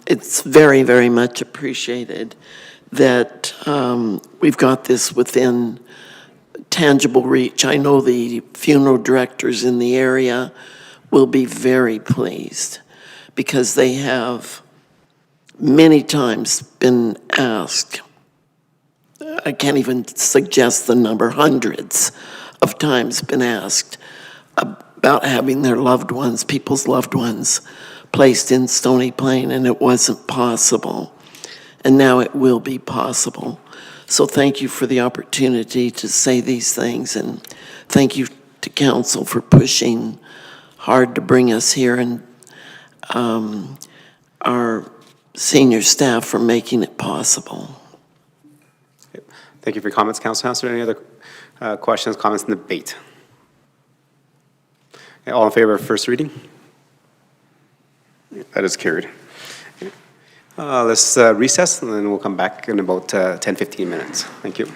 it's very, very much appreciated that we've got this within tangible reach. I know the funeral directors in the area will be very pleased because they have many times been asked, I can't even suggest the number, hundreds of times been asked about having their loved ones, people's loved ones, placed in Stony Plain, and it wasn't possible. And now it will be possible. So thank you for the opportunity to say these things, and thank you to council for pushing hard to bring us here, and our senior staff for making it possible. Thank you for your comments, Councilor Hassard. Any other questions, comments, and debate? All in favor of first reading? That is carried. Let's recess, and then we'll come back in about 10, 15 minutes. Thank you.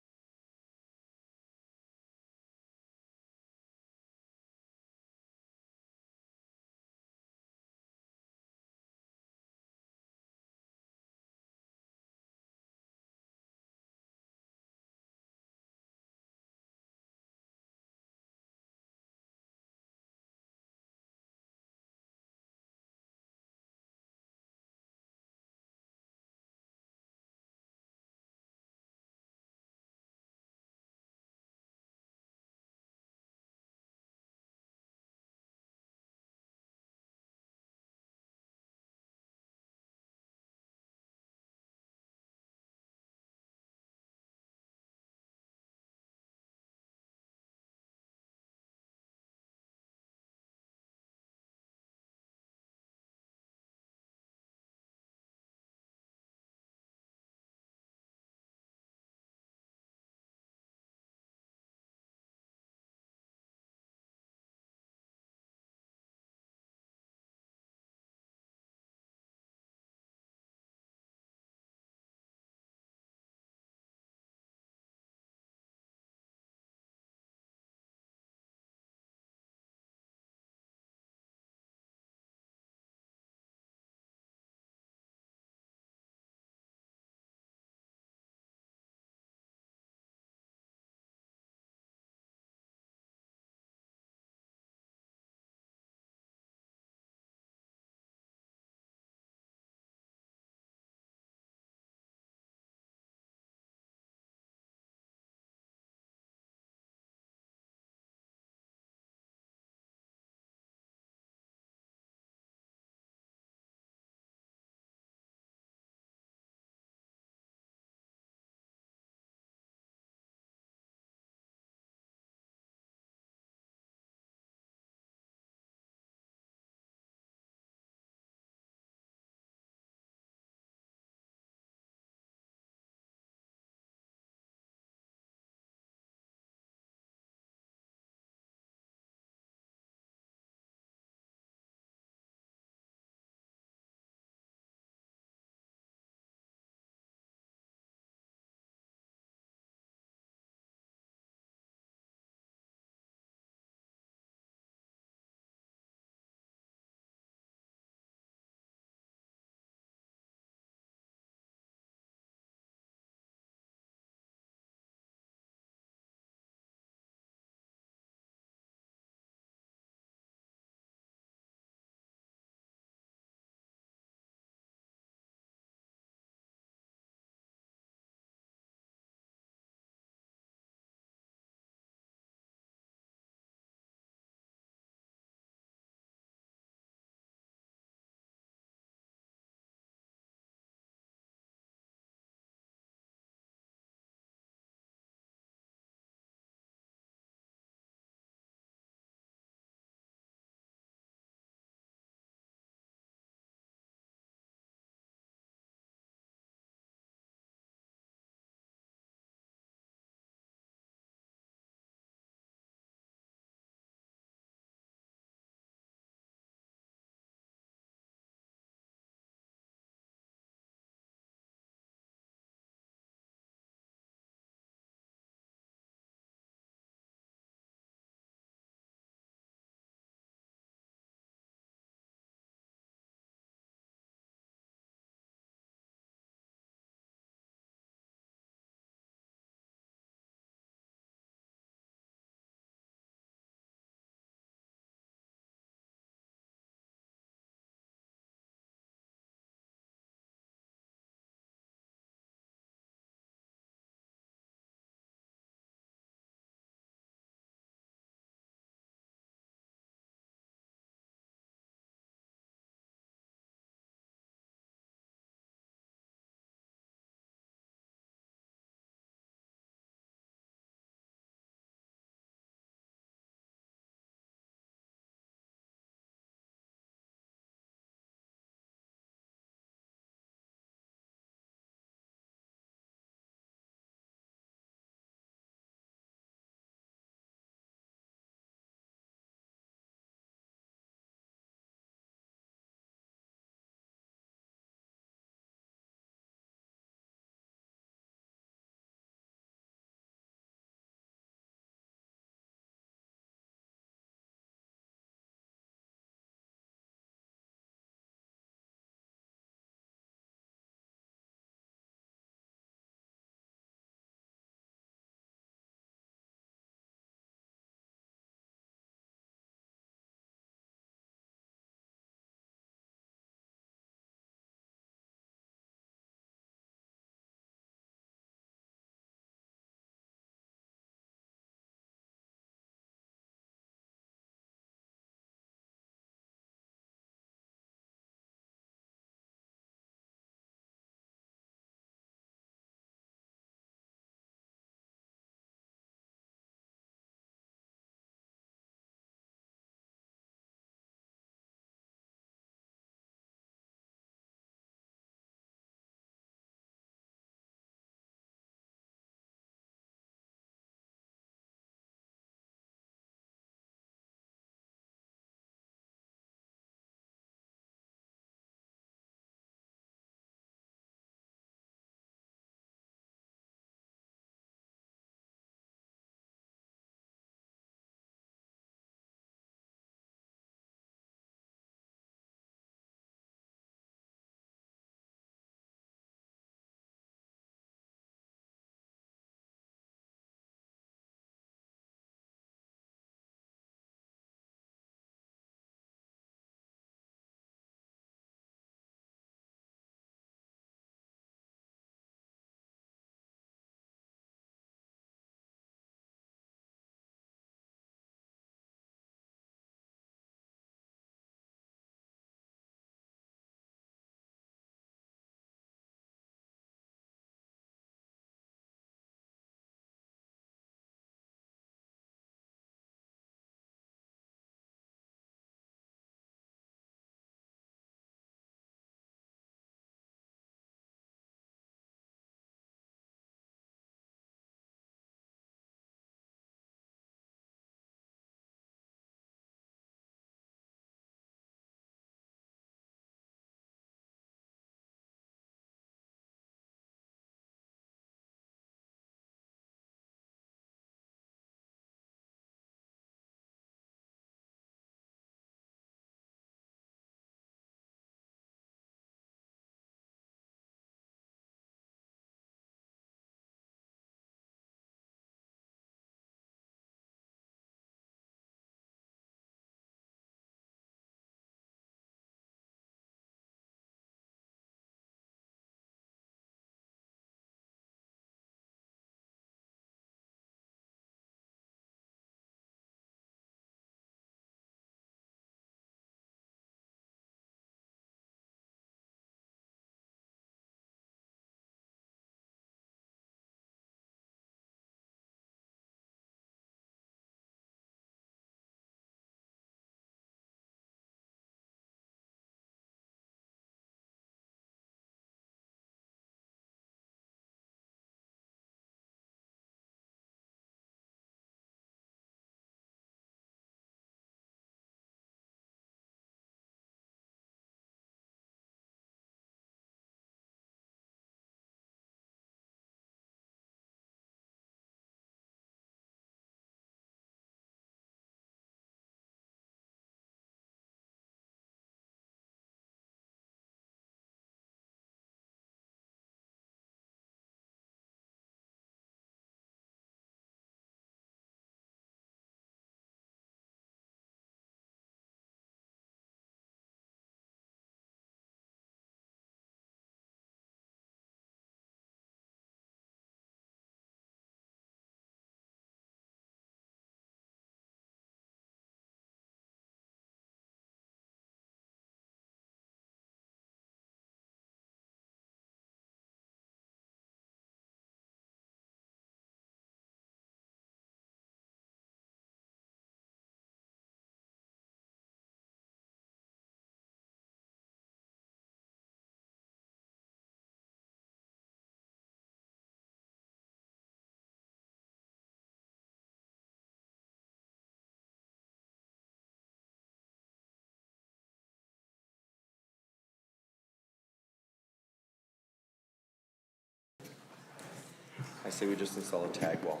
say we just install a tag wall.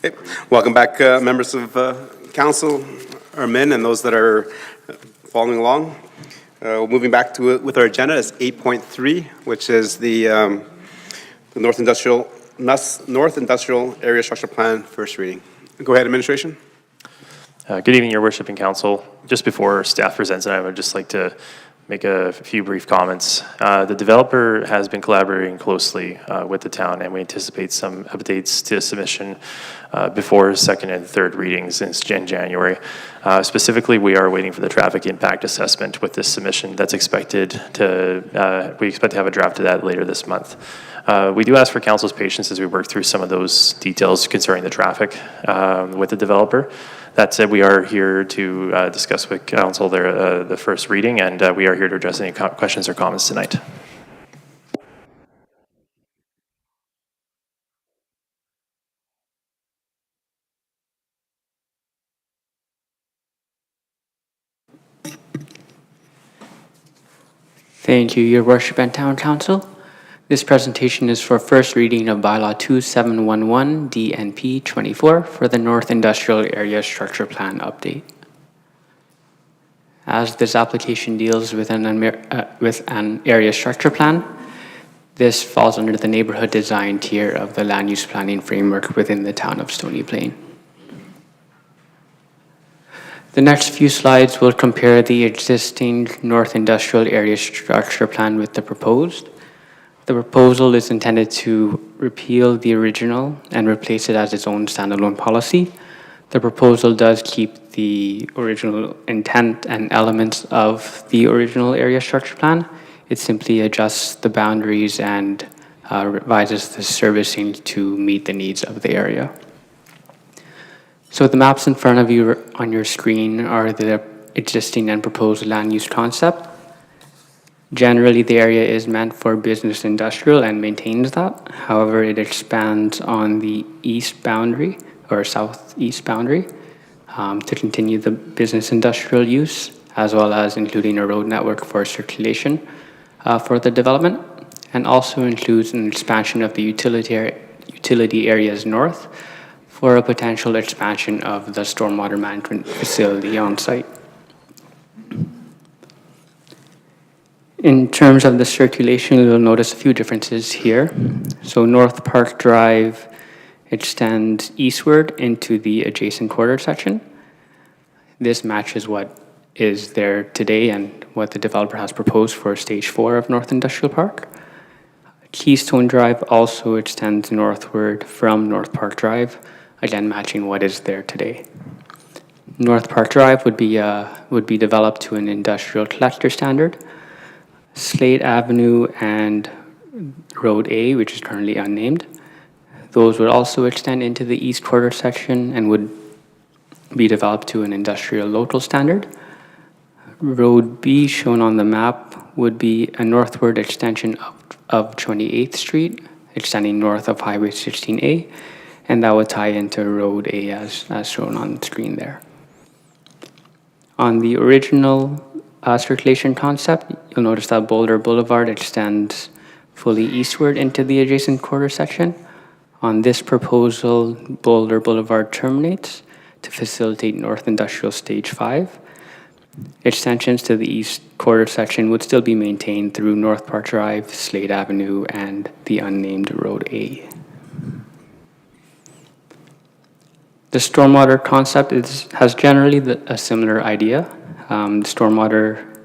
Okay. Welcome back, members of council, Armin, and those that are following along. Moving back to it with our agenda is 8.3, which is the North Industrial Area Structure Plan, first reading. Go ahead, administration. Good evening, Your Worship and Council. Just before staff presents it, I would just like to make a few brief comments. The developer has been collaborating closely with the town, and we anticipate some updates to submission before second and third readings in January. Specifically, we are waiting for the traffic impact assessment with this submission. That's expected to, we expect to have a draft of that later this month. We do ask for council's patience as we work through some of those details concerning the traffic with the developer. That said, we are here to discuss with council the first reading, and we are here to address any questions or comments tonight. Thank you, Your Worship and Town Council. This presentation is for first reading of Bylaw 2711 DNP 24 for the North Industrial Area Structure Plan update. As this application deals with an area structure plan, this falls under the neighborhood design tier of the land use planning framework within the town of Stony Plain. The next few slides will compare the existing North Industrial Area Structure Plan with the proposed. The proposal is intended to repeal the original and replace it as its own standalone policy. The proposal does keep the original intent and elements of the original area structure plan. It simply adjusts the boundaries and revises the servicing to meet the needs of the area. So the maps in front of you on your screen are the existing and proposed land use concept. Generally, the area is meant for business industrial and maintains that. However, it expands on the east boundary or southeast boundary to continue the business industrial use, as well as including a road network for circulation for the development, and also includes an expansion of the utility areas north for a potential expansion of the stormwater management facility on site. In terms of the circulation, you'll notice a few differences here. So North Park Drive extends eastward into the adjacent quarter section. This matches what is there today and what the developer has proposed for Stage 4 of North Industrial Park. Keystone Drive also extends northward from North Park Drive, again matching what is there today. North Park Drive would be developed to an industrial collector standard. Slate Avenue and Road A, which is currently unnamed, those would also extend into the east quarter section and would be developed to an industrial local standard. Road B, shown on the map, would be a northward extension of 28th Street, extending north of Highway 16A, and that would tie into Road A as shown on the screen there. On the original circulation concept, you'll notice that Boulder Boulevard extends fully eastward into the adjacent quarter section. On this proposal, Boulder Boulevard terminates to facilitate North Industrial Stage 5. Extensions to the east quarter section would still be maintained through North Park Drive, Slate Avenue, and the unnamed Road A. The stormwater concept has generally a similar idea. Stormwater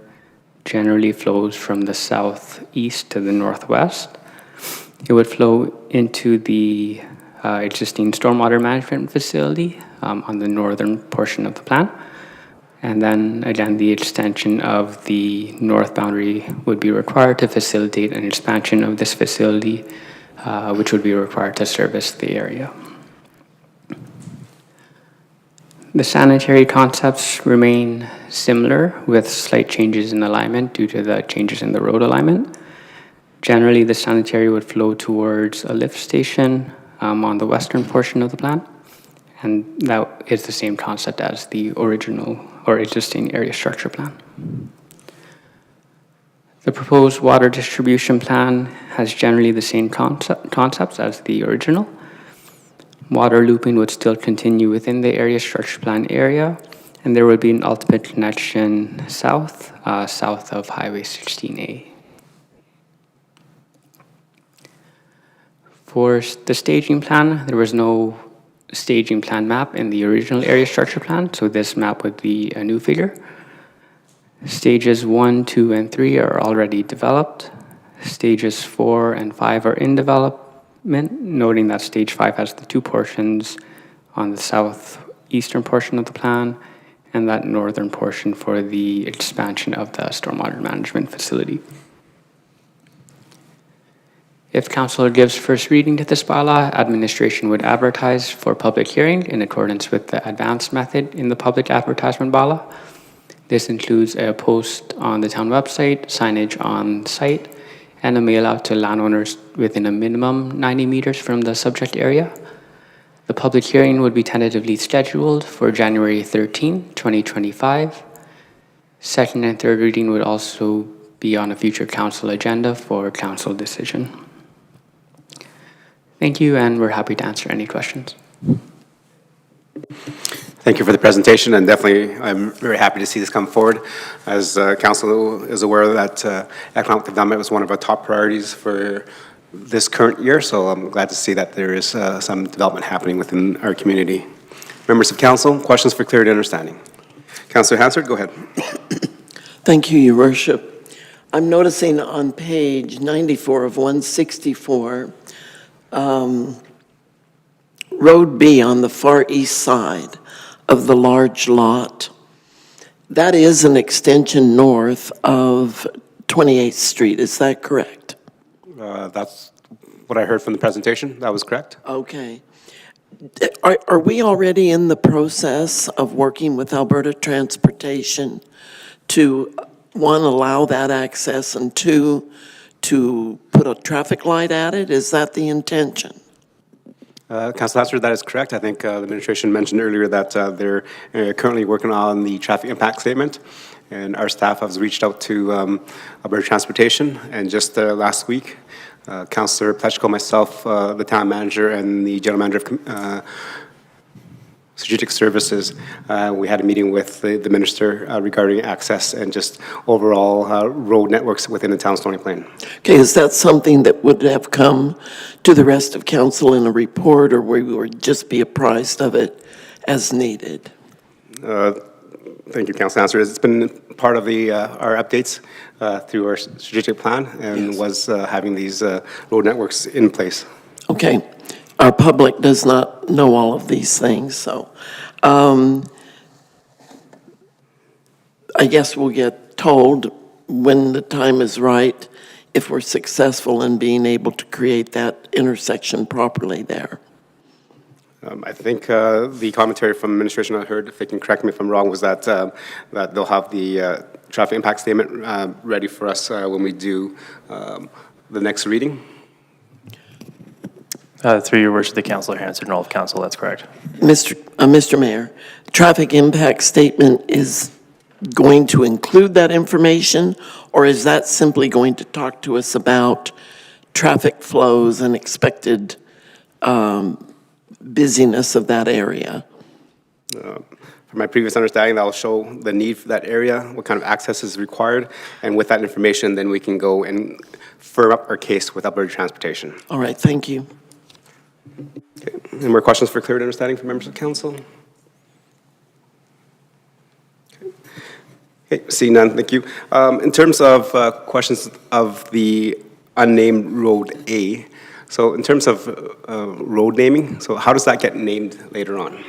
generally flows from the southeast to the northwest. It would flow into the existing stormwater management facility on the northern portion of the plan. And then again, the extension of the north boundary would be required to facilitate an expansion of this facility, which would be required to service the area. The sanitary concepts remain similar with slight changes in alignment due to the changes in the road alignment. Generally, the sanitary would flow towards a lift station on the western portion of the plan, and that is the same concept as the original or existing area structure plan. The proposed water distribution plan has generally the same concepts as the original. Water looping would still continue within the area structure plan area, and there would be an ultimate connection south of Highway 16A. For the staging plan, there was no staging plan map in the original area structure plan, so this map would be a new figure. Stages 1, 2, and 3 are already developed. Stages 4 and 5 are in development, noting that stage 5 has the two portions on the southeastern portion of the plan and that northern portion for the expansion of the stormwater management facility. If council gives first reading to this bylaw, administration would advertise for public hearing in accordance with the advanced method in the public advertisement bylaw. This includes a post on the town website, signage on site, and a mail out to landowners within a minimum 90 meters from the subject area. The public hearing would be tentatively scheduled for January 13, 2025. Second and third reading would also be on a future council agenda for council decision. Thank you, and we're happy to answer any questions. Thank you for the presentation, and definitely I'm very happy to see this come forward. As council is aware that economic development was one of our top priorities for this current year, so I'm glad to see that there is some development happening within our community. Members of council, questions for clarity and understanding. Councillor Hansard, go ahead. Thank you, Your Worship. I'm noticing on page 94 of 164, Road B on the far east side of the large lot. That is an extension north of 28th Street, is that correct? That's what I heard from the presentation. That was correct. Okay. Are we already in the process of working with Alberta Transportation to, one, allow that access, and two, to put a traffic light at it? Is that the intention? Councillor Hansard, that is correct. I think the administration mentioned earlier that they're currently working on the traffic impact statement, and our staff has reached out to Alberta Transportation, and just last week, Councillor Plechko, myself, the town manager, and the general manager of Strategic Services, we had a meeting with the minister regarding access and just overall road networks within the town of Stony Plain. Okay, is that something that would have come to the rest of council in a report, or we would just be apprised of it as needed? Thank you, Councillor Hansard. It's been part of our updates through our strategic plan, and was having these road networks in place. Okay. Our public does not know all of these things, so I guess we'll get told when the time is right if we're successful in being able to create that intersection properly there. I think the commentary from administration I heard, if they can correct me if I'm wrong, was that that they'll have the traffic impact statement ready for us when we do the next reading. Through your worship, the councillor Hansard and all of council, that's correct. Mr. Mayor, traffic impact statement is going to include that information, or is that simply going to talk to us about traffic flows and expected busyness of that area? From my previous understanding, that will show the need for that area, what kind of access is required, and with that information, then we can go and firm up our case with Alberta Transportation. All right, thank you. Okay. Any more questions for clarity and understanding from members of council? Okay, seeing none, thank you. In terms of questions of the unnamed Road A, so in terms of road naming, so how does that get named later on?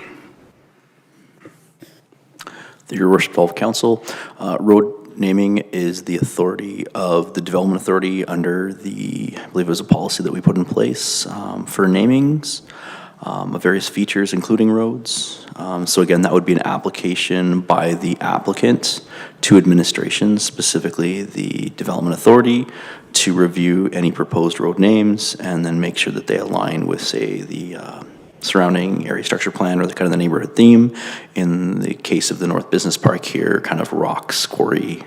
Your worship, all of council, road naming is the authority of the Development Authority under the, I believe it was a policy that we put in place for namings of various features, including roads. So again, that would be an application by the applicant to administration, specifically the Development Authority, to review any proposed road names and then make sure that they align with, say, the surrounding area structure plan or the kind of the neighborhood theme. In the case of the North Business Park here, kind of rocks, quarry,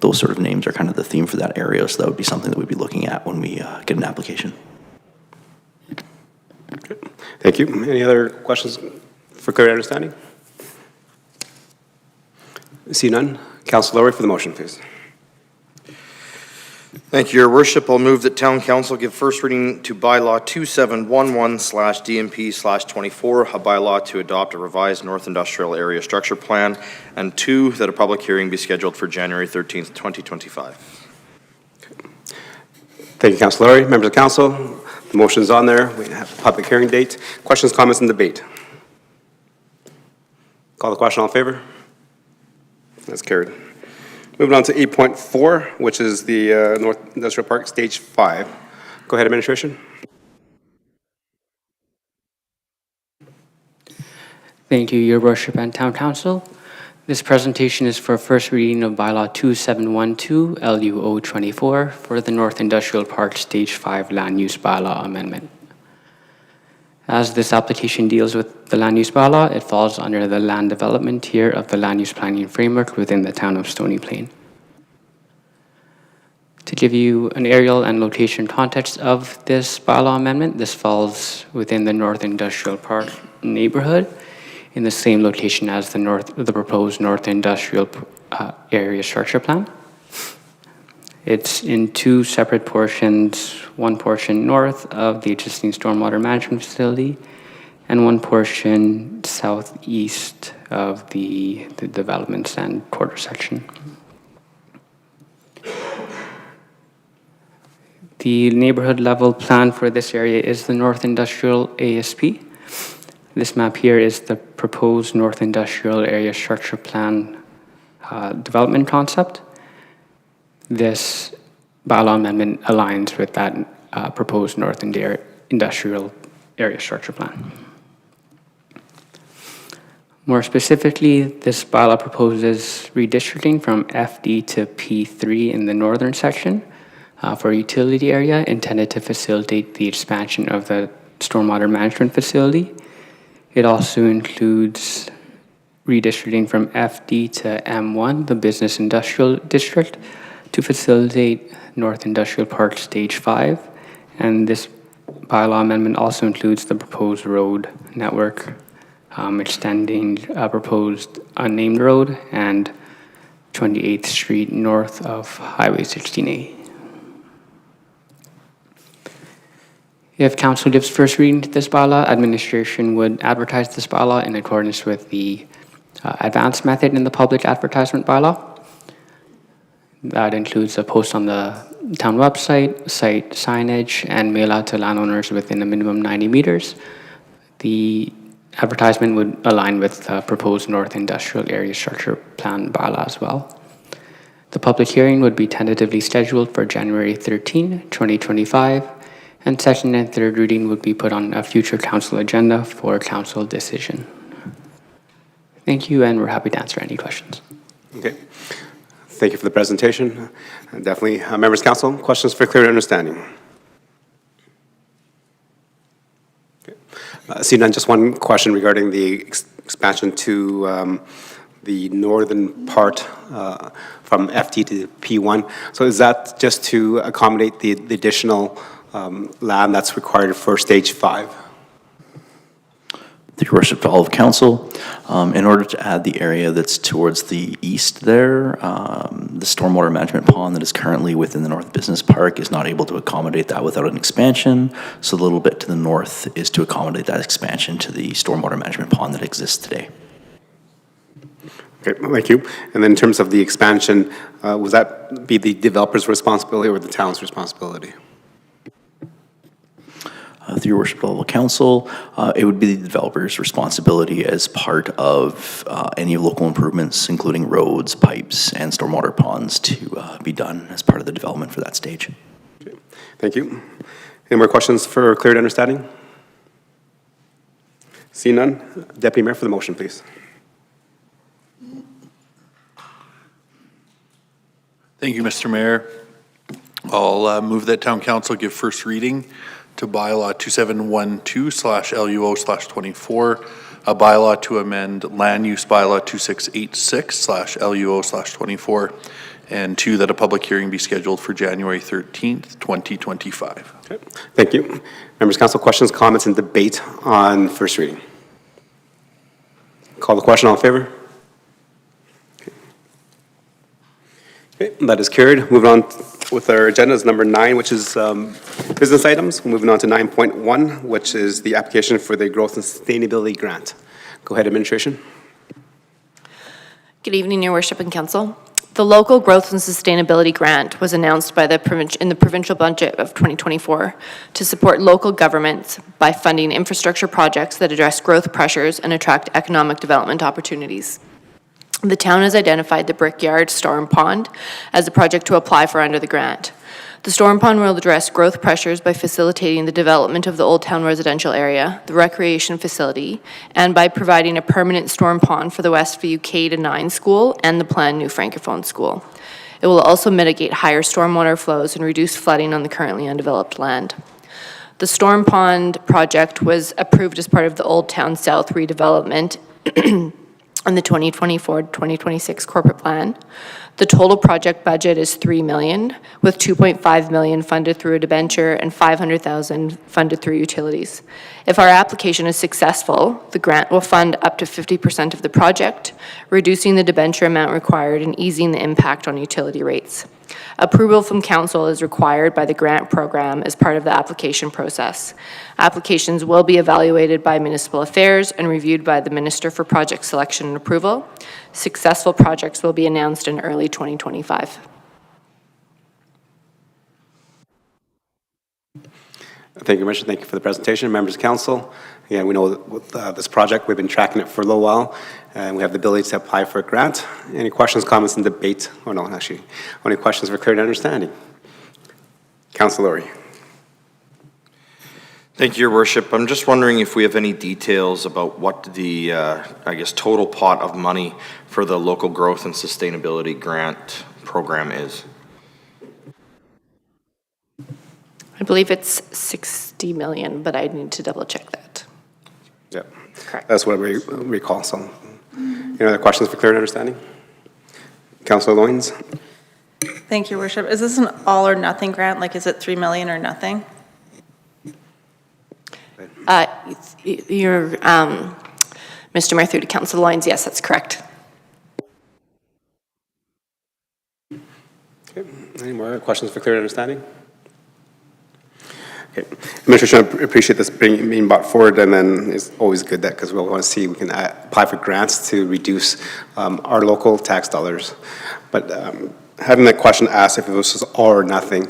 those sort of names are kind of the theme for that area. So that would be something that we'd be looking at when we get an application. Thank you. Any other questions for clear understanding? See none. Councilor Lowry for the motion, please. Thank you, Your Worship. I'll move that Town Council give first reading to bylaw 2711/DMP/24, a bylaw to adopt a revised North Industrial Area Structure Plan, and 2, that a public hearing be scheduled for January 13th, 2025. Thank you, Councilor Lowry. Members of council, the motion is on there. We have a public hearing date. Questions, comments, and debate? Call the question. All in favor? That's carried. Moving on to 8.4, which is the North Industrial Park Stage 5. Go ahead, administration. Thank you, Your Worship and Town Council. This presentation is for first reading of bylaw 2712 LUO 24 for the North Industrial Park Stage 5 Land Use Bylaw Amendment. As this application deals with the land use bylaw, it falls under the land development tier of the land use planning framework within the town of Stony Plain. To give you an aerial and location context of this bylaw amendment, this falls within the North Industrial Park neighborhood in the same location as the proposed North Industrial Area Structure Plan. It's in 2 separate portions, one portion north of the existing stormwater management facility and one portion southeast of the developments and quarter section. The neighborhood level plan for this area is the North Industrial ASP. This map here is the proposed North Industrial Area Structure Plan development concept. This bylaw amendment aligns with that proposed North Industrial Area Structure Plan. More specifically, this bylaw proposes redistricting from FD to P3 in the northern section for a utility area intended to facilitate the expansion of the stormwater management facility. It also includes redistricting from FD to M1, the Business Industrial District, to facilitate North Industrial Park Stage 5. And this bylaw amendment also includes the proposed road network, extending a proposed unnamed road and 28th Street north of Highway 16A. If council gives first reading to this bylaw, administration would advertise this bylaw in accordance with the advanced method in the public advertisement bylaw. That includes a post on the town website, site signage, and mail out to landowners within a minimum 90 meters. The advertisement would align with the proposed North Industrial Area Structure Plan bylaw as well. The public hearing would be tentatively scheduled for January 13, 2025, and second and third reading would be put on a future council agenda for council decision. Thank you, and we're happy to answer any questions. Okay. Thank you for the presentation. Definitely, members of council, questions for clear understanding? Okay. Seeing none, just one question regarding the expansion to the northern part from FT to P1. So is that just to accommodate the additional land that's required for stage 5? Your Worship, to all of council, in order to add the area that's towards the east there, the stormwater management pond that is currently within the North Business Park is not able to accommodate that without an expansion. So the little bit to the north is to accommodate that expansion to the stormwater management pond that exists today. Okay, thank you. And then in terms of the expansion, would that be the developer's responsibility or the town's responsibility? Through your Worship, all council, it would be the developer's responsibility as part of any local improvements, including roads, pipes, and stormwater ponds, to be done as part of the development for that stage. Okay. Thank you. Any more questions for clear understanding? See none. Deputy Mayor for the motion, please. Thank you, Mr. Mayor. I'll move that Town Council give first reading to bylaw 2712/LUO/24, a bylaw to amend land use bylaw 2686/LUO/24, and 2, that a public hearing be scheduled for January 13th, 2025. Okay. Thank you. Members of council, questions, comments, and debate on first reading? Call the question, all in favor? Okay, that is carried. Moving on with our agenda is number 9, which is business items. Moving on to 9.1, which is the application for the Growth and Sustainability Grant. Go ahead, administration. Good evening, Your Worship and Council. The Local Growth and Sustainability Grant was announced by in the provincial budget of 2024 to support local governments by funding infrastructure projects that address growth pressures and attract economic development opportunities. The town has identified the Brickyard Storm Pond as a project to apply for under the grant. The storm pond will address growth pressures by facilitating the development of the Old Town residential area, the recreation facility, and by providing a permanent storm pond for the Westview K-9 school and the planned new Francophone school. It will also mitigate higher stormwater flows and reduce flooding on the currently undeveloped land. The storm pond project was approved as part of the Old Town South redevelopment on the 2024-2026 corporate plan. The total project budget is $3 million, with $2.5 million funded through a debenture and $500,000 funded through utilities. If our application is successful, the grant will fund up to 50% of the project, reducing the debenture amount required and easing the impact on utility rates. Approval from council is required by the grant program as part of the application process. Applications will be evaluated by Municipal Affairs and reviewed by the Minister for Project Selection and Approval. Successful projects will be announced in early 2025. Thank you, Commissioner. Thank you for the presentation. Members of council, again, we know that with this project, we've been tracking it for a little while, and we have the ability to apply for a grant. Any questions, comments, and debate? Oh, no, actually, any questions for clarity and understanding? Councilor Laurie. Thank you, Your Worship. I'm just wondering if we have any details about what the, I guess, total pot of money for the Local Growth and Sustainability Grant program is. I believe it's 60 million, but I need to double check that. Yeah, correct. That's what we recall. So, any other questions for clear understanding? Councilor Loynes. Thank you, Worship. Is this an all or nothing grant? Like, is it $3 million or nothing? Mr. Mayor, through to Councilor Loynes, yes, that's correct. Okay. Any more questions for clear understanding? Okay. Administration, I appreciate this being brought forward, and then it's always good that because we want to see we can apply for grants to reduce our local tax dollars. But having that question asked if it was all or nothing,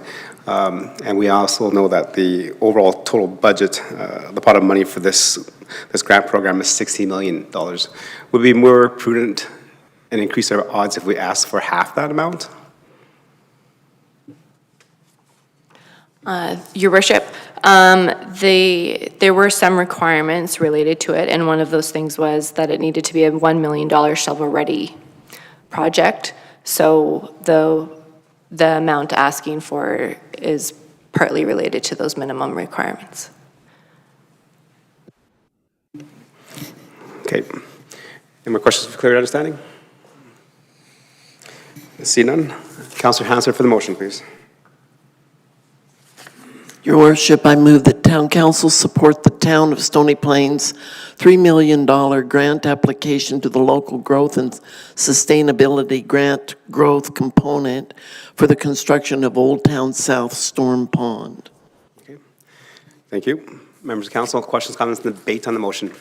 and we also know that the overall total budget, the pot of money for this grant program is $60 million. Would it be more prudent and increase our odds if we ask for half that amount? Your Worship, there were some requirements related to it, and one of those things was that it needed to be a $1 million shovel-ready project. So the amount asking for is partly related to those minimum requirements. Okay. Any more questions for clear understanding? See none. Councillor Hansen for the motion, please. Your Worship, I move that Town Council support the Town of Stony Plains $3 million grant application to the Local Growth and Sustainability Grant Growth Component for the construction of Old Town South Storm Pond. Okay. Thank you. Members of council, questions, comments, and debate on the motion?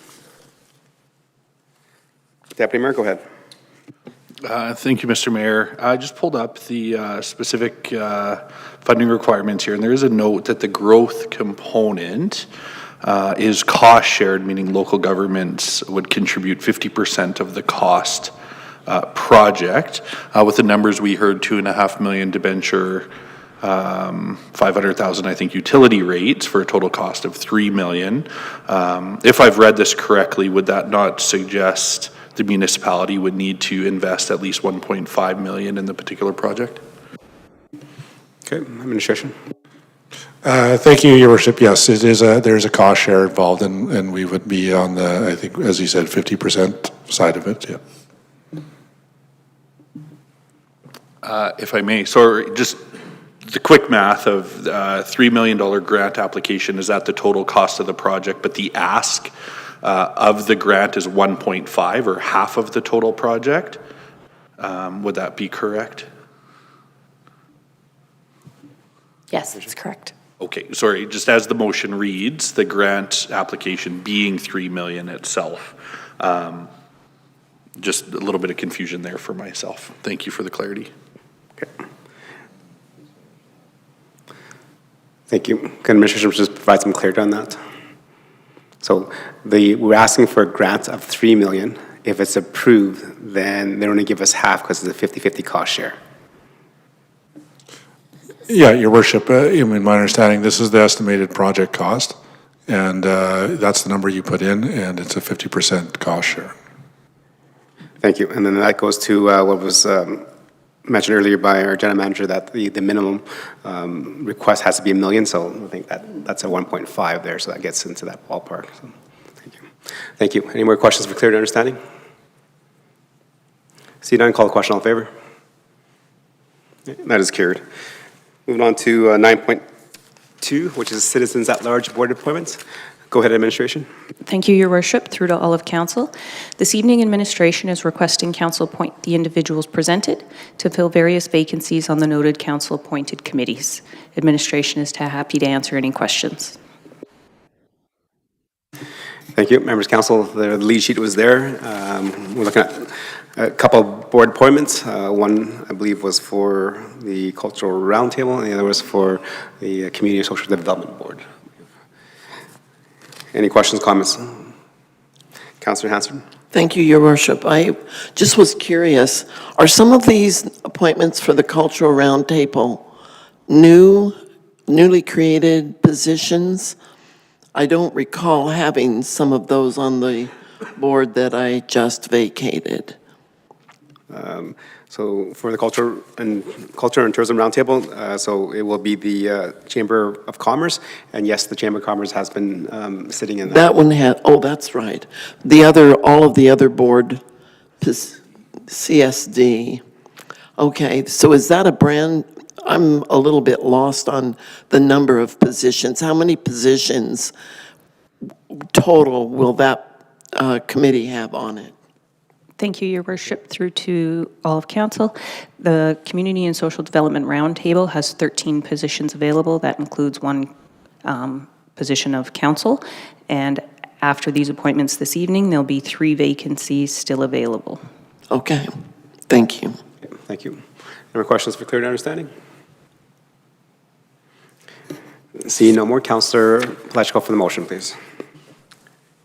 Deputy Mayor, go ahead. Thank you, Mr. Mayor. I just pulled up the specific funding requirements here, and there is a note that the growth component is cost shared, meaning local governments would contribute 50% of the cost project. With the numbers we heard, $2.5 million debenture, 500,000, I think, utility rates for a total cost of $3 million. If I've read this correctly, would that not suggest the municipality would need to invest at least $1.5 million in the particular project? Okay, administration. Thank you, Your Worship. Yes, it is there is a cost share involved, and we would be on the, I think, as you said, 50% side of it. Yeah. If I may, so just the quick math of $3 million grant application is at the total cost of the project, but the ask of the grant is 1.5 or half of the total project. Would that be correct? Yes, that's correct. Okay, sorry, just as the motion reads, the grant application being 3 million itself. Just a little bit of confusion there for myself. Thank you for the clarity. Okay. Thank you. Can administration just provide some clarity on that? So we're asking for a grant of 3 million. If it's approved, then they only give us half because it's a 50-50 cost share. Yeah, Your Worship, in my understanding, this is the estimated project cost, and that's the number you put in, and it's a 50% cost share. Thank you. And then that goes to what was mentioned earlier by our general manager, that the minimum request has to be $1 million. So I think that's a 1.5 there. So that gets into that ballpark. So thank you. Thank you. Any more questions for clear understanding? See none, call the question. All in favor? That is carried. Moving on to 9.2, which is Citizens at Large Board Appointments. Go ahead, administration. Thank you, Your Worship, through to all of council. This evening, administration is requesting council appoint the individuals presented to fill various vacancies on the noted council-appointed committees. Administration is happy to answer any questions. Thank you, members of council. The lead sheet was there. We're looking at a couple of board appointments. One, I believe, was for the Cultural Roundtable, and the other was for the Community and Social Development Board. Any questions, comments? Councillor Hanson? Thank you, Your Worship. I just was curious, are some of these appointments for the Cultural Roundtable newly created positions? I don't recall having some of those on the board that I just vacated. So for the Culture and Tourism Roundtable, so it will be the Chamber of Commerce, and yes, the Chamber of Commerce has been sitting in that. That one had, oh, that's right. All of the other board, CSD. Okay, so is that a brand, I'm a little bit lost on the number of positions. How many positions total will that committee have on it? Thank you, Your Worship. Through to all of council. The Community and Social Development Roundtable has 13 positions available. That includes one position of council. And after these appointments this evening, there'll be 3 vacancies still available. Okay, thank you. Thank you. Any more questions for clear understanding? Seeing no more, Councillor Palechko for the motion, please.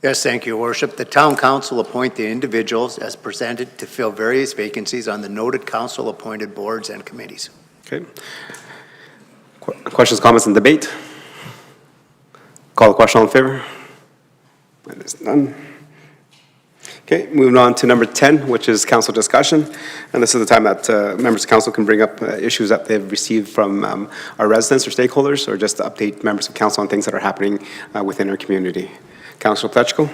Yes, thank you, Your Worship. The Town Council appoint the individuals as presented to fill various vacancies on the noted council-appointed boards and committees. Okay. Questions, comments, and debate? Call the question, all in favor? That is none. Okay, moving on to number 10, which is council discussion. And this is the time that members of council can bring up issues that they've received from our residents or stakeholders, or just to update members of council on things that are happening within our community. Councillor Palechko.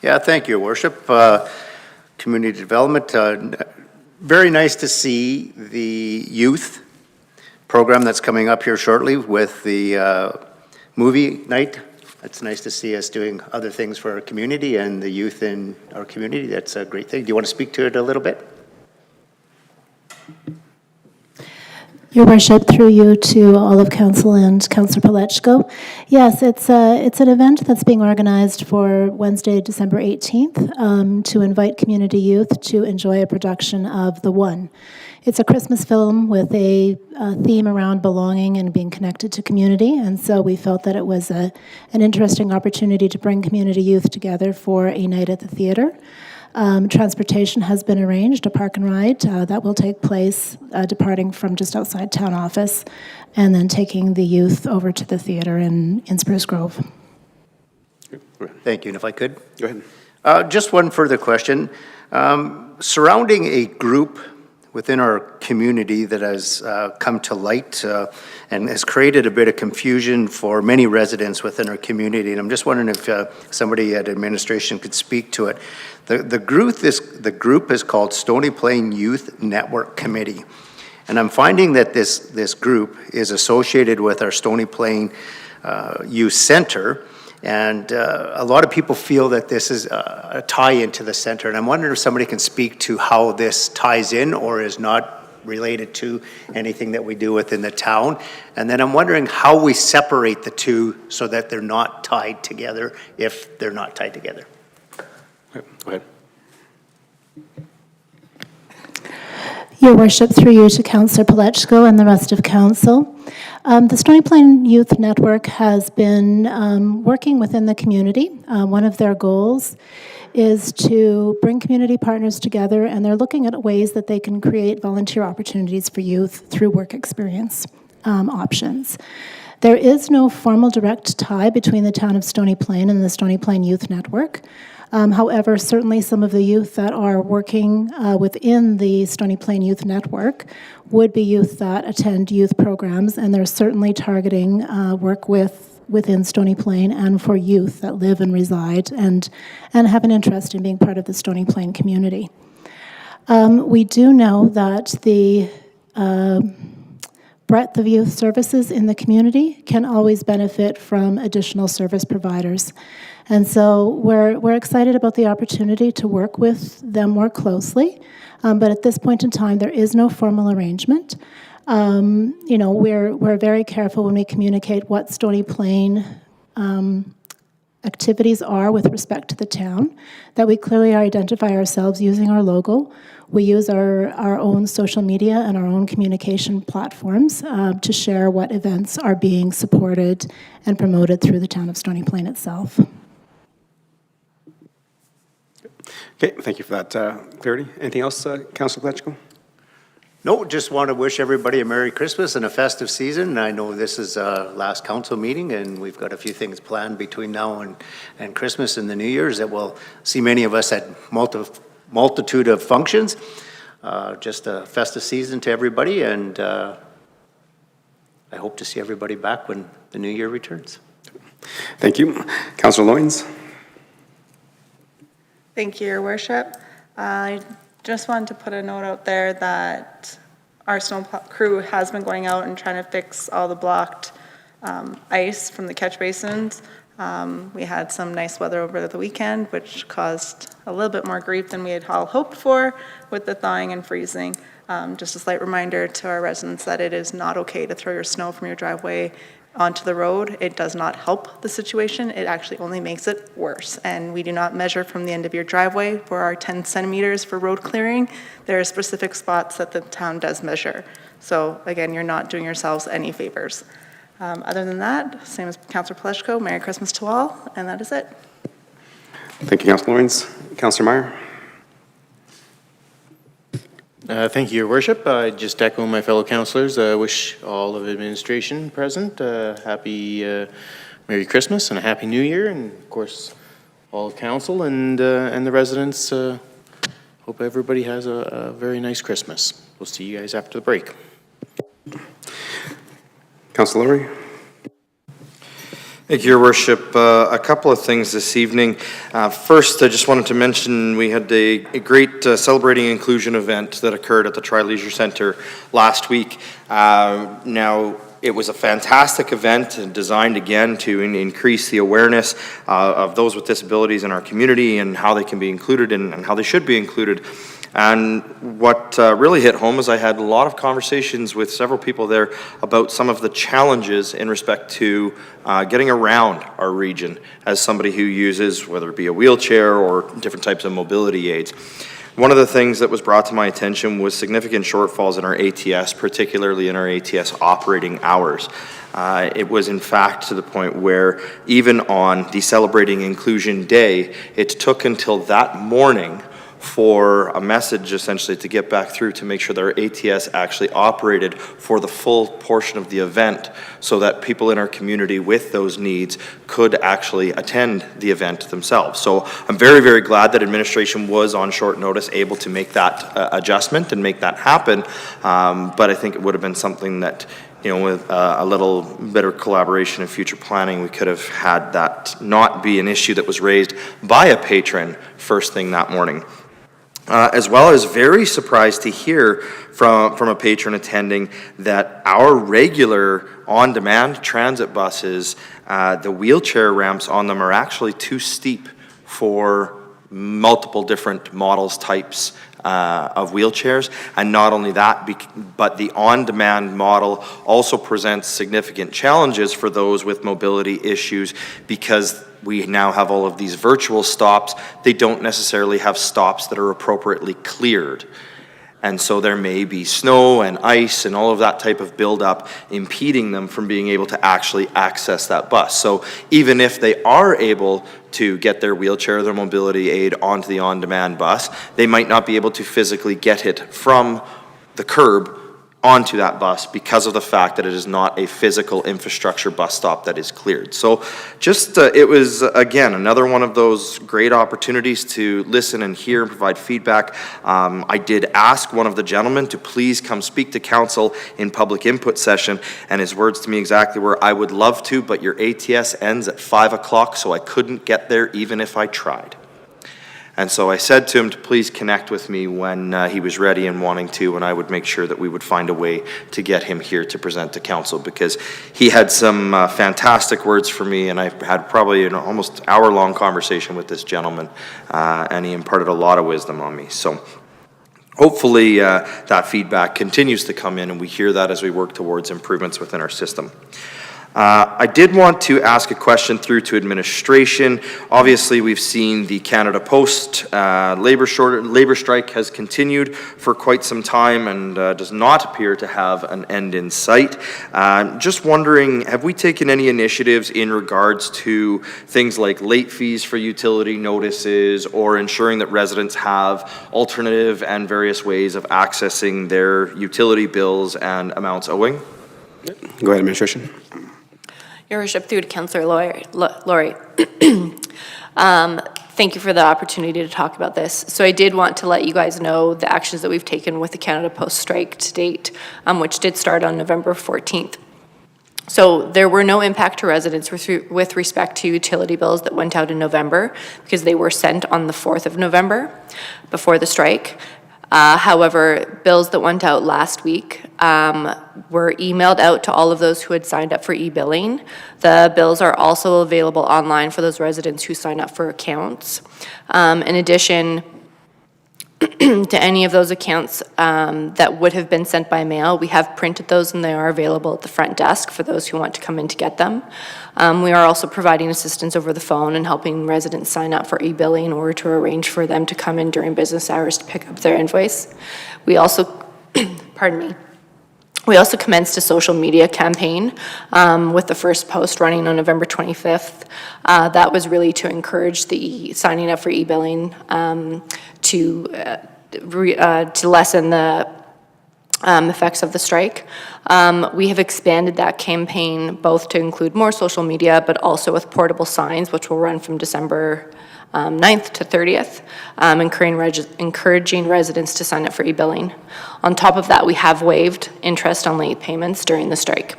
Yeah, thank you, Your Worship. Community development, very nice to see the youth program that's coming up here shortly with the movie night. It's nice to see us doing other things for our community and the youth in our community. That's a great thing. Do you want to speak to it a little bit? Your Worship, through you to all of council and Councillor Palechko. Yes, it's an event that's being organized for Wednesday, December 18th, to invite community youth to enjoy a production of The One. It's a Christmas film with a theme around belonging and being connected to community, and so we felt that it was an interesting opportunity to bring community youth together for a night at the theater. Transportation has been arranged, a park and ride that will take place departing from just outside town office and then taking the youth over to the theater in Spruce Grove. Thank you. And if I could? Go ahead. Just one further question. Surrounding a group within our community that has come to light and has created a bit of confusion for many residents within our community. And I'm just wondering if somebody at administration could speak to it. The group is called Stony Plain Youth Network Committee. And I'm finding that this group is associated with our Stony Plain Youth Center. And a lot of people feel that this is a tie-in to the center. And I'm wondering if somebody can speak to how this ties in or is not related to anything that we do within the town. And then I'm wondering how we separate the two so that they're not tied together if they're not tied together. Go ahead. Your Worship, through you to Councillor Palechko and the rest of Council. The Stony Plain Youth Network has been working within the community. One of their goals is to bring community partners together, and they're looking at ways that they can create volunteer opportunities for youth through work experience options. There is no formal direct tie between the town of Stony Plain and the Stony Plain Youth Network. However, certainly some of the youth that are working within the Stony Plain Youth Network would be youth that attend youth programs, and they're certainly targeting work within Stony Plain and for youth that live and reside and have an interest in being part of the Stony Plain community. We do know that the breadth of youth services in the community can always benefit from additional service providers. And so we're excited about the opportunity to work with them more closely. But at this point in time, there is no formal arrangement. We're very careful when we communicate what Stony Plain activities are with respect to the town, that we clearly identify ourselves using our logo. We use our own social media and our own communication platforms to share what events are being supported and promoted through the town of Stony Plain itself. Okay, thank you for that clarity. Anything else, Councillor Palechko? No, just want to wish everybody a Merry Christmas and a festive season. I know this is our last council meeting, and we've got a few things planned between now and Christmas and the New Year's that will see many of us at multitude of functions. Just a festive season to everybody, and I hope to see everybody back when the new year returns. Thank you. Councillor Loyens? Thank you, Your Worship. I just wanted to put a note out there that our snow crew has been going out and trying to fix all the blocked ice from the catch basins. We had some nice weather over the weekend, which caused a little bit more grief than we had all hoped for with the thawing and freezing. Just a slight reminder to our residents that it is not okay to throw your snow from your driveway onto the road. It does not help the situation. It actually only makes it worse. And we do not measure from the end of your driveway for our 10 centimeters for road clearing. There are specific spots that the town does measure. So again, you're not doing yourselves any favors. Other than that, same as Councillor Palechko, Merry Christmas to all, and that is it. Thank you, Councillor Loyens. Councillor Meyer? Thank you, Your Worship. I just echo my fellow councillors. Wish all of administration present happy Merry Christmas and a Happy New Year, and of course all of council and the residents. Hope everybody has a very nice Christmas. We'll see you guys after the break. Councillor Lowry? Thank you, Your Worship. A couple of things this evening. First, I just wanted to mention we had a great Celebrating Inclusion event that occurred at the Tri-Leisure Centre last week. Now, it was a fantastic event and designed again to increase the awareness of those with disabilities in our community and how they can be included and how they should be included. And what really hit home is I had a lot of conversations with several people there about some of the challenges in respect to getting around our region as somebody who uses, whether it be a wheelchair or different types of mobility aids. One of the things that was brought to my attention was significant shortfalls in our ATS, particularly in our ATS operating hours. It was in fact to the point where even on the Celebrating Inclusion Day, it took until that morning for a message essentially to get back through to make sure that our ATS actually operated for the full portion of the event so that people in our community with those needs could actually attend the event themselves. So I'm very, very glad that administration was on short notice able to make that adjustment and make that happen. But I think it would have been something that, you know, with a little better collaboration and future planning, we could have had that not be an issue that was raised by a patron first thing that morning. As well as very surprised to hear from a patron attending that our regular on-demand transit buses, the wheelchair ramps on them are actually too steep for multiple different models, types of wheelchairs. And not only that, but the on-demand model also presents significant challenges for those with mobility issues because we now have all of these virtual stops. They don't necessarily have stops that are appropriately cleared. And so there may be snow and ice and all of that type of buildup impeding them from being able to actually access that bus. So even if they are able to get their wheelchair, their mobility aid onto the on-demand bus, they might not be able to physically get it from the curb onto that bus because of the fact that it is not a physical infrastructure bus stop that is cleared. So just, it was, again, another one of those great opportunities to listen and hear and provide feedback. I did ask one of the gentlemen to please come speak to council in public input session, and his words to me exactly were, "I would love to, but your ATS ends at 5 o'clock, so I couldn't get there even if I tried." And so I said to him to please connect with me when he was ready and wanting to, and I would make sure that we would find a way to get him here to present to council, because he had some fantastic words for me, and I had probably an almost hour-long conversation with this gentleman, and he imparted a lot of wisdom on me. So hopefully that feedback continues to come in, and we hear that as we work towards improvements within our system. I did want to ask a question through to administration. Obviously, we've seen the Canada Post labor strike has continued for quite some time and does not appear to have an end in sight. Just wondering, have we taken any initiatives in regards to things like late fees for utility notices or ensuring that residents have alternative and various ways of accessing their utility bills and amounts owing? Go ahead, administration. Your Worship, through to Councillor Laurie. Thank you for the opportunity to talk about this. So I did want to let you guys know the actions that we've taken with the Canada Post strike to date, which did start on November 14th. So there were no impact to residents with respect to utility bills that went out in November because they were sent on the 4th of November before the strike. However, bills that went out last week were emailed out to all of those who had signed up for e-billing. The bills are also available online for those residents who sign up for accounts. In addition to any of those accounts that would have been sent by mail, we have printed those and they are available at the front desk for those who want to come in to get them. We are also providing assistance over the phone and helping residents sign up for e-billing or to arrange for them to come in during business hours to pick up their invoice. We also, pardon me, we also commenced a social media campaign with the first post running on November 25th. That was really to encourage the signing up for e-billing to lessen the effects of the strike. We have expanded that campaign both to include more social media, but also with portable signs, which will run from December 9th to 30th, encouraging residents to sign up for e-billing. On top of that, we have waived interest on late payments during the strike.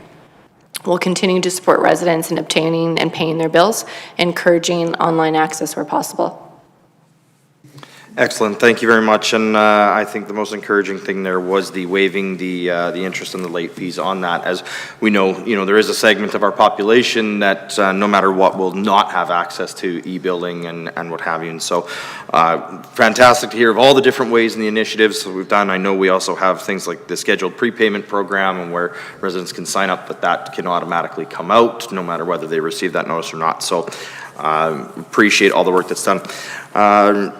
We'll continue to support residents in obtaining and paying their bills, encouraging online access where possible. Excellent, thank you very much. And I think the most encouraging thing there was the waiving the interest and the late fees on that. As we know, there is a segment of our population that no matter what will not have access to e-billing and what have you. And so fantastic to hear of all the different ways and the initiatives that we've done. I know we also have things like the scheduled prepayment program and where residents can sign up, but that can automatically come out no matter whether they receive that notice or not. So appreciate all the work that's done.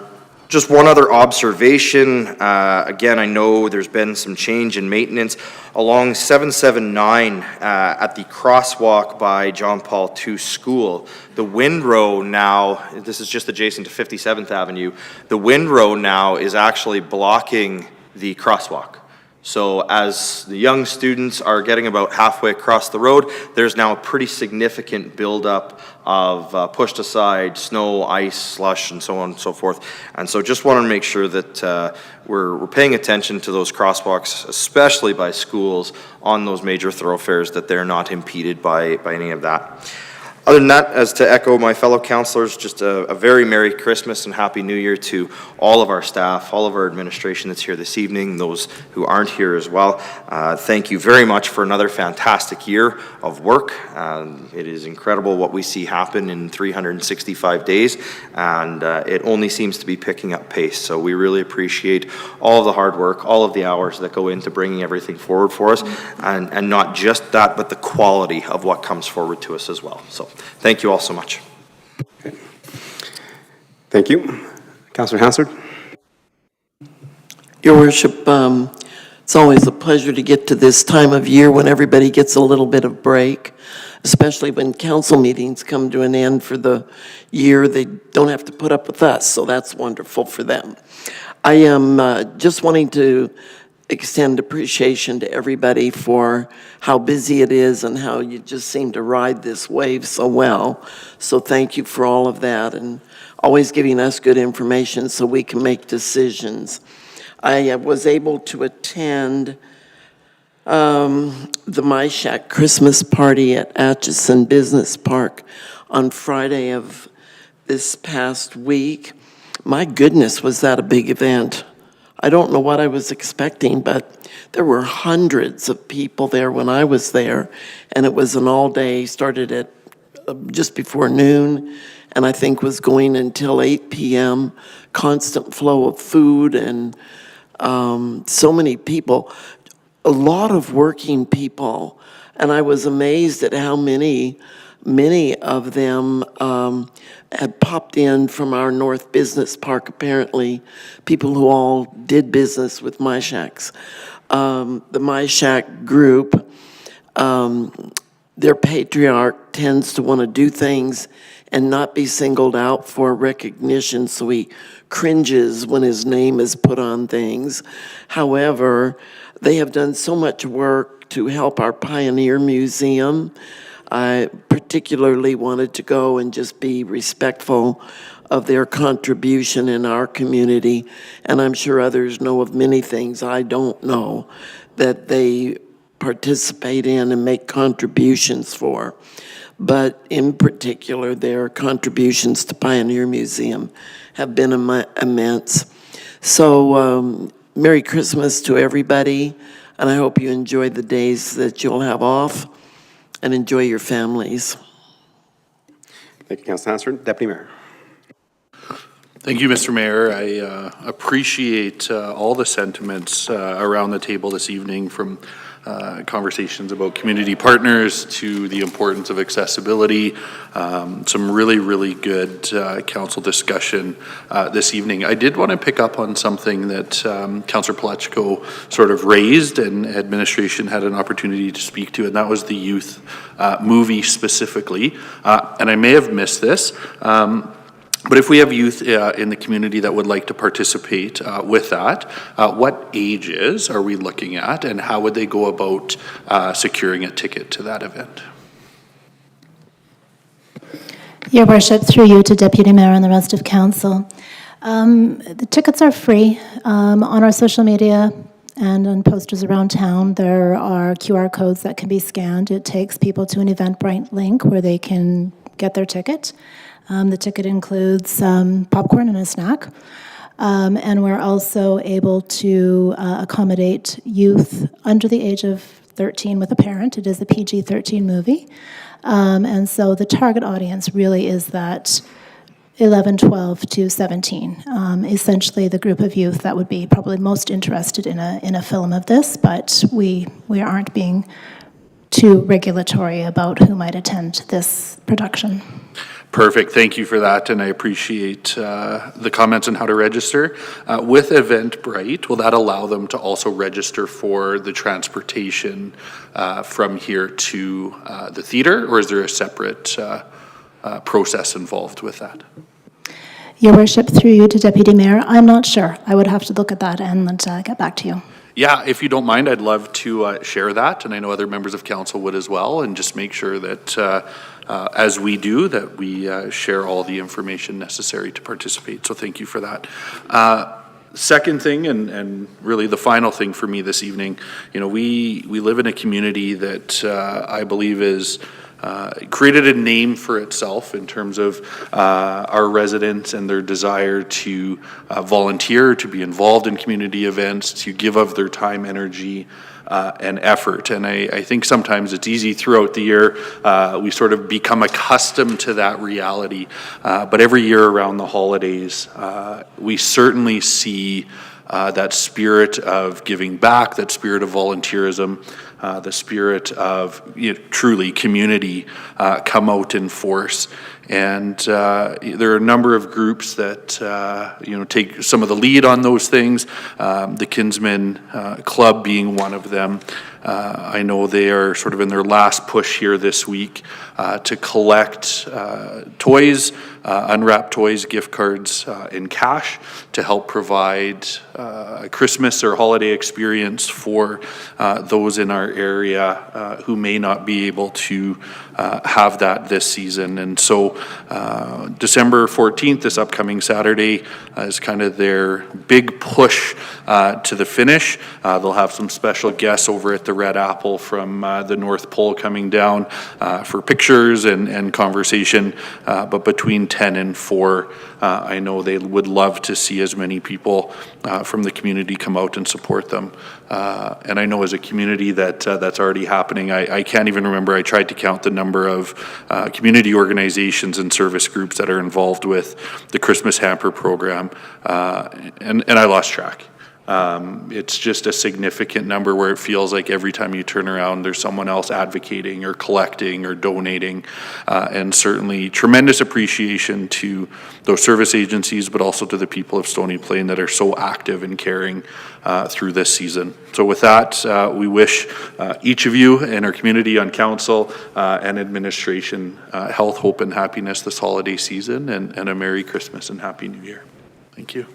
Just one other observation. Again, I know there's been some change in maintenance along 779 at the crosswalk by John Paul II School. The windrow now, this is just adjacent to 57th Avenue, the windrow now is actually blocking the crosswalk. So as the young students are getting about halfway across the road, there's now a pretty significant buildup of pushed aside snow, ice, slush, and so on and so forth. And so just want to make sure that we're paying attention to those crosswalks, especially by schools on those major thoroughfares, that they're not impeded by any of that. Other than that, as to echo my fellow councillors, just a very Merry Christmas and Happy New Year to all of our staff, all of our administration that's here this evening, those who aren't here as well. Thank you very much for another fantastic year of work. It is incredible what we see happen in 365 days, and it only seems to be picking up pace. So we really appreciate all of the hard work, all of the hours that go into bringing everything forward for us, and not just that, but the quality of what comes forward to us as well. So thank you all so much. Okay. Thank you. Councillor Hansard. Your Worship, it's always a pleasure to get to this time of year when everybody gets a little bit of break, especially when council meetings come to an end for the year. They don't have to put up with us, so that's wonderful for them. I am just wanting to extend appreciation to everybody for how busy it is and how you just seem to ride this wave so well. So thank you for all of that and always giving us good information so we can make decisions. I was able to attend the My Shack Christmas party at Atchison Business Park on Friday of this past week. My goodness, was that a big event. I don't know what I was expecting, but there were hundreds of people there when I was there, and it was an all-day, started at just before noon, and I think was going until 8 p.m., constant flow of food, and so many people, a lot of working people, and I was amazed at how many of them had popped in from our North Business Park, apparently, people who all did business with My Shacks. The My Shack group, their patriarch tends to want to do things and not be singled out for recognition, so he cringes when his name is put on things. However, they have done so much work to help our Pioneer Museum. I particularly wanted to go and just be respectful of their contribution in our community, and I'm sure others know of many things I don't know that they participate in and make contributions for. But in particular, their contributions to Pioneer Museum have been immense. So Merry Christmas to everybody, and I hope you enjoy the days that you'll have off and enjoy your families. Thank you, Councillor Hansard. Deputy Mayor. Thank you, Mr. Mayor. I appreciate all the sentiments around the table this evening, from conversations about community partners to the importance of accessibility. Some really, really good council discussion this evening. I did want to pick up on something that Councillor Palechko sort of raised and administration had an opportunity to speak to, and that was the youth movie specifically. And I may have missed this. But if we have youth in the community that would like to participate with that, what ages are we looking at, and how would they go about securing a ticket to that event? Your Worship, through you to Deputy Mayor and the rest of Council. The tickets are free. On our social media and on posters around town, there are QR codes that can be scanned. It takes people to an Eventbrite link where they can get their ticket. The ticket includes popcorn and a snack. And we're also able to accommodate youth under the age of 13 with a parent. It is a PG-13 movie. And so the target audience really is that 11, 12 to 17. Essentially the group of youth that would be probably most interested in a film of this, but we aren't being too regulatory about who might attend this production. Perfect, thank you for that, and I appreciate the comments on how to register. With Eventbrite, will that allow them to also register for the transportation from here to the theater, or is there a separate process involved with that? Your Worship, through you to Deputy Mayor, I'm not sure. I would have to look at that and get back to you. Yeah, if you don't mind, I'd love to share that, and I know other members of council would as well, and just make sure that as we do, that we share all the information necessary to participate. So thank you for that. Second thing, and really the final thing for me this evening, you know, we live in a community that I believe is created a name for itself in terms of our residents and their desire to volunteer, to be involved in community events, to give of their time, energy, and effort. And I think sometimes it's easy throughout the year, we sort of become accustomed to that reality. But every year around the holidays, we certainly see that spirit of giving back, that spirit of volunteerism, the spirit of truly community come out in force. And there are a number of groups that take some of the lead on those things. The Kinsmen Club being one of them. I know they are sort of in their last push here this week to collect toys, unwrapped toys, gift cards, in cash to help provide a Christmas or holiday experience for those in our area who may not be able to have that this season. And so December 14th, this upcoming Saturday, is kind of their big push to the finish. They'll have some special guests over at the Red Apple from the North Pole coming down for pictures and conversation. But between 10 and 4, I know they would love to see as many people from the community come out and support them. And I know as a community that that's already happening. I can't even remember, I tried to count the number of community organizations and service groups that are involved with the Christmas Hamper program, and I lost track. It's just a significant number where it feels like every time you turn around, there's someone else advocating or collecting or donating, and certainly tremendous appreciation to those service agencies, but also to the people of Stony Plain that are so active and caring through this season. So with that, we wish each of you in our community on council and administration health, hope, and happiness this holiday season, and a Merry Christmas and Happy New Year. Thank you.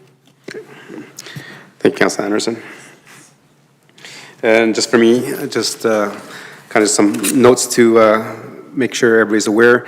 Thank you, Councilor Anderson. And just for me, just kind of some notes to make sure everybody's aware.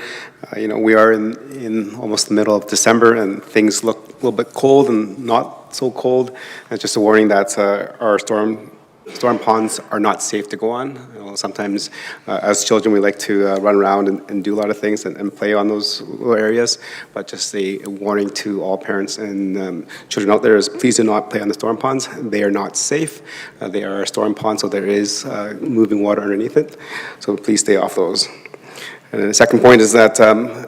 We are in almost the middle of December, and things look a little bit cold and not so cold. And just a warning that our storm ponds are not safe to go on. Sometimes as children we like to run around and do a lot of things and play on those little areas, but just a warning to all parents and children out there is please do not play on the storm ponds. They are not safe. They are a storm pond, so there is moving water underneath it, so please stay off those. And then the second point is that,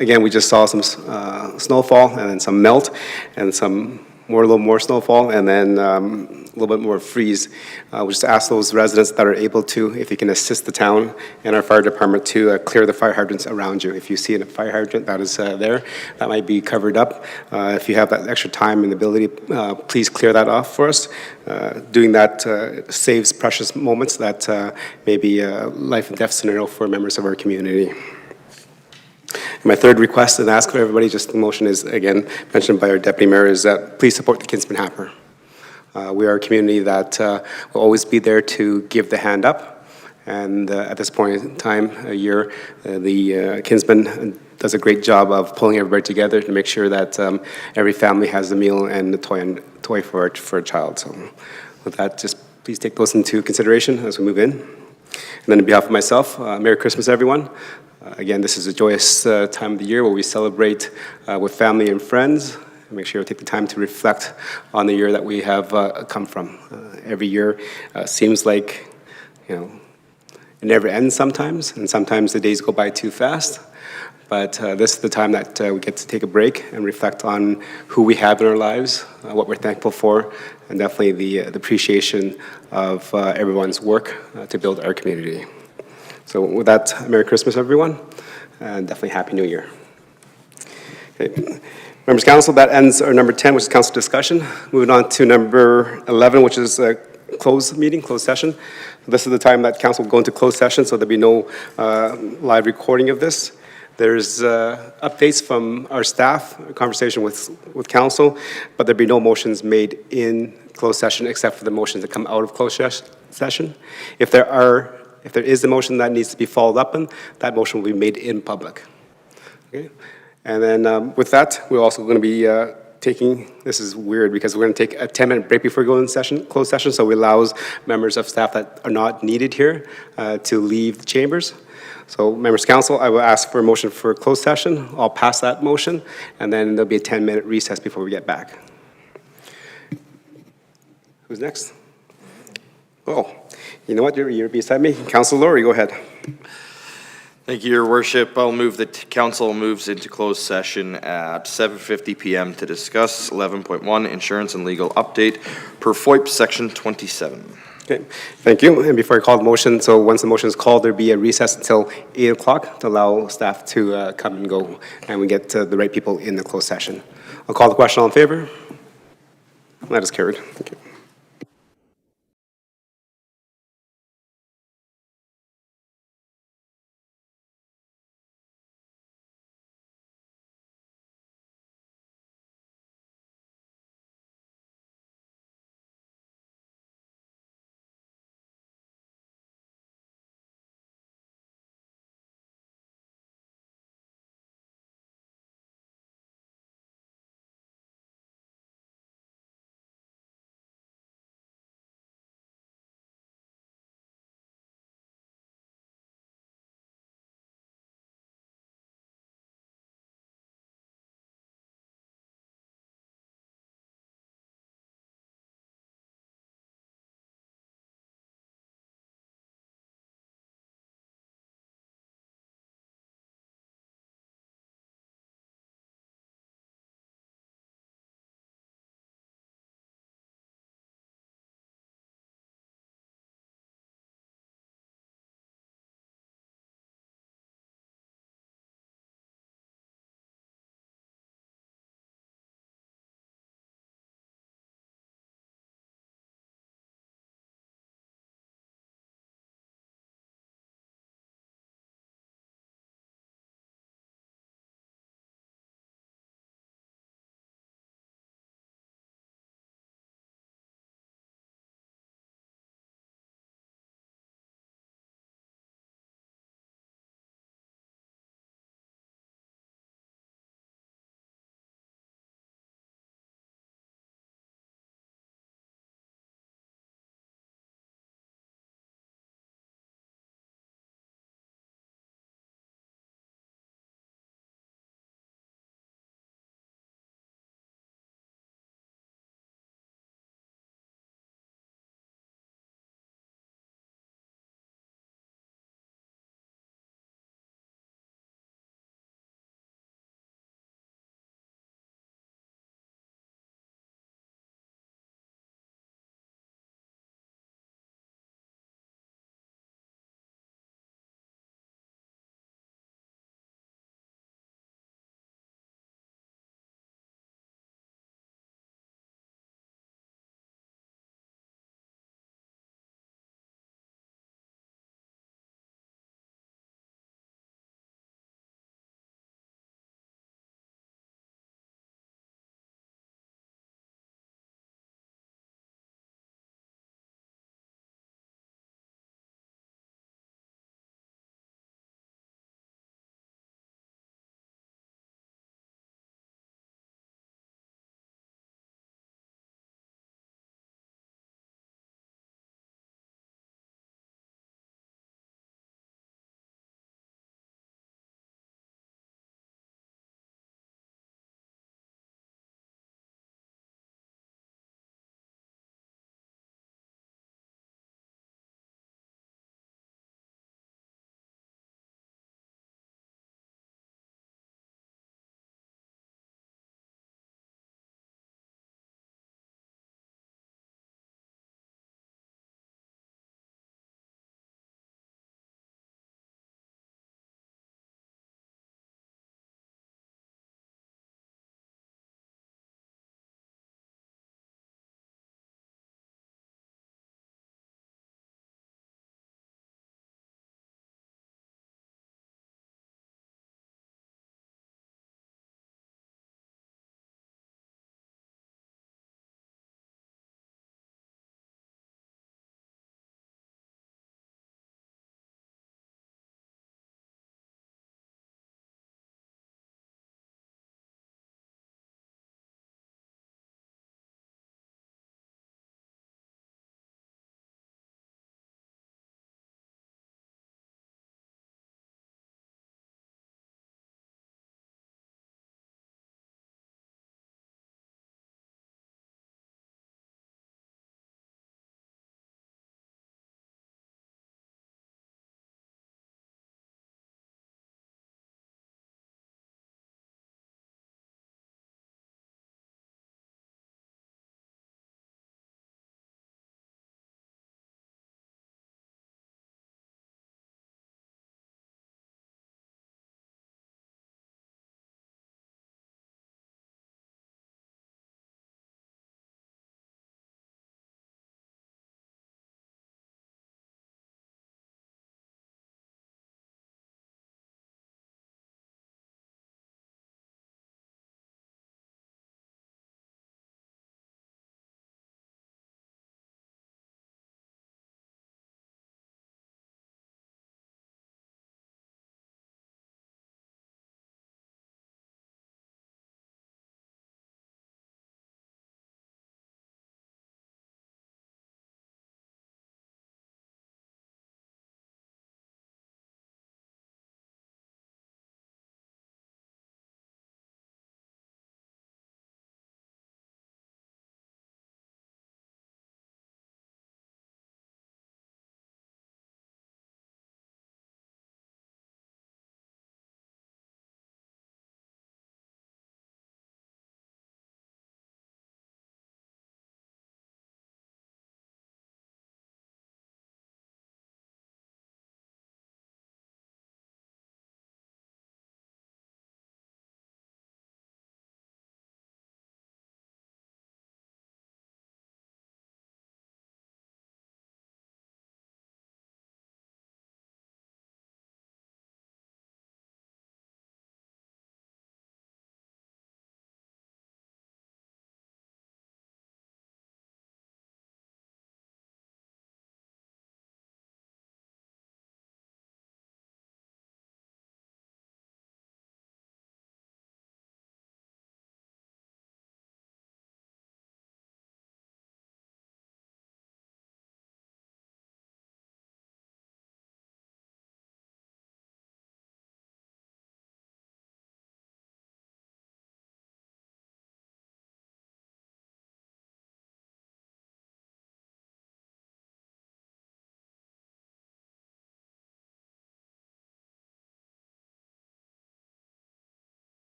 again, we just saw some snowfall and then some melt and a little more snowfall, and then a little bit more freeze. We just ask those residents that are able to, if you can assist the town and our fire department to clear the fire hydrants around you. If you see a fire hydrant that is there, that might be covered up. If you have that extra time and ability, please clear that off for us. Doing that saves precious moments that may be a life and death scenario for members of our community. My third request and ask of everybody, just the motion is, again, mentioned by our Deputy Mayor, is that please support the Kinsman Hamper. We are a community that will always be there to give the hand up. And at this point in time, a year, the Kinsman does a great job of pulling everybody together to make sure that every family has a meal and a toy for a child. So with that, just please take those into consideration as we move in. And then on behalf of myself, Merry Christmas, everyone. Again, this is a joyous time of the year where we celebrate with family and friends. Make sure you take the time to reflect on the year that we have come from. Every year seems like, it never ends sometimes, and sometimes the days go by too fast. But this is the time that we get to take a break and reflect on who we have in our lives, what we're thankful for, and definitely the appreciation of everyone's work to build our community. So with that, Merry Christmas, everyone, and definitely Happy New Year. Okay. Members Council, that ends our number 10, which is council discussion. Moving on to number 11, which is closed meeting, closed session. This is the time that council will go into closed session, so there'll be no live recording of this. There's updates from our staff, a conversation with council, but there'll be no motions made in closed session except for the motions that come out of closed session. If there is a motion that needs to be followed up on, that motion will be made in public. Okay? And then with that, we're also going to be taking, this is weird because we're going to take a 10-minute break before we go in session, closed session, so it allows members of staff that are not needed here to leave the chambers. So members council, I will ask for a motion for a closed session. I'll pass that motion, and then there'll be a 10-minute recess before we get back. Who's next? Oh, you know what, you're beside me. Councilor Laurie, go ahead. Thank you, Your Worship. I'll move that council moves into closed session at 7:50 PM to discuss 11.1 insurance and legal update per FOIP section 27. Okay, thank you. And before I call the motion, so once the motion is called, there'll be a recess until 8 o'clock to allow staff to come and go, and we get the right people in the closed session. I'll call the question. All in favor? That is carried. Thank you.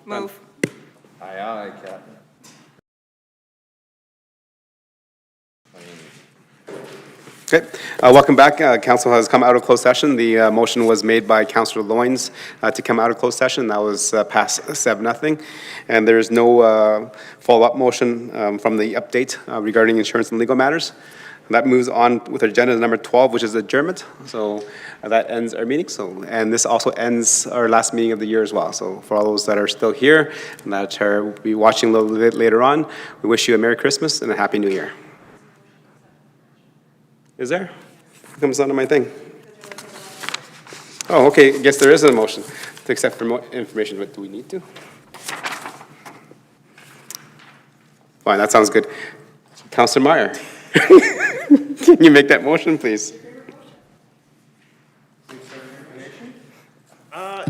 Move. Aye, aye, Captain. Okay, welcome back. Council has come out of closed session. The motion was made by Councillor Loynes to come out of closed session. That was passed 7-0. And there is no follow-up motion from the update regarding insurance and legal matters. That moves on with agenda number 12, which is adjournment. So that ends our meeting. So, and this also ends our last meeting of the year as well. So for all those that are still here and that will be watching a little bit later on, we wish you a Merry Christmas and a Happy New Year. Is there? Comes onto my thing. Oh, okay, I guess there is a motion to accept for information, but do we need to? Fine, that sounds good. Councillor Meyer, can you make that motion, please?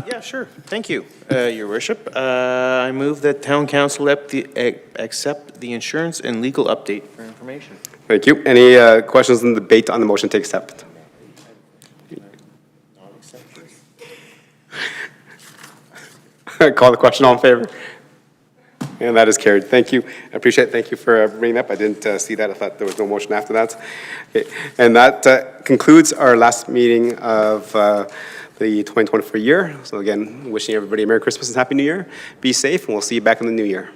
Yeah, sure. Thank you, Your Worship. I move that Town Council accept the insurance and legal update for information. Thank you. Any questions and debate on the motion to accept? Call the question, all in favor? And that is carried. Thank you. I appreciate it. Thank you for bringing it up. I didn't see that. I thought there was no motion after that. Okay. And that concludes our last meeting of the 2024 year. So again, wishing everybody a Merry Christmas and Happy New Year. Be safe, and we'll see you back in the new year.